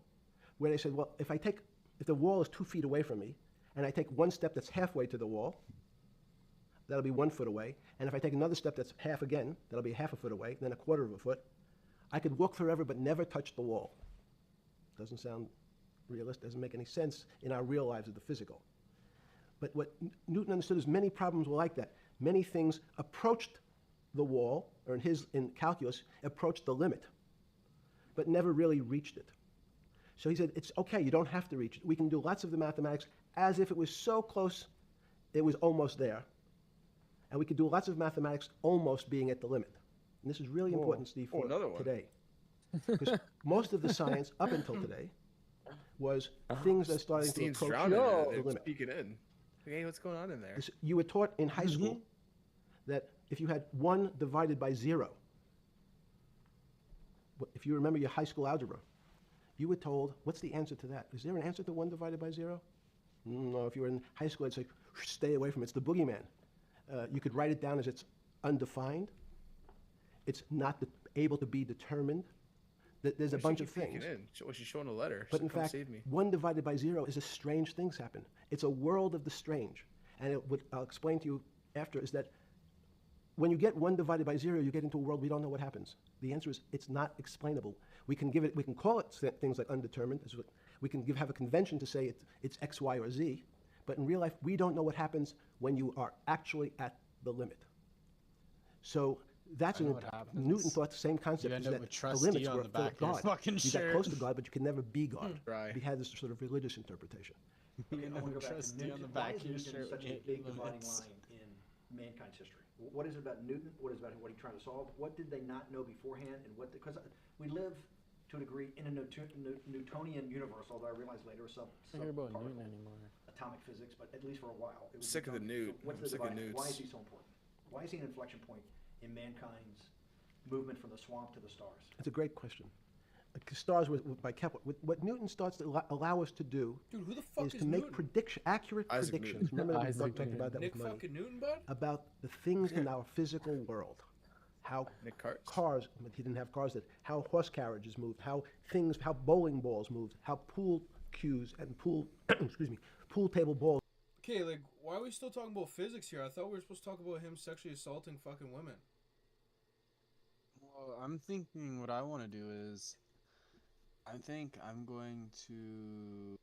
where they said, well, if the wall is 2 feet away from me, and I take one step that's halfway to the wall, that'll be 1 foot away. And if I take another step that's half again, that'll be half a foot away, then a quarter of a foot. I could walk forever but never touch the wall. Doesn't sound realistic, doesn't make any sense in our real lives of the physical. But what Newton understood is many problems were like that. Many things approached the wall, or in calculus, approached the limit, but never really reached it. So he said, it's okay, you don't have to reach it. We can do lots of the mathematics as if it was so close, it was almost there. And we could do lots of mathematics almost being at the limit. And this is really important, Steve, for another one. today. Because most of the science up until today was things that are starting to Steen's approach drowning. the They're limit. speaking in. Hey, what's going on in there? You were taught in high school that if you had 1 divided by 0, if you remember your high school algebra, you were told, what's the answer to that? Is there an answer to 1 divided by 0? No, if you were in high school, it's like, stay away from it. It's the boogeyman. You could write it down as it's undefined. It's not able to be determined. There's a bunch of things. She's showing a letter. But in Come fact, save me. 1 divided by 0 is a strange things happen. It's a world of the strange. And what I'll explain to you after is that when you get 1 divided by 0, you get into a world we don't know what happens. The answer is it's not explainable. We can call it things like undetermined. We can have a convention to say it's X, Y, or Z. But in real life, we don't know what happens when you are actually at the limit. So that's know what happens. Newton thought the same concept. You is end up that with the trustee limits on were the full back of of your God. fucking You shirt. got close to God, but you can never be God. Right. He had this sort of religious interpretation. You end I up want to with go back to trustee on Newton. the Why back is of your Newton shirt such when a you hit big dividing limits. line in mankind's history? What is it about Newton? What is it about what he's trying to solve? What did they not know beforehand? And because we live to a degree in a Newtonian universe, although I realized later some I don't hear about particle, Newton anymore. atomic physics, but at least for a while. It was Sick of the Newtonian. Newt. So what's I'm the sick of dividing line? Why is Newts. he so important? Why is he an inflection point in mankind's movement from the swamp to the stars? It's a great question. Stars were by Kepler. What Newton starts to allow us to do Dude, who the fuck is is to make Newton? accurate Isaac predictions. Newton. Remember we Isaac talked Newton. about that Nick with money. fucking Newton, bud? About the things in our physical world. How Nick Cart. cars, but he didn't have cars, how horse carriages moved, how bowling balls moved, how pool cues and pool table balls. Okay, like, why are we still talking about physics here? I thought we were supposed to talk about him sexually assaulting fucking women. Well, I'm thinking what I want to do is, I think I'm going to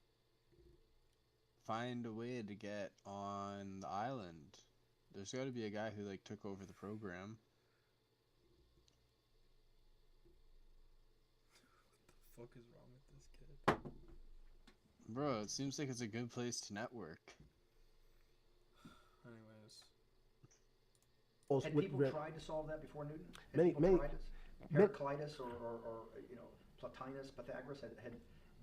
find a way to get on the island. There's got to be a guy who like took over the program. What the fuck is wrong with this kid? Bro, it seems like it's a good place to network. Anyways. Had with people red- tried to solve that before Newton? Had Many- people many- tried it? many- Heraclitus or Plotinus, Pythagoras had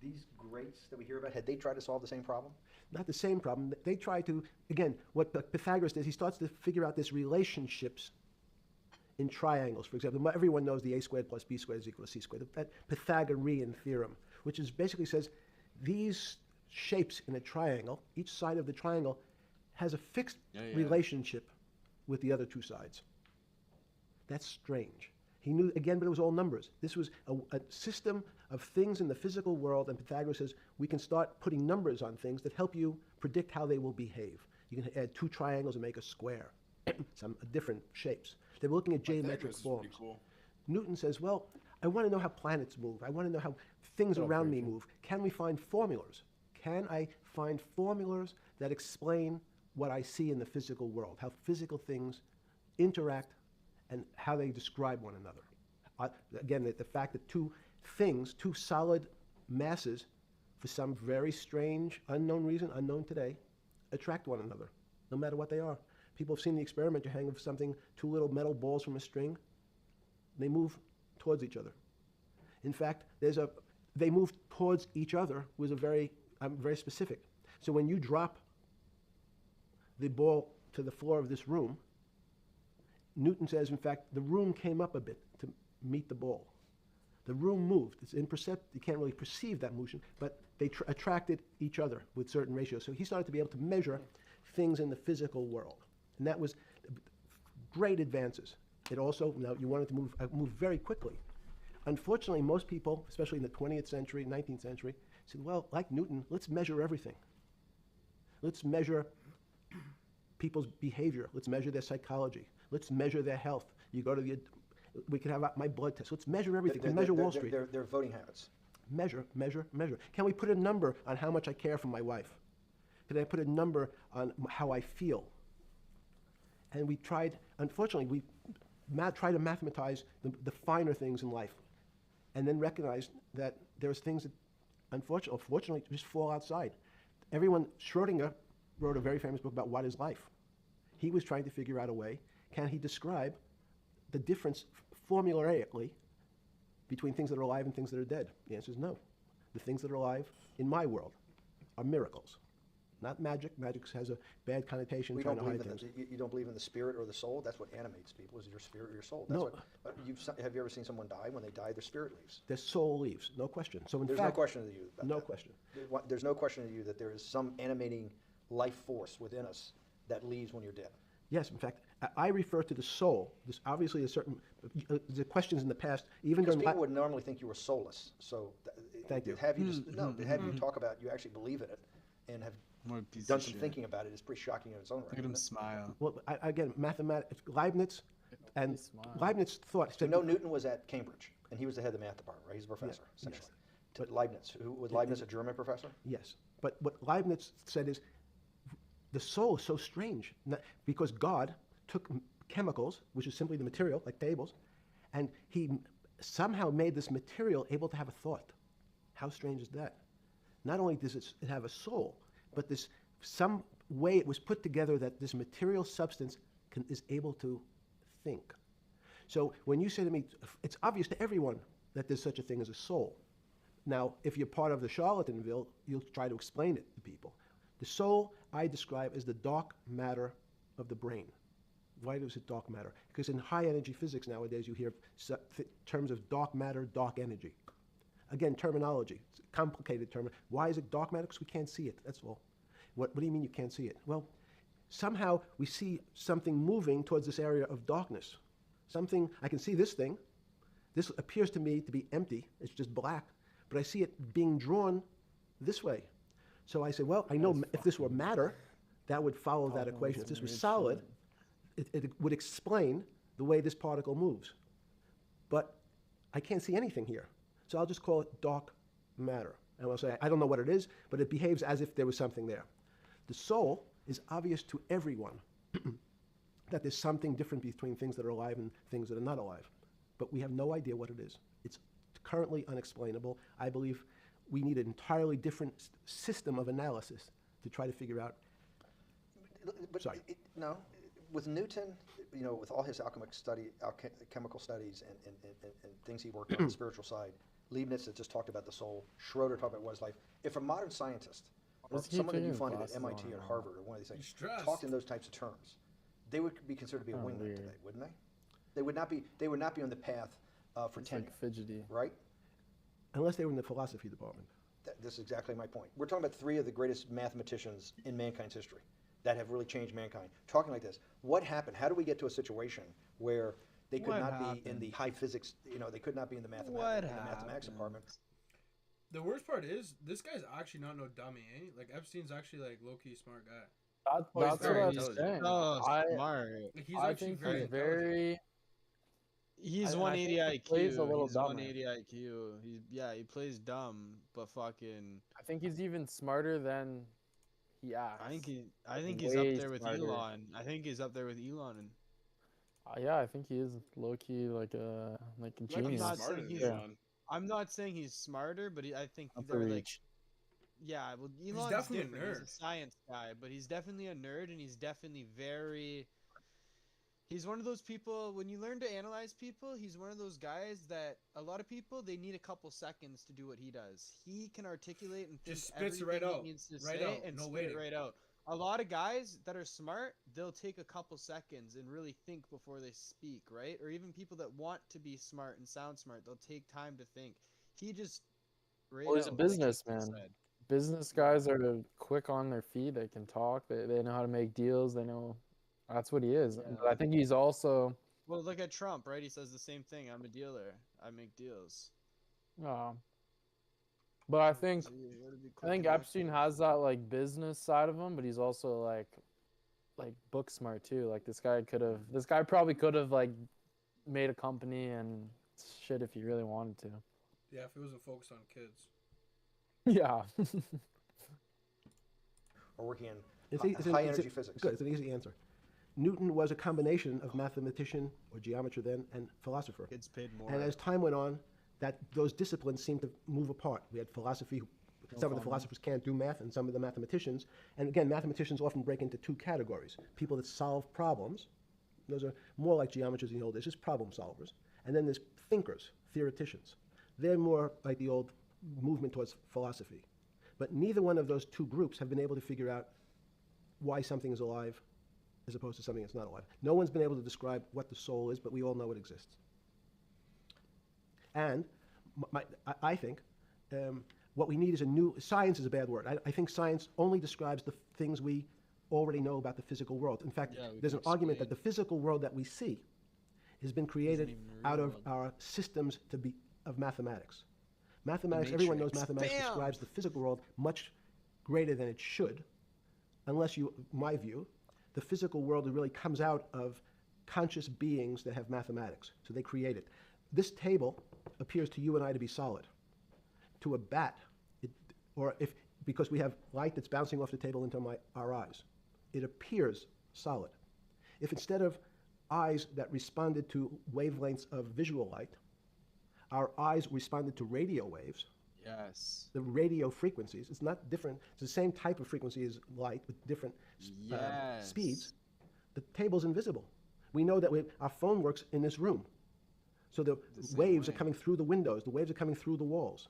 these greats that we hear about. Had they tried to solve the same problem? Not the same problem. They try to, again, what Pythagoras does, he starts to figure out this relationships in triangles. For example, everyone knows the a squared plus b squared is equal to c squared. That Pythagorean theorem, which is basically says these shapes in a triangle, each side of the triangle has a fixed Yeah, yeah. relationship with the other 2 sides. That's strange. He knew, again, but it was all numbers. This was a system of things in the physical world, and Pythagoras says we can start putting numbers on things that help you predict how they will behave. You can add 2 triangles and make a square, some different shapes. They were looking at geometric Pythagoras is forms. pretty cool. Newton says, well, I want to know how planets move. I want to know how things around me move. Can we find formulas? Can I find formulas that explain what I see in the physical world, how physical things interact and how they describe one another? Again, the fact that 2 things, 2 solid masses for some very strange, unknown reason, unknown today, attract one another, no matter what they are. People have seen the experiment. You hang something, two little metal balls from a string, they move towards each other. In fact, they move towards each other was very specific. So when you drop the ball to the floor of this room, Newton says, in fact, the room came up a bit to meet the ball. The room moved. It's imperceptible. You can't really perceive that motion, but they attracted each other with certain ratios. So he started to be able to measure things in the physical world, and that was great advances. It also, now you wanted to move very quickly. Unfortunately, most people, especially in the 20th century, 19th century, said, well, like Newton, let's measure everything. Let's measure people's behavior. Let's measure their psychology. Let's measure their health. You go to we can have my blood test. Let's measure everything. Can measure Wall Street. Their voting habits. Measure, measure, measure. Can we put a number on how much I care for my wife? Can I put a number on how I feel? And we tried, unfortunately, we tried to mathematize the finer things in life, and then recognized that there's things that, unfortunately, just fall outside. Schrodinger wrote a very famous book about what is life. He was trying to figure out a way, can he describe the difference formulaically between things that are alive and things that are dead? The answer is no. The things that are alive in my world are miracles, not magic. Magic has a bad connotation, trying to hide things. You don't believe in the spirit or the soul? That's what animates people, is your spirit or your soul. That's No. Have you ever seen someone die? When they die, their spirit leaves. Their soul leaves, no question. So in There's fact, no question to you about no that. question. There's no question to you that there is some animating life force within us that leaves when you're dead. Yes, in fact, I refer to the soul. There's obviously a certain the questions in the past, even Because during people would normally think you were soulless. So Thank you. To have you talk about you actually believe in it and have What a piece done of some shit. thinking about it is pretty shocking in its own right. Look at him isn't it? smile. well, again, mathematics, Leibniz, and Smile. Leibniz thought. You know, Newton was at Cambridge, and he was the head of the math department, right? He's a professor, yes. essentially. But Leibniz, was Leibniz a German professor? Yes, but what Leibniz said is the soul is so strange because God took chemicals, which is simply the material, like tables, and he somehow made this material able to have a thought. How strange is that? Not only does it have a soul, but some way it was put together that this material substance is able to think. So when you say to me, it's obvious to everyone that there's such a thing as a soul. Now, if you're part of the Charlatanville, you'll try to explain it to people. The soul I describe as the dark matter of the brain. Why is it dark matter? Because in high energy physics nowadays you hear terms of dark matter, dark energy. Again, terminology. It's a complicated term. Why is it dark matter? Because we can't see it, that's all. What do you mean you can't see it? Well, somehow we see something moving towards this area of darkness. I can see this thing. This appears to me to be empty. It's just black. But I see it being drawn this way. So I say, well, I know if this were matter, that would follow that equation. If this was solid, it would explain the way this particle moves. But I can't see anything here. So I'll just call it dark matter. And I'll say, I don't know what it is, but it behaves as if there was something there. The soul is obvious to everyone that there's something different between things that are alive and things that are not alive. But we have no idea what it is. It's currently unexplainable. I believe we need an entirely different system of analysis to try to figure out. But Sorry. No, with Newton, with all his chemical studies and things he worked on the spiritual side, Leibniz had just talked about the soul, Schroeder talked about what is life. If a modern scientist or Let's keep someone that you taking find at classes MIT on or it. Harvard or one of these things You're stressed. talked in those types of terms, they would be considered to be a wingman weird. today, wouldn't they? They would not be on the path for It's tenure, like fidgety. right? Unless they were in the philosophy department. This is exactly my point. We're talking about three of the greatest mathematicians in mankind's history that have really changed mankind. Talking like this, what happened? How do we get to a situation where they could What not be in happened? the high physics, they could not be in the What mathematics happened? department? The worst part is this guy's actually not no dummy, eh? Like Epstein's actually like low key smart guy. That's very what I'm intelligent. saying. Oh, I smart. Like he's I actually think very he's intelligent. very. He's I 180 think he plays a IQ. little He's dumber. 180 IQ. He plays dumb, but fucking. I think he's even smarter than he acts. I think he's up Way there with smarter. Elon. I think he's up there with Elon. And Yeah, I think he is low key like a Might be genius. not smarter saying than he's- Elon. I'm not saying he's smarter, but I think Not they're the like reach. Yeah, well, Elon's definitely a different. He's nerd. a science guy, but he's definitely a nerd, and he's definitely very. He's one of those people. When you learn to analyze people, he's one of those guys that a lot of people they need a couple seconds to do what he does. He can articulate and think Just spits it everything right he out. needs to Right say out. and No spit waiting. it right out. A lot of guys that are smart, they'll take a couple seconds and really think before they speak, right? Or even people that want to be smart and sound smart, they'll take time to think. He just right Well, he's a out, like Ethan businessman. said. Business guys are quick on their feet. They can talk. They know how to make deals. They know that's what he is. Yeah. But I think he's also Well, look at Trump, right? He says the same thing. I'm a dealer. I make deals. but I think So you gotta be I quick think and Epstein active. has that like business side of him, but he's also like book smart too. Like this guy probably could have like made a company and shit if he really wanted to. Yeah, if he wasn't focused on kids. Yeah. Or working in It's high energy physics. Good, it's an easy answer. Newton was a combination of mathematician or geometer then and philosopher. Kids paid more. And as time went on, those disciplines seemed to move apart. We had philosophy. Some of the philosophers can't do math, and some of the mathematicians. And again, mathematicians often break into two categories: people that solve problems. Those are more like geometers in the old days, just problem solvers. And then there's thinkers, theoreticians. They're more like the old movement towards philosophy. But neither one of those two groups have been able to figure out why something is alive as opposed to something that's not alive. No one's been able to describe what the soul is, but we all know it exists. And I think what we need is science is a bad word. I think science only describes the things we already know about the physical world. In fact, Yeah, we there's can an argument explain. that the physical world that we see has been created even out of real. our systems of mathematics. Mathematics, everyone knows Matrix. mathematics Bam! describes the physical world much greater than it should, unless my view, the physical world really comes out of conscious beings that have mathematics. So they create it. This table appears to you and I to be solid. To a bat, because we have light that's bouncing off the table into our eyes, it appears solid. If instead of eyes that responded to wavelengths of visual light, our eyes responded to radio waves, Yes. the radio frequencies, it's not different, it's the same type of frequency as light with different Yes. speeds, the table's invisible. We know that our phone works in this room. So the same waves are way. coming through the windows, the waves are coming through the walls.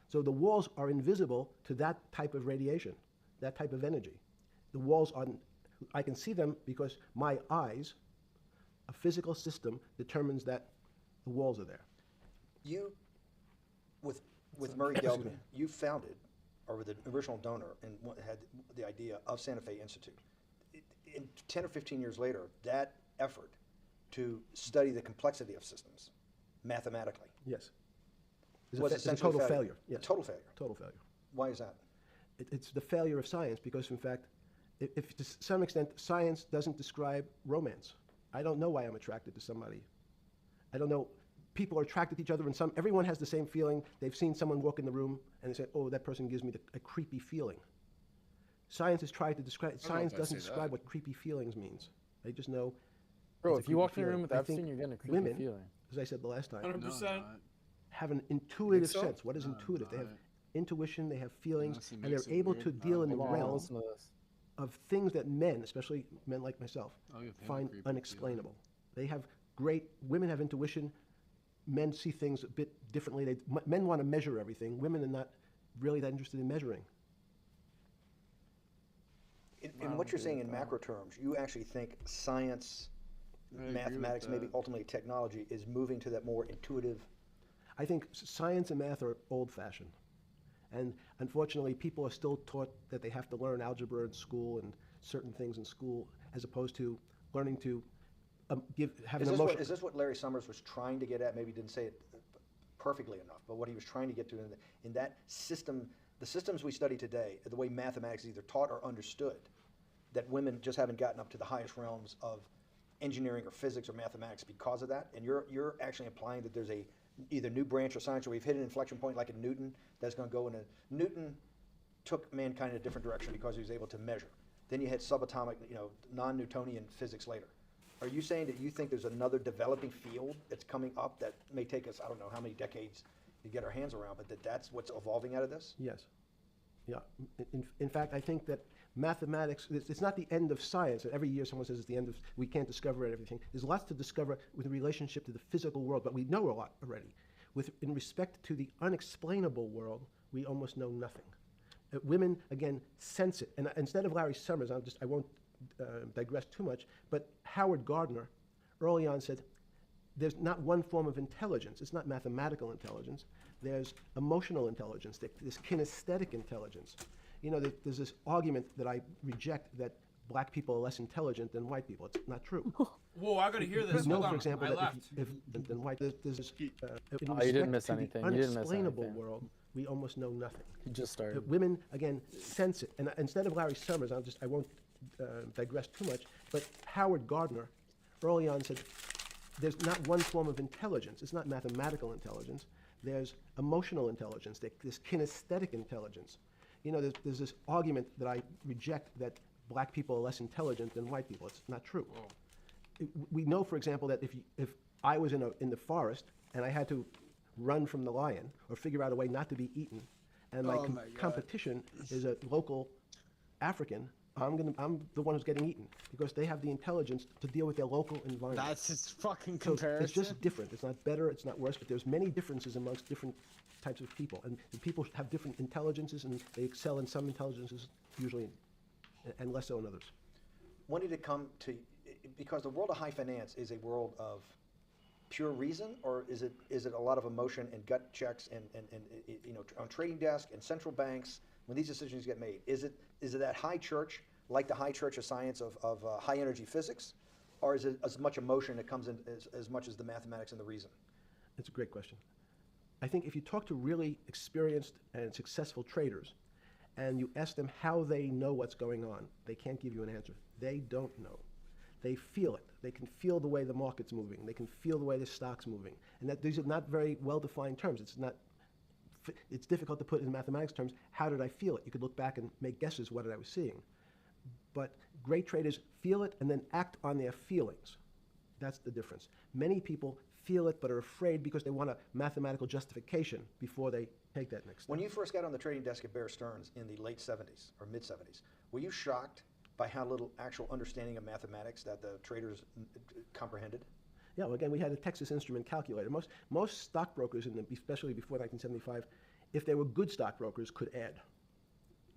So the walls are invisible to that type of radiation, that type of energy. The walls are, I can see them because my eyes, a physical system determines that the walls are there. You, with Murray Geldman, you founded, or were the original donor, and had the idea of Santa Fe Institute. In 10 or 15 years later, that effort to study the complexity of systems mathematically Yes. was It's a essentially total failure. Yes. A total failure. Total failure. Why is that? It's the failure of science because, in fact, if to some extent science doesn't describe romance, I don't know why I'm attracted to somebody. I don't know. People are attracted to each other, and everyone has the same feeling. They've seen someone walk in the room, and they say, "Oh, that person gives me a creepy feeling." Science has tried to describe. don't know Science if I'd doesn't say describe that. what creepy feelings means. They just know. Bro, it's if you walk in a creepy room with feeling. I think Epstein, you're getting a creepy women, feeling. as I said the last time, 100%. have an intuitive so? sense. What is intuitive? They have intuition. They have feelings, Honestly and makes they're it able weird. to deal in the Hold on, realm listen to this. of things that men, especially men like myself, I'll give him a find creepy unexplainable. They have women have intuition. Men see things a bit differently. Men want to measure everything. Women are not really that interested in measuring. In what you're saying in macro terms, you actually think science, I agree with mathematics, maybe that. ultimately technology, is moving to that more intuitive. I think science and math are old-fashioned. And unfortunately, people are still taught that they have to learn algebra in school and certain things in school, as opposed to learning to have Is an this, emotion. is this what Larry Summers was trying to get at? Maybe he didn't say it perfectly enough, but what he was trying to get to in that system, the systems we study today, the way mathematics is either taught or understood, that women just haven't gotten up to the highest realms of engineering or physics or mathematics because of that. And you're actually implying that there's a either new branch of science, or we've hit an inflection point like in Newton that's going to go in a Newton took mankind in a different direction because he was able to measure. Then you had subatomic, non-Newtonian physics later. Are you saying that you think there's another developing field that's coming up that may take us, I don't know how many decades to get our hands around, but that's what's evolving out of this? Yes. Yeah. In fact, I think that mathematics, it's not the end of science. Every year someone says it's the end of, we can't discover everything. There's lots to discover with relationship to the physical world, but we know a lot already. In respect to the unexplainable world, we almost know nothing. Women, again, sense it. And instead of Larry Summers, I won't digress too much, but Howard Gardner early on said, there's not one form of intelligence. It's not mathematical intelligence. There's emotional intelligence. There's kinesthetic intelligence. You know, there's this argument that I reject that black people are less intelligent than white people. It's not true. Whoa, I gotta hear this. We know, Hold for on. example, I that left. if than white, there's this, in Oh, you didn't respect miss to the anything. You didn't miss unexplainable anything. world, we almost know nothing. You just started. Women, again, sense it. And instead of Larry Summers, I won't digress too much, but Howard Gardner early on said, there's not one form of intelligence. It's not mathematical intelligence. There's emotional intelligence. There's kinesthetic intelligence. You know, there's this argument that I reject that black people are less intelligent than white people. It's not true. We know, for example, that if I was in the forest and I had to run from the lion or figure out a way not to be eaten, and my competition is a local African, I'm the one who's getting eaten because they have the intelligence to deal with their local environment. That's his fucking So comparison. it's just different. It's not better, it's not worse, but there's many differences amongst different types of people. And people have different intelligences, and they excel in some intelligences usually, and less so in others. When did it come to, because the world of high finance is a world of pure reason, or is it a lot of emotion and gut checks and you know, on trading desk and central banks when these decisions get made? Is it that high church, like the high church of science of high energy physics, or is it as much emotion that comes in as much as the mathematics and the reason? It's a great question. I think if you talk to really experienced and successful traders and you ask them how they know what's going on, they can't give you an answer. They don't know. They feel it. They can feel the way the market's moving. They can feel the way the stock's moving. And that these are not very well-defined terms. It's difficult to put in mathematics terms. How did I feel it? You could look back and make guesses what I was seeing. But great traders feel it and then act on their feelings. That's the difference. Many people feel it but are afraid because they want a mathematical justification before they take that next step. When you first got on the trading desk at Bear Stearns in the late 70s or mid 70s, were you shocked by how little actual understanding of mathematics that the traders comprehended? Yeah, well, again, we had a Texas Instrument calculator. Most stockbrokers, especially before 1975, if they were good stockbrokers, could add.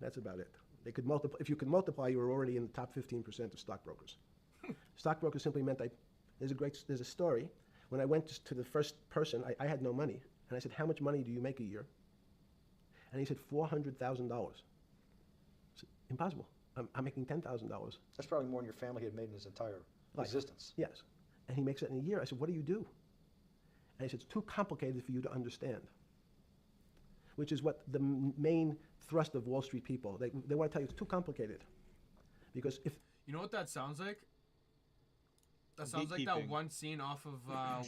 That's about it. They could multiply. If you could multiply, you were already in the top 15% of stockbrokers. Stockbrokers simply meant there's a story. When I went to the first person, I had no money. And I said, how much money do you make a year? And he said, $400,000. I said, impossible. I'm making $10,000. That's probably more than your family had made in his entire existence. Yes. And he makes it in a year. I said, what do you do? And he said, it's too complicated for you to understand. Which is what the main thrust of Wall Street people, they want to tell you it's too complicated. Because if... You know what that sounds like? That sounds like that one scene off of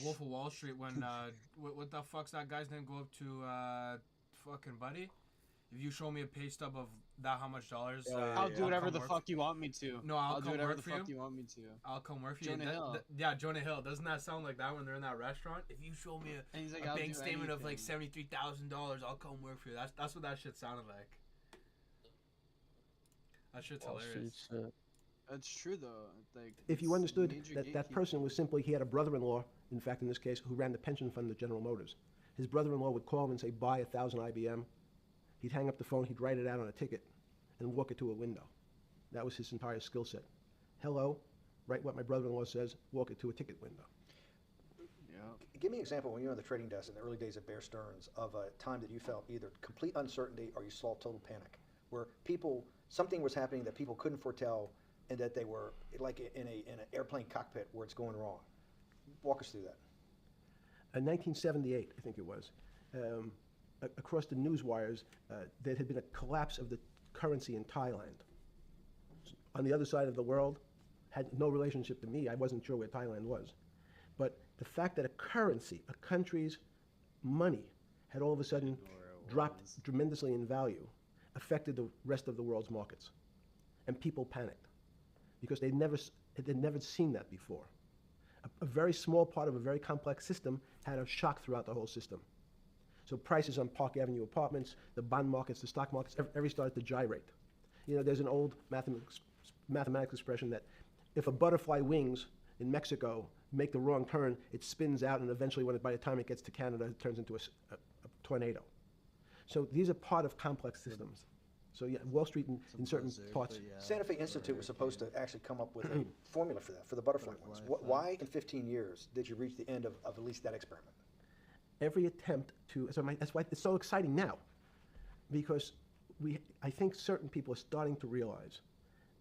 Wolf of Wall Street when, what the fuck's that guy's name, go up to fucking Buddy? If you show me a pay stub of that how much dollars, I'll do whatever the fuck you want me to. No, I'll do come whatever work the for fuck you. you want me to. I'll come work for you. Jonah Hill. Yeah, Jonah Hill. Doesn't that sound like that when they're in that restaurant? If you show me And he's like, a "I'll bank do statement of like anything." $73,000, I'll come work for you. That's what that shit sounded like. That shit's Wall Street hilarious. shit. That's true though. Like, If you it's understood major that gatekeeping. person was simply, he had a brother-in-law, in fact, in this case, who ran the pension fund of General Motors. His brother-in-law would call him and say, buy 1,000 IBM. He'd hang up the phone, he'd write it out on a ticket, and walk it to a window. That was his entire skill set. Hello, write what my brother-in-law says, walk it to a ticket window. Yeah. Give me an example when you were on the trading desk in the early days at Bear Stearns of a time that you felt either complete uncertainty or you saw total panic, where something was happening that people couldn't foretell and that they were like in an airplane cockpit where it's going wrong. Walk us through that. In 1978, I think it was, across the news wires, there had been a collapse of the currency in Thailand. On the other side of the world, had no relationship to me. I wasn't sure where Thailand was. But the fact that a currency, a country's money, had all of a sudden dropped tremendously in value, affected the rest of the world's markets. And people panicked because they'd never seen that before. A very small part of a very complex system had a shock throughout the whole system. So prices on Park Avenue apartments, the bond markets, the stock markets, every started to gyrate. There's an old mathematical expression that if a butterfly wings in Mexico make the wrong turn, it spins out, and eventually, by the time it gets to Canada, it turns into a tornado. So these are part of complex systems. So yeah, Wall Street in certain parts. Santa Fe Institute was supposed to actually come up with a formula for that, for the butterfly ones. Why in 15 years did you reach the end of at least that experiment? Every attempt to, that's why it's so exciting now, because I think certain people are starting to realize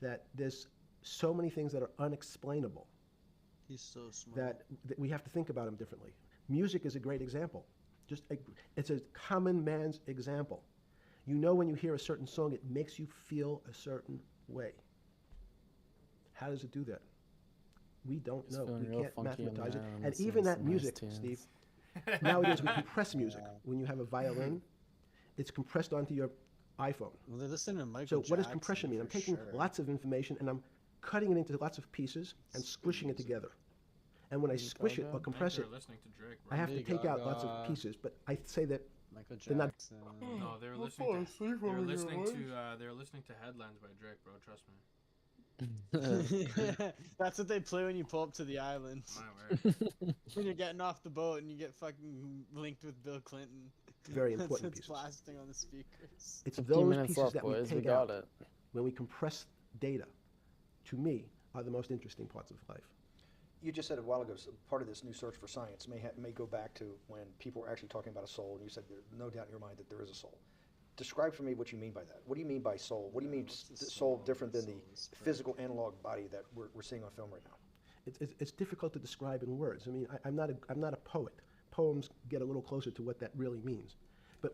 that there's so many things that are unexplainable. He's so smart. That we have to think about them differently. Music is a great example. It's a common man's example. When you hear a certain song, it makes you feel a certain way. How does it do that? We don't know. We can't mathematize it. And even that music, Steve, nowadays we compress music. When you have a violin, it's compressed onto your iPhone. Well, they listen to Michael So what does Jackson compression mean? I'm for taking sure. lots of information and I'm cutting it into lots of pieces and squishing it together. And when I squish it or compress it, They're listening to Drake, I bro. have to Lady take out lots of Gaga. pieces. But I say that Michael They're not- Jackson. No, they were listening to. They were listening to. They were listening to headlines by Drake, bro. Trust me. That's what they play when you pull up to the island. My word. When you're getting off the boat and you get fucking linked with Bill Clinton. very That's important what's pieces. blasting on the speakers. It's 15 those minutes pieces left, that we boys. We take got out it. when we compress data, to me, are the most interesting parts of life. You just said a while ago, so part of this new search for science may go back to when people were actually talking about a soul, and you said there's no doubt in your mind that there is a soul. Describe for me what you mean by that. What do you mean by soul? What do you mean soul different than the physical analog body that we're seeing on film right now? It's difficult to describe in words. I mean, I'm not a poet. Poems get a little closer to what that really means. But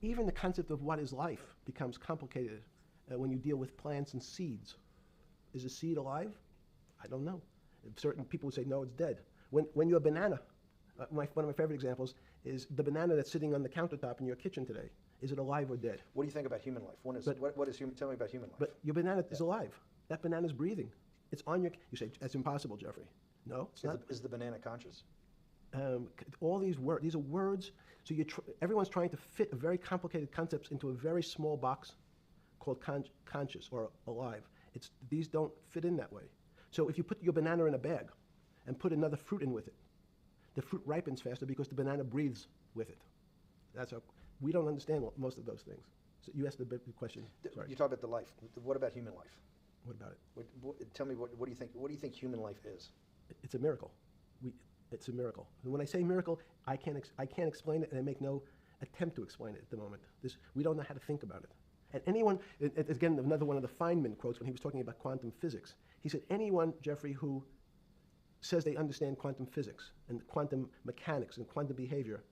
even the concept of what is life becomes complicated when you deal with plants and seeds. Is a seed alive? I don't know. Certain people would say, no, it's dead. When you're a banana, one of my favorite examples is the banana that's sitting on the countertop in your kitchen today. Is it alive or dead? What do you think about human life? Tell me about human life. But your banana is alive. That banana's breathing. It's on your. You say that's impossible, Jeffrey. No, it's not. Is the banana conscious? All these words. These are words. So everyone's trying to fit very complicated concepts into a very small box called conscious or alive. These don't fit in that way. So if you put your banana in a bag and put another fruit in with it, the fruit ripens faster because the banana breathes with it. That's how we don't understand most of those things. So you asked the big question. Sorry. You talk about the life. What about human life? What about it? Tell me what do you think? What do you think human life is? It's a miracle. It's a miracle. And when I say miracle, I can't explain it, and I make no attempt to explain it at the moment. We don't know how to think about it. And anyone, again, another one of the Feynman quotes when he was talking about quantum physics. He said, anyone, Jeffrey, who says they understand quantum physics and quantum mechanics and quantum behavior,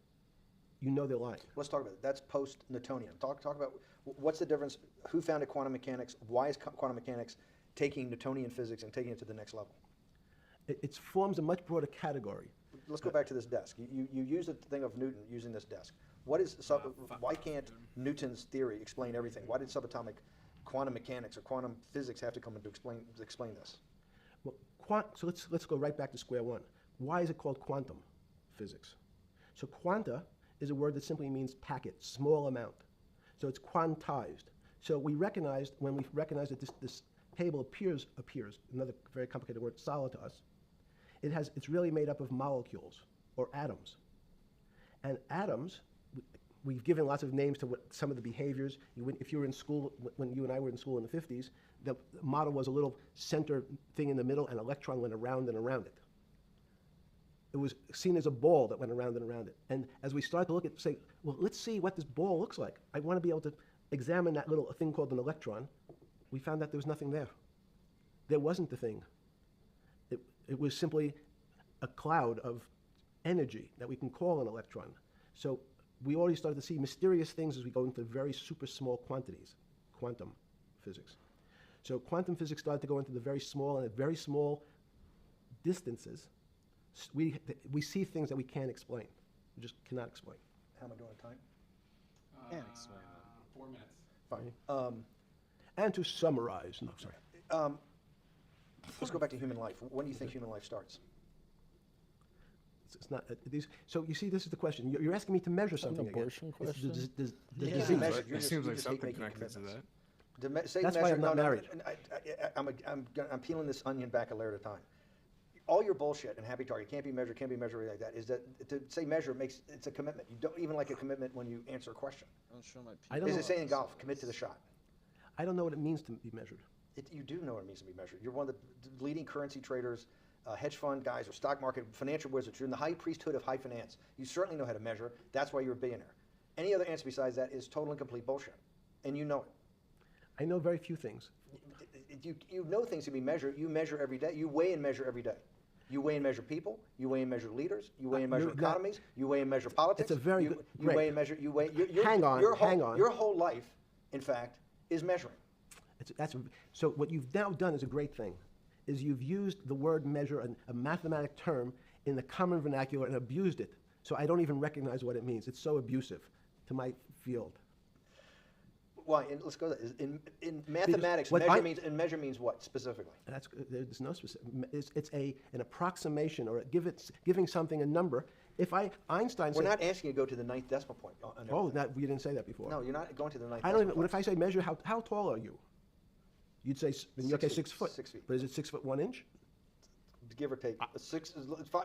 they're lying. Let's talk about it. That's post-Newtonian. Talk about what's the difference. Who founded quantum mechanics? Why is quantum mechanics taking Newtonian physics and taking it to the next level? It forms a much broader category. Let's go back to this desk. You use the thing of Newton using this desk. Why can't Newton's theory explain everything? Why did subatomic quantum mechanics or quantum physics have to come in to explain this? Well, so let's go right back to square one. Why is it called quantum physics? So quanta is a word that simply means packet, small amount. So it's quantized. So when we recognize that this table appears, another very complicated word, solid to us, it's really made up of molecules or atoms. And atoms, we've given lots of names to some of the behaviors. If you were in school, when you and I were in school in the 50s, the model was a little center thing in the middle, and an electron went around and around it. It was seen as a ball that went around and around it. And as we start to say, well, let's see what this ball looks like. I want to be able to examine that little thing called an electron. We found that there was nothing there. There wasn't the thing. It was simply a cloud of energy that we can call an electron. So we already started to see mysterious things as we go into very super small quantities, quantum physics. So quantum physics started to go into the very small, and at very small distances, we see things that we can't explain. We just cannot explain. How am I doing on time? Can't explain that. 4 minutes. Fine. And to summarize, no, sorry. Let's go back to human life. When do you think human life starts? It's not these. So you see, this is the question. You're asking me to measure Is that an something again. abortion It's question? the Yeah. disease. Measured. You're It just- seems you like just hate something making connected to commitments. that. Say That's why measure, I'm not married. I'm peeling this onion back a layer at a time. All your bullshit and happy target can't be measured like that. Is that to say measure makes it's a commitment. You don't even like a commitment when you answer a question. Don't show my I don't Is know. it saying in golf, commit to the shot? I don't know what it means to be measured. You do know what it means to be measured. You're one of the leading currency traders, hedge fund guys, or stock market financial wizards. You're in the high priesthood of high finance. You certainly know how to measure. That's why you're a billionaire. Any other answer besides that is total and complete bullshit, and you know it. I know very few things. You know things can be measured. You measure every day. You weigh and measure every day. You weigh and measure people. You weigh and measure leaders. You weigh and measure you're not- economies. You weigh and measure politics. It's a very you, good- you great. weigh and measure. You weigh. Hang on, hang on. Your whole life, in fact, is measuring. So what you've now done is a great thing, is you've used the word measure, a mathematic term, in the common vernacular and abused it. So I don't even recognize what it means. It's so abusive to my field. Why? And let's go to that. In mathematics, what measure means what specifically? There's no specific. It's an approximation or giving something a number. Einstein We're said, not asking you to go to the ninth decimal point. On everything. you didn't say that before. No, you're not going to the ninth. I don't even. decimal What if I say measure? How tall are you? You'd say, in your 6 case, feet. 6 foot. 6 feet. But is it 6 foot 1 inch? give or take.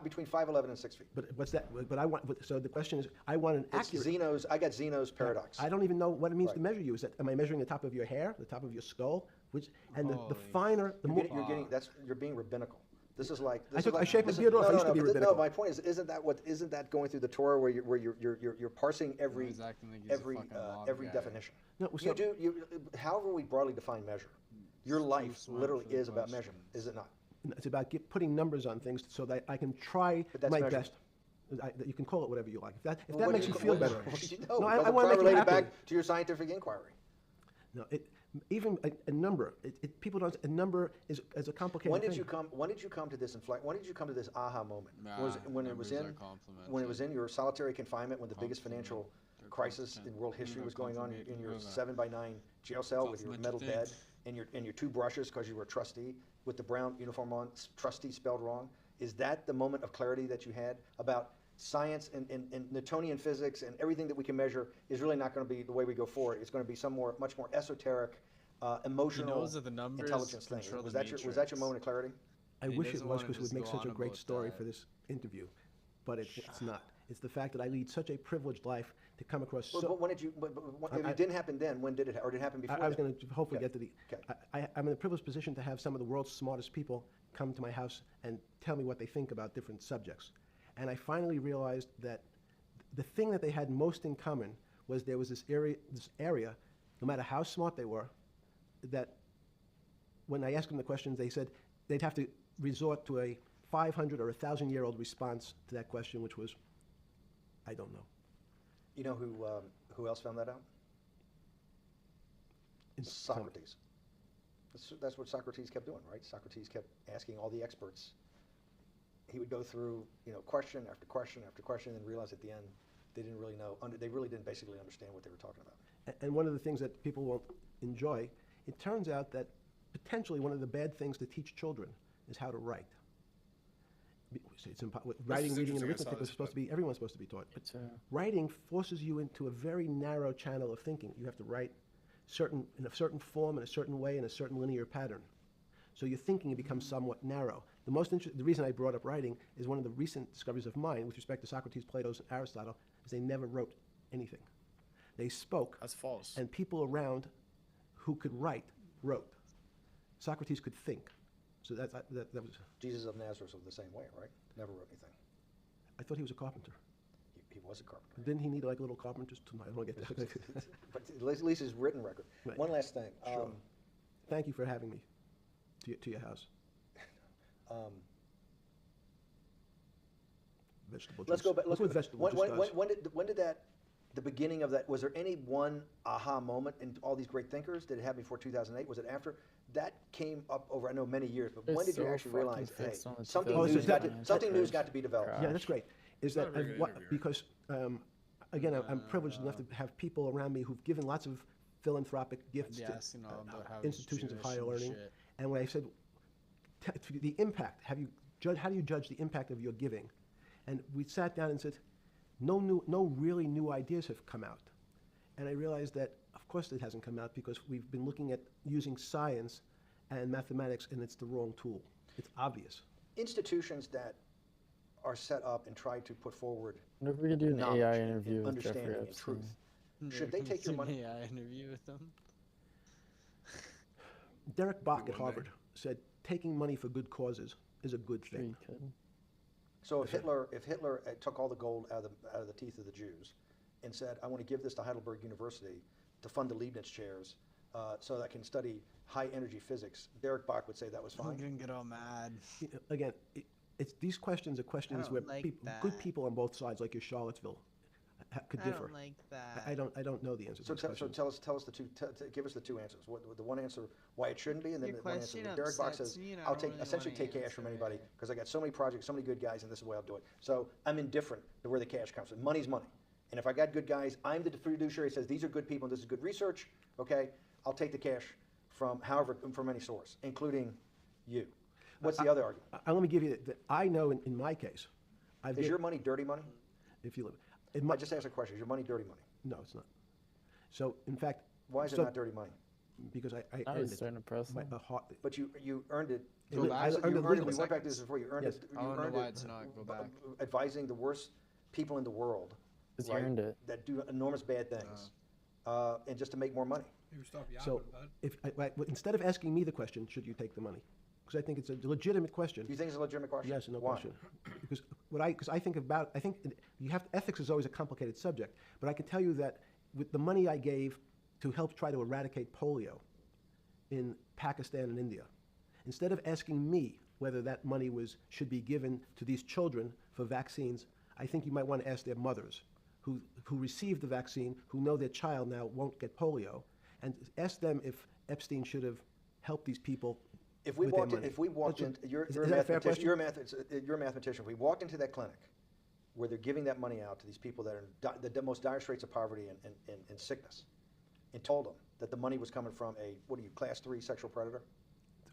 Between 5'11" and 6 feet. But what's that? But I want. So the question is, I want an It's accurate. Zeno's. I got Zeno's paradox. I don't even know what it means to Right. measure you. Is that am I measuring the top of your hair, the top of your skull, which and the Holy finer the more. You're getting you're being rabbinical. This is like I shaved my beard off. I used to be no, rabbinical. my point is, isn't that going through the Torah where you're parsing every He's acting like he's a every fucking mob every guy. definition? No, You do however we broadly define measure. Your life smart literally for the is about question. measurement, is it not? It's about putting numbers on things so that I can try But that's my measurement. best. You can call it whatever you like. If that Well, what makes do you feel what- better. No, I because want I'm to make you related happy. back to your scientific inquiry. No, even a number. People don't. A number is a complicated When did thing. you come? When did you come to this When did you come to this aha moment? Nah, Was it when it was numbers in are compliments. when it was in your solitary confinement when the biggest Compliment. financial They're crisis compliment. in world history They're was going on in your compliment. 7x9 jail cell with your Compliment metal today. bed and your two brushes because you were a trustee with the brown uniform on, trustee spelled wrong? Is that the moment of clarity that you had about science and Newtonian physics and everything that we can measure is really not going to be the way we go forward? It's going to be much more esoteric, emotional, knows that the numbers intelligence thing. control Was the that your matrix. moment of clarity? I He wish it doesn't was wanna because it would just make go such a on great about story that. for this interview, but it's not. It's the fact that I lead such a privileged life to come across. But when did you? If it didn't happen then, when did it? Or did it happen before? I was then? going to hopefully Okay. get to the. Okay. I'm in a privileged position to have some of the world's smartest people come to my house and tell me what they think about different subjects. And I finally realized that the thing that they had most in common was there was this area, no matter how smart they were, that when I asked them the questions, they said they'd have to resort to a 500 or 1,000-year-old response to that question, which was, I don't know. You know who else found that out? Socrates. That's what Socrates kept doing, right? Socrates kept asking all the experts. He would go through, question after question after question, and realize at the end they didn't really know. They really didn't basically understand what they were talking about. And one of the things that people won't enjoy, it turns out that potentially one of the bad things to teach children is how to write. Writing, reading, and interesting. I saw arithmetic this, was supposed to be, everyone's supposed to be taught. But It's writing forces you into a very narrow channel of thinking. You have to write in a certain form, in a certain way, in a certain linear pattern. So your thinking becomes somewhat narrow. The reason I brought up writing is one of the recent discoveries of mine with respect to Socrates, Plato, and Aristotle is they never wrote anything. They spoke, That's false. and people around who could write wrote. Socrates could think. So that was. Jesus of Nazareth was the same way, right? Never wrote anything. I thought he was a carpenter. He was a carpenter. Didn't he need like little carpenters? I don't want to get that. But at least his written record. Right. One last thing. Sure. Thank you for having me to your house. Vegetable juice. Let's go back. Look what vegetable juice does. When did that? The beginning of that. Was there any one aha moment in all these great thinkers? Did it happen before 2008? Was it after? That came up over, I know, many years. But when It's did you so actually fucking realize, hey, fixed on the something 2009 new's got to records. be developed? Yeah, that's great. Is that not a very good interviewer. because again, I'm privileged enough to have people around me who've given lots of philanthropic gifts I'd be to asking all about how he's institutions of Jewish higher and learning. shit. And when I said the impact, how do you judge the impact of your giving? And we sat down and said, no really new ideas have come out. And I realized that, of course, it hasn't come out because we've been looking at using science and mathematics, and it's the wrong tool. It's obvious. Institutions that are set up and try to put forward I wonder if we could do an knowledge AI and interview with Jeffrey understanding and Epstein. truth, should they take your money? AI interview with them. Derek Bach at One day. Harvard said taking money for good causes is a good Sure thing. you could. So if Hitler took all the gold out of the teeth of the Jews and said, I want to give this to Heidelberg University to fund the Leibniz chairs so that I can study high energy physics, Derek Bach would say that was I'm fine. gonna get all mad. Again, it's these questions are questions don't where like good that. people on both sides, like your Charlottesville, could I differ. don't like that. I don't know the answer to So, these so questions. tell us the two. Give us the two answers. The one answer why it shouldn't be, and then Your the one answer. question Derek Bach upsets says, me and I I'll don't take really essentially wanna take cash from answer anybody it. because I got so many projects, so many good guys, and this is the way I'll do it. So I'm indifferent to where the cash comes from. Money's money, and if I got good guys, I'm the fiduciary. Says these are good people and this is good research. Okay, I'll take the cash from any source, including you. What's the other argument? Let me give you that. I know in my case, Is your money dirty money? if you live, I just asked a question. Is your money dirty money? no, it's not. So in fact, Why is it so- not dirty money? because I Now earned he's it. starting to press My, him. but But you earned it. Go You back. earned it. Under We legal went back to this seconds. before. You earned Yes. it. I You don't know earned why it it's not. Go back. advising the worst people in the world. Because he earned it. That do enormous bad things, and just to make more money. You stop yapping, So bud. instead of asking me the question, should you take the money? Because I think it's a legitimate question. Do you think it's a legitimate question? Yes, no Why? question. Because I think you have ethics is always a complicated subject. But I can tell you that with the money I gave to help try to eradicate polio in Pakistan and India, instead of asking me whether that money should be given to these children for vaccines, I think you might want to ask their mothers who received the vaccine, who know their child now won't get polio, and ask them if Epstein should have helped these people. If we with their walked in, money. if we walked in, That's a- you're is a that a fair mathematician. question? You're a mathematician. If we walked into that clinic where they're giving that money out to these people that are in the most dire straits of poverty and sickness, and told them that the money was coming from class 3 sexual predator?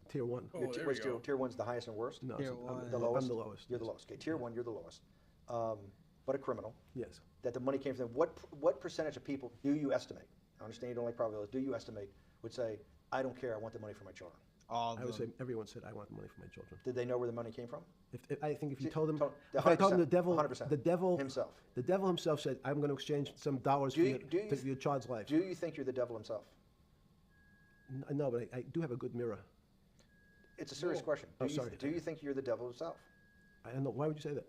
Tier 1. Oh, Your there what's we go. tier 1's the highest and worst? No, Tier I'm one. The lowest? I'm the lowest. You're the lowest. Okay, tier 1, you're the lowest. But a criminal. Yes. That the money came from them. What percentage of people do you estimate? I understand you don't like probability. Do you estimate would say, I don't care, I want the money for my children? All I of would say them. everyone said I want money for my children. Did they know where the money came from? I think if you See, told them, to- if I told them 100%. the devil Himself. the devil himself said, "I'm going to exchange some dollars Do you- do you- for your child's life." Do you think you're the devil himself? No, but I do have a good mirror. It's a serious Whoa. question. Oh, sorry. Do you think you're the devil himself? I don't know. Why would you say that?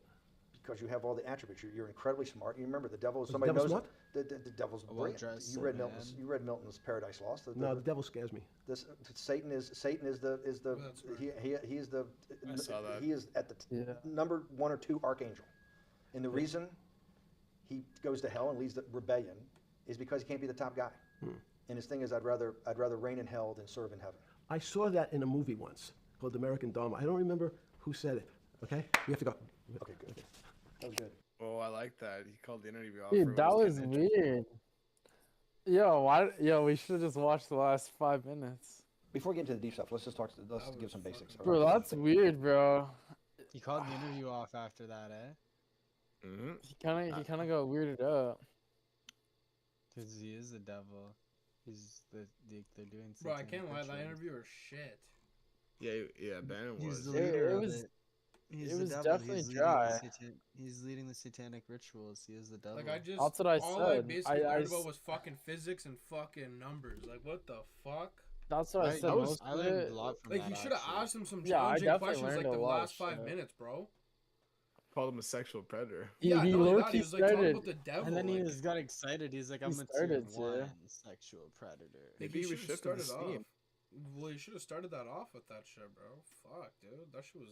Because you have all the attributes. You're incredibly smart. You remember the devil. the Somebody devil knows smart? the devil's A brilliant. well-dressed You read man. Milton's Paradise Lost. No, the devil scares me. Satan is the That's right. he is the I saw that. he is at the Yeah. number 1 or 2 archangel, and the reason he goes to hell and leads the rebellion is because he can't be the top guy. And his thing is, I'd rather reign in hell than serve in heaven. I saw that in a movie once called American Dharma. I don't remember who said it. Okay, we have to go. Okay, good. That was good. Oh, I like that. He called the interview off. Dude, that was Everyone's getting weird. Yo, why? Yo, we should have just watched the last 5 minutes. Before we get into the deep stuff, let's just let's That give was some basics. Bro, that's weird, bro. He called the interview off after that, eh? Mm-hmm. He kind of got weirded out. Because he is the devil. They're doing. Bro, I satanic can't lie. That rituals. interview was shit. Yeah, Bannon He's was. the It- leader it of was- it. He's it the was devil. definitely he's dry. He's leading the satanic rituals. He is the devil. Like I just That's what I all I said. basically I learned s- about was fucking physics and fucking numbers. Like what the fuck? That's what I said. most I of learned it- a lot from Like that. you should have actually. asked him some Yeah, I challenging definitely questions like learned the a lot of last 5 shit. minutes, bro. Called him a sexual predator. He, Yeah, he not only that, low-key he was like talking started. about the devil. And then he like, just got excited. He's like, He I'm a tier started to. 1 sexual predator. like, Maybe he was should've shipping the started steam. off. Well, you should have started that off with that shit, bro. Fuck, dude, that shit was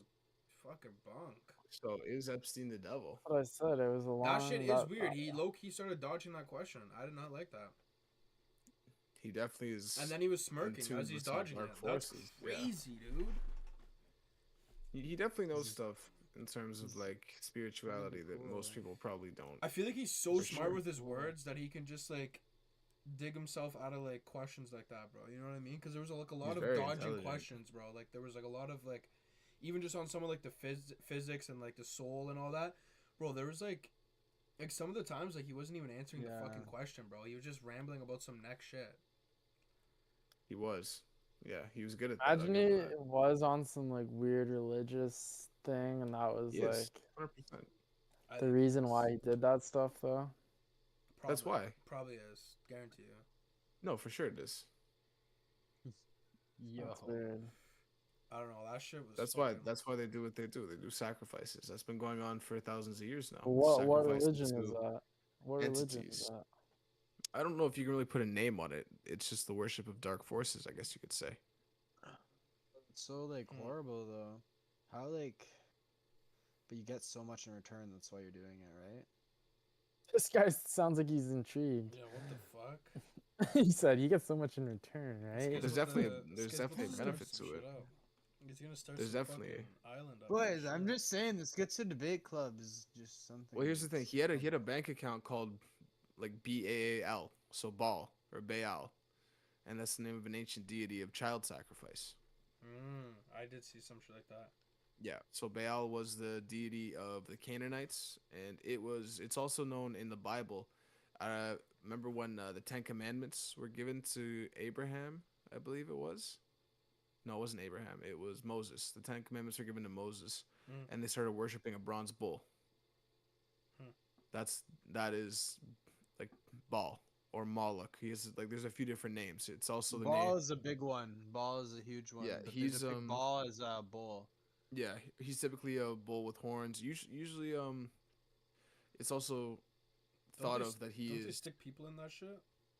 fucking bunk. So is Epstein the devil? That's what I said. It was a long. That shit is weird. He low key started dodging that question. I did not like that. He definitely is. And then he was smirking tuned as he's with some dodging dark it. That's forces, yeah. crazy, dude. He definitely knows stuff in terms of like spirituality that most people probably don't. I feel like he's so For smart sure. with his words that he can just like dig himself out of like questions like that, bro. You know what I mean? Because there was like a lot He's of very dodging intelligent. questions, bro. Like there was like a lot of like, even just on some of like the physics and like the soul and all that, Bro, there was like some of the times like he wasn't even answering the Yeah. fucking question, bro. He was just rambling about some next shit. He was. Yeah, he was good at that. I'll Imagine give him he that. was on some like weird religious thing, and that was He is. like 100%. I the think reason is. why he did that stuff, though. Probably, That's why. Probably is. Guarantee you. No, for sure it is. Yo. That's weird. I don't know. That shit was. That's fucking... why they do what they do. They do sacrifices. That's been going on for thousands of years now. What Sacrificing religion is to that? What religion is entities. that? I don't know if you can really put a name on it. It's just the worship of dark forces, I guess you could say. It's so like horrible though. How like, but you get so much in return. That's why you're doing it, right? This guy sounds like he's intrigued. Yeah. What the fuck? He said he gets so much in return, right? There's definitely a benefit to it. He's gonna start There's some definitely fucking island up. Boys, I'm just saying this gets to debate club is just something. Well, here's the thing. that's He had fun. a bank account called like Baal, so Baal or Baal, and that's the name of an ancient deity of child sacrifice. I did see some shit like that. Yeah, so Baal was the deity of the Canaanites, and it's also known in the Bible. Remember when the Ten Commandments were given to Abraham? I believe it was. No, it wasn't Abraham. It was Moses. The Ten Commandments were given to Moses, and they started worshiping a bronze bull. That is like Baal or Moloch. He has like there's a few different names. It's also the Ball name. is a big one. Ball is a huge one. Yeah, but he's, the big ball is a bull. Yeah, he's typically a bull with horns. Usually, it's also thought of that he don't they is. stick people in that shit?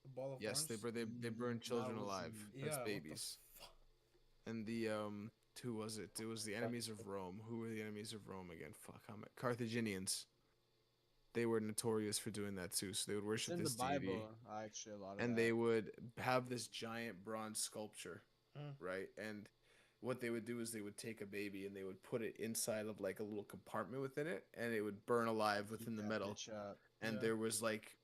A ball of Yes, horns? they burn children That was alive in- as Yeah, babies. What And the who was it? It was the enemies of Rome. Who were the enemies of Rome again? Fuck, Carthaginians. They were notorious for doing that too. So they would It's worship in the this deity, Bible, actually, a lot of and that. they would have this giant bronze sculpture, right? And what they would do is they would take a baby and they would put it inside of like a little compartment within it, and it would burn alive within the That metal. bitch up. And Yeah. there was like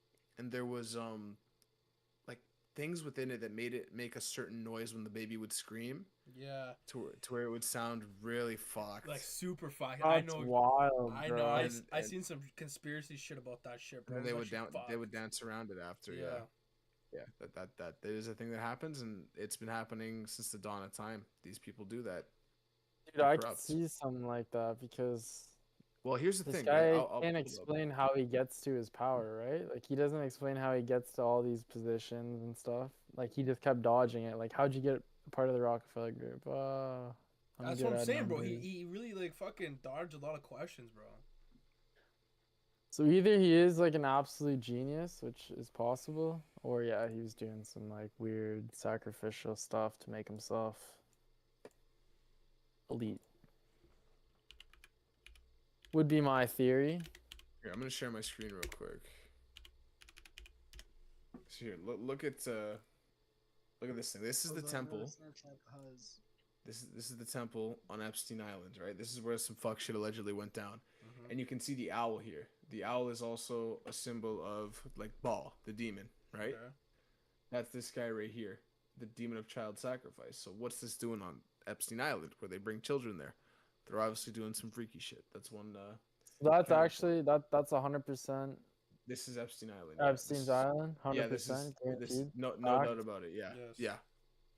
things within it that made it make a certain noise when the baby would scream Yeah, to where it would sound really fucked. like super fucking. I That's know. wild, I bro. know. I And- seen some conspiracy shit about that shit, bro. and then It was actually they would fucked. dance around it after. Yeah. Yeah. That is a thing that happens, and it's been happening since the dawn of time. These people do that. Dude, I could corrupt. see something like that because Well, here's the this thing. guy Right? I'll can't pull it up. explain how he gets to his power, right? Like he doesn't explain how he gets to all these positions and stuff. Like he just kept dodging it. Like how'd you get part of the Rockefeller group? That's what I'm saying, bro. He really like fucking dodged a lot of questions, bro. So either he is like an absolute genius, which is possible, or yeah, he was doing some like weird sacrificial stuff to make himself elite. Would be my theory. Here, I'm gonna share my screen real quick. So here, look at this thing. This is the temple. This is the temple on Epstein Island, right? This is where some fuck shit allegedly went down. And you can see the owl here. The owl is also a symbol of like Baal, the demon, right? Okay. That's this guy right here, the demon of child sacrifice. So what's this doing on Epstein Island, where they bring children there? They're obviously doing some freaky shit. That's one. That's Counterpoint. actually that's 100% This is Epstein Island. Epstein's Island, Yeah, 100% this guaranteed. no Fact. doubt about it. Yeah, Yes. yeah.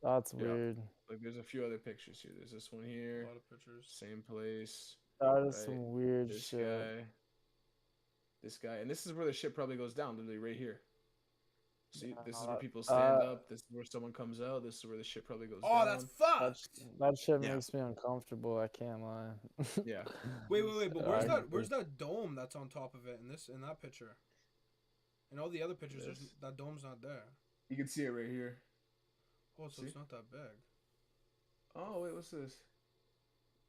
That's Yeah. weird. Like there's a few other pictures here. There's this one A here, lot of pictures. same place. That is Right. some weird This shit. guy, and this is where the shit probably goes down. Literally right here. See, this is where Uh, people stand up. This is where someone comes out. This is where the shit probably goes Oh, down. that's That, fucked. that shit Yeah. makes me uncomfortable. I can't lie. Yeah. Wait, but where's I- where's that dome that's on top of it in that picture? In all the other pictures, This. that dome's not there. You can see it right here. Oh, so See? it's not that big. Oh wait, what's this?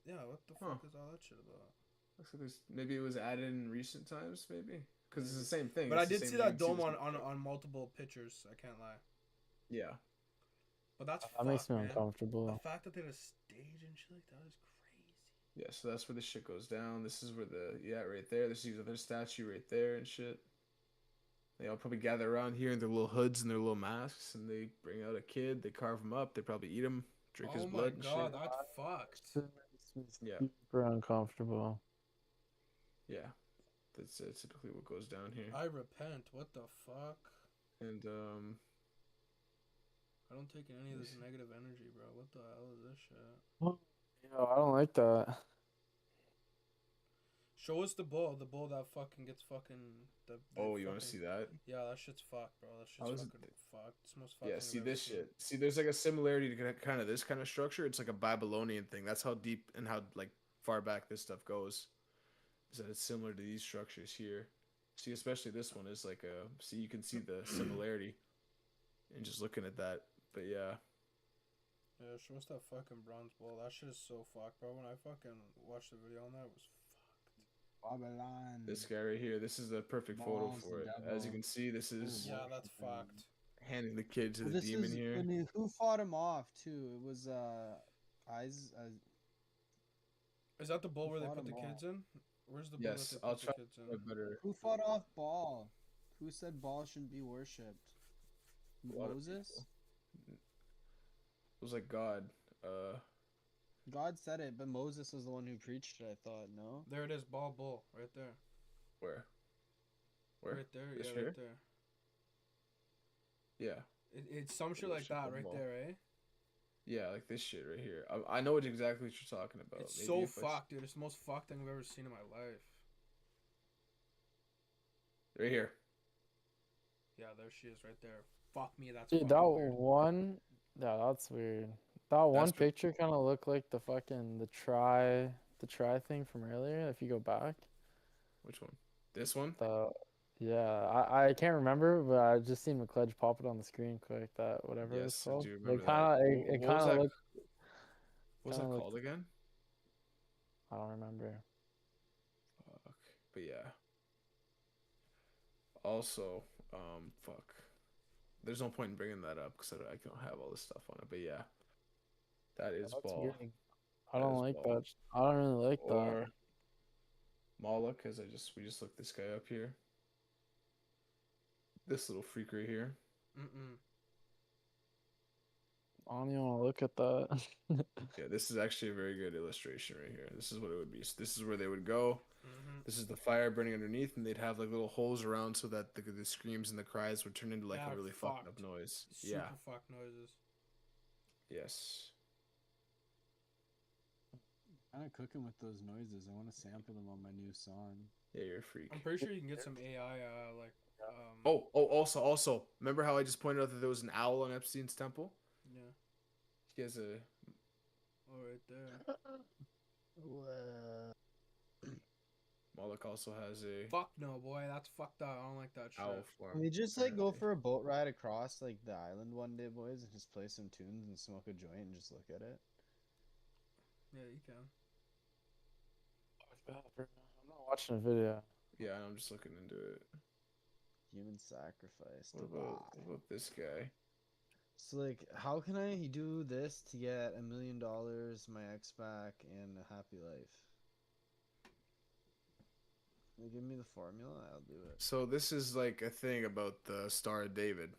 Yeah, what the Huh. fuck is all that shit about? Looks like there's maybe it was added in recent times, maybe because it's the same thing. But I It's the did same see thing. that You can dome this- on multiple pictures. I can't lie. Yeah. But that's That makes me man. The uncomfortable. fact that they had a stage and shit like that is crazy. Yeah, so that's where the shit goes down. This is where right there. This is their statue right there and shit. They all probably gather around here in their little hoods and their little masks, and they bring out a kid. They carve him up. They probably eat him, drink his Oh my blood and god, shit. that's fucked. It makes me Yeah. super uncomfortable. Yeah. That's typically what goes down here. I repent. What the fuck? And I don't take any of this negative energy, bro. What the hell is this shit? Yo, I don't like that. Show us the bull that fucking gets fucking. oh, you want to see that? Yeah, that shit's fucked, bro. That How shit's is it fucking fucked. It's the most fucked Yeah, thing see I've ever this seen. shit. See, there's like a similarity to kind of this kind of structure. It's like a Babylonian thing. That's how deep and how like far back this stuff goes. Is that it's similar to these structures here. See, especially this one is like a. See, you can see the similarity, in just looking at that. But yeah, Yeah, show us that fucking bronze bull. That shit is so fucked, bro. When I fucking watched the video on that, it was fucked. Babylon. this guy right here. This is a perfect photo Balls for the it. As you devil. can see, this is Yeah, that's fucked. handing the kid to Well, the this demon is here. who fought him off too. It was Is that the bull Who where they fought put the him kids in? Where's the bull Yes, that they I'll put try the kids to in? better. who fought off Baal? Who said Baal shouldn't be worshipped? A lot of Moses. It was like God. God said it, but Moses was the one who preached it. I thought no. There it is, bull, right there. Where? Where? Right there, This yeah, here? right there. Yeah. It's some shit like that right there, eh? Yeah, like this shit right here. I know what exactly what you're talking about. It's Maybe so if I fucked, dude. It's the most fucked thing I've ever seen in my life. right here. Yeah, there she is, right there. Fuck me, that's Dude, fucking that weird. one, yeah, that's weird. That one That's picture kind of looked like the fucking the try thing from earlier. If you go back, Which one? This one? the yeah, I can't remember, but I just seen McCledge pop it on the screen quick. That whatever it was Yes, I called. do It remember kind of that. it What was kind of that? looked. What was kinda that looked- called again? I don't remember. Fuck. But yeah. Also, fuck. There's no point in bringing that up because I don't have all this stuff on it. But yeah, that is That's Ball. weird. I That don't is like Ball. that. I don't really like that. Or Moloch, as we just looked this guy up here. This little freak right here. Mm-mm. I don't even want to look at that. Yeah, this is actually a very good illustration right here. This is what it would be. So this is where they would go. Mm-hmm. This is the fire burning underneath, and they'd have like little holes around so that the screams and the cries would turn into like Yeah, a really fucked up fucked. noise. Super Yeah. fucked noises. Yes. Kind of cooking with those noises. I want to sample them on my new song. Yeah, you're a freak. I'm pretty sure you can get some AI, Also, remember how I just pointed out that there was an owl on Epstein's temple? yeah. He has a Oh, right there. Moloch also has a Fuck no, boy. That's fucked up. I don't like that shit. owl form. Can we just like go apparently. for a boat ride across like the island one day, boys, and just play some tunes and smoke a joint and just look at it? Yeah, you can. I'm not watching a video. Yeah, I'm just looking into it. Human sacrifice. What Divide. about this guy? So like, how can I do this to get $1 million, my ex back, and a happy life? Like, give me the formula, I'll do it. So this is like a thing about the Star of David.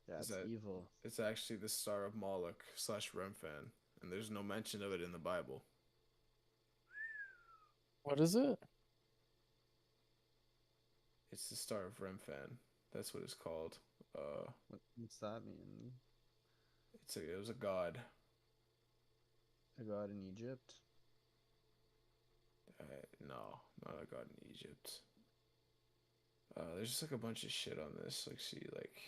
Yeah, Is it's that- evil. It's actually the Star of Moloch / Remphan, and there's no mention of it in the Bible. What is it? It's the Star of Remphan. That's what it's called. What's that mean? It was a god. A god in Egypt? No, not a god in Egypt. There's just like a bunch of shit on this. Like, see, like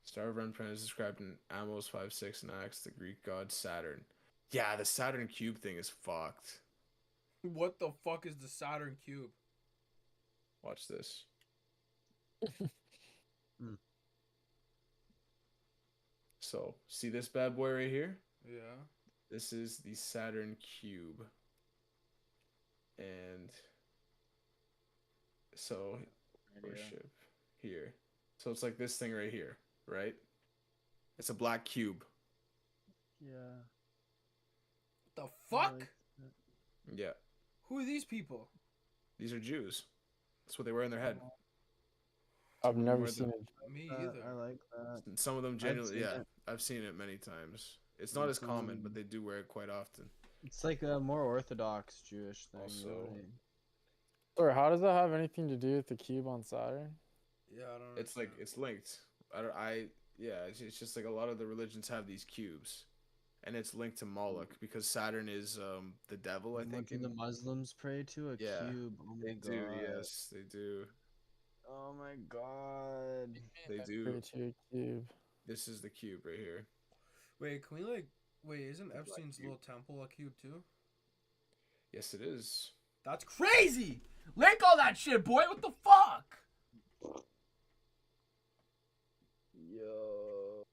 Star of Remphan is described in Amos 5:6 and Acts, the Greek god Saturn. Yeah, the Saturn cube thing is fucked. What the fuck is the Saturn cube? Watch this. So, see this bad boy right here? Yeah. This is the Saturn cube. And so worship here. So it's like this thing right here, right? It's a black cube. Yeah. The fuck? Yeah. Who are these people? These are Jews. That's what they wear in their head. I've never Where the- seen it. Me I either. like that. Some of them genuinely, seen yeah. it. I've seen it many times. It's not as common, but they do wear it quite often. It's like a more orthodox Jewish thing. Also- really. Or how does that have anything to do with the cube on Saturn? Yeah, I don't. It's like it's linked. Yeah. It's just like a lot of the religions have these cubes, and it's linked to Moloch because Saturn is the devil. I And think. what do the Muslims pray to? A Yeah, cube. Oh my they god. do. Yes, they do. Oh my god. They do. Pray to a cube. This is the cube right here. Wait, can we like? Wait, isn't Black Epstein's cube. little temple a cube too? Yes, it is. That's crazy. Link all that shit, boy. What the fuck? Yo.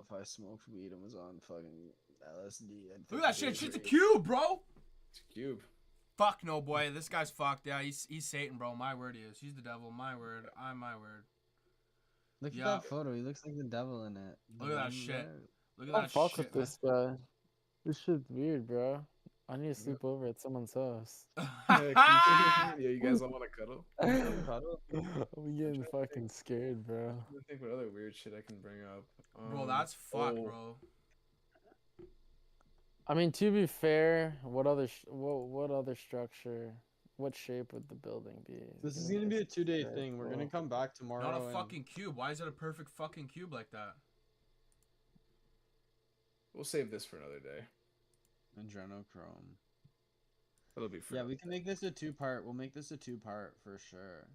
If I smoked weed and was on fucking LSD, I'd Look at that shit. it's Shit's a crazy. cube, bro. It's a cube. Fuck no, boy. This guy's fucked. Yeah, he's Satan, bro. My word, he is. He's the devil. My word. I'm my word. Look Yeah. at that photo. He looks like the devil in it. Look at that one shit. there. Look at Don't that fuck shit. with this guy. This shit's weird, bro. I need to sleep over at someone's house. Yeah, you guys all want to cuddle? I'm getting fucking scared, bro. I'm trying to think what other weird shit I can bring up. Bro, that's fucked, oh, bro. I mean, to be fair, what other what other structure, what shape would the building be? This is Even gonna be a if it's 2-day square, thing. We're gonna well, come back tomorrow. Not a and fucking cube. Why is it a perfect fucking cube like that? We'll save this for another day. adrenochrome. That'll be fun. Yeah, we can make this a 2-part. We'll make this a 2-part for sure.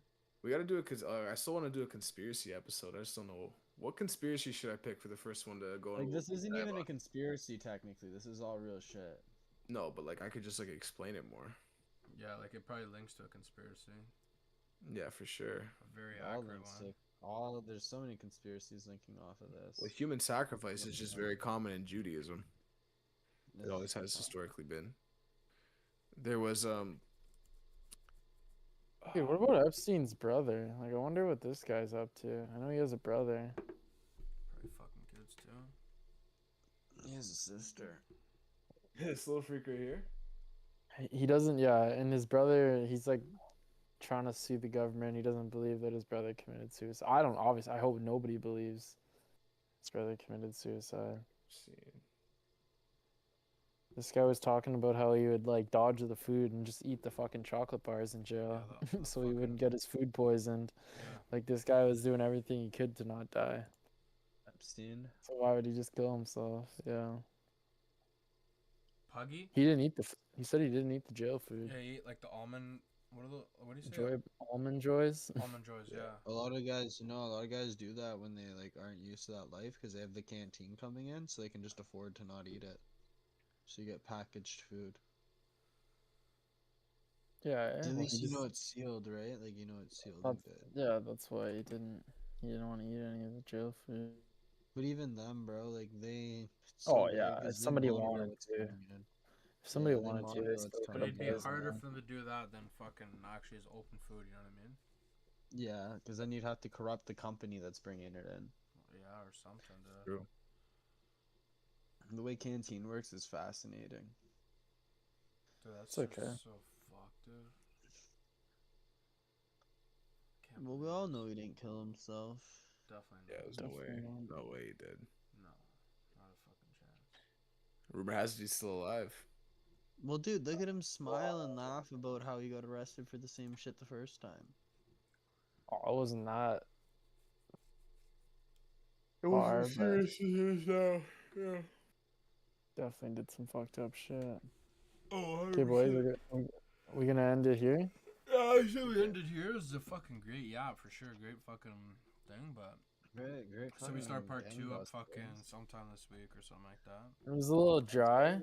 We gotta do it because I still want to do a conspiracy episode. I just don't know what conspiracy should I pick for the first one to go. Like on. this isn't even a conspiracy technically. This is all real shit. No, but like I could just like explain it more. Yeah, like it probably links to a conspiracy. Yeah, for sure. A very All accurate links one. to there's so many conspiracies linking off of this. Well, human sacrifice is just very common in Judaism. It always has historically been. There was Dude, what about Epstein's brother? Like, I wonder what this guy's up to. I know he has a brother. Probably fucking kids too. He has a sister. this little freak right here. He doesn't, yeah, and his brother, he's like trying to sue the government. He doesn't believe that his brother committed suicide. I hope nobody believes his brother committed suicide. This guy was talking about how he would like dodge the food and just eat the fucking chocolate bars in jail Yeah, so he wouldn't get his food poisoned. Yeah. Like this guy was doing everything he could to not die. Epstein. So why would he just kill himself? Yeah. Puggy? He didn't eat he said he didn't eat the jail food. Yeah, he ate like the almond. What do you say? Almond joys. Almond joys. Yeah. A lot of guys, a lot of guys do that when they like aren't used to that life because they have the canteen coming in, so they can just afford to not eat it. So you get packaged food. Yeah, At well, least he you just- know it's sealed, right? Like you know it's sealed a That's- bit. yeah, that's why he didn't want to eat any of the jail food. But even them, bro, like they. it's Oh, big yeah, 'cause if they somebody monitor wanted what's to. coming in. If somebody Yeah, they wanted to, monitor they what's still coming could But have it'd be in. poisoned harder him. for them to do that than fucking actually as open food. You know what I mean? Yeah, because then you'd have to corrupt the company that's bringing it in. Yeah, or something. True. The way canteen works is fascinating. Dude, that's It's okay. just so fucked, dude. Can't Well, we believe all this. know he didn't kill himself. Definitely Yeah, not. there's no way. Definitely not. No way he did. No, not a fucking chance. Rumor has it he's still alive. Well, dude, look at him smile and laugh about how he got arrested for the same shit the first time. Oh, it wasn't that. It Far, wasn't but- serious as it is now. Yeah. Definitely did some fucked up shit. Oh, Okay, boys, we gonna end it here? Yeah, so we ended here. This is a fucking great, yeah, for sure, great fucking thing. But Great. so we start part 2 up gangbusters. fucking sometime this week or something like that. It was a little dry.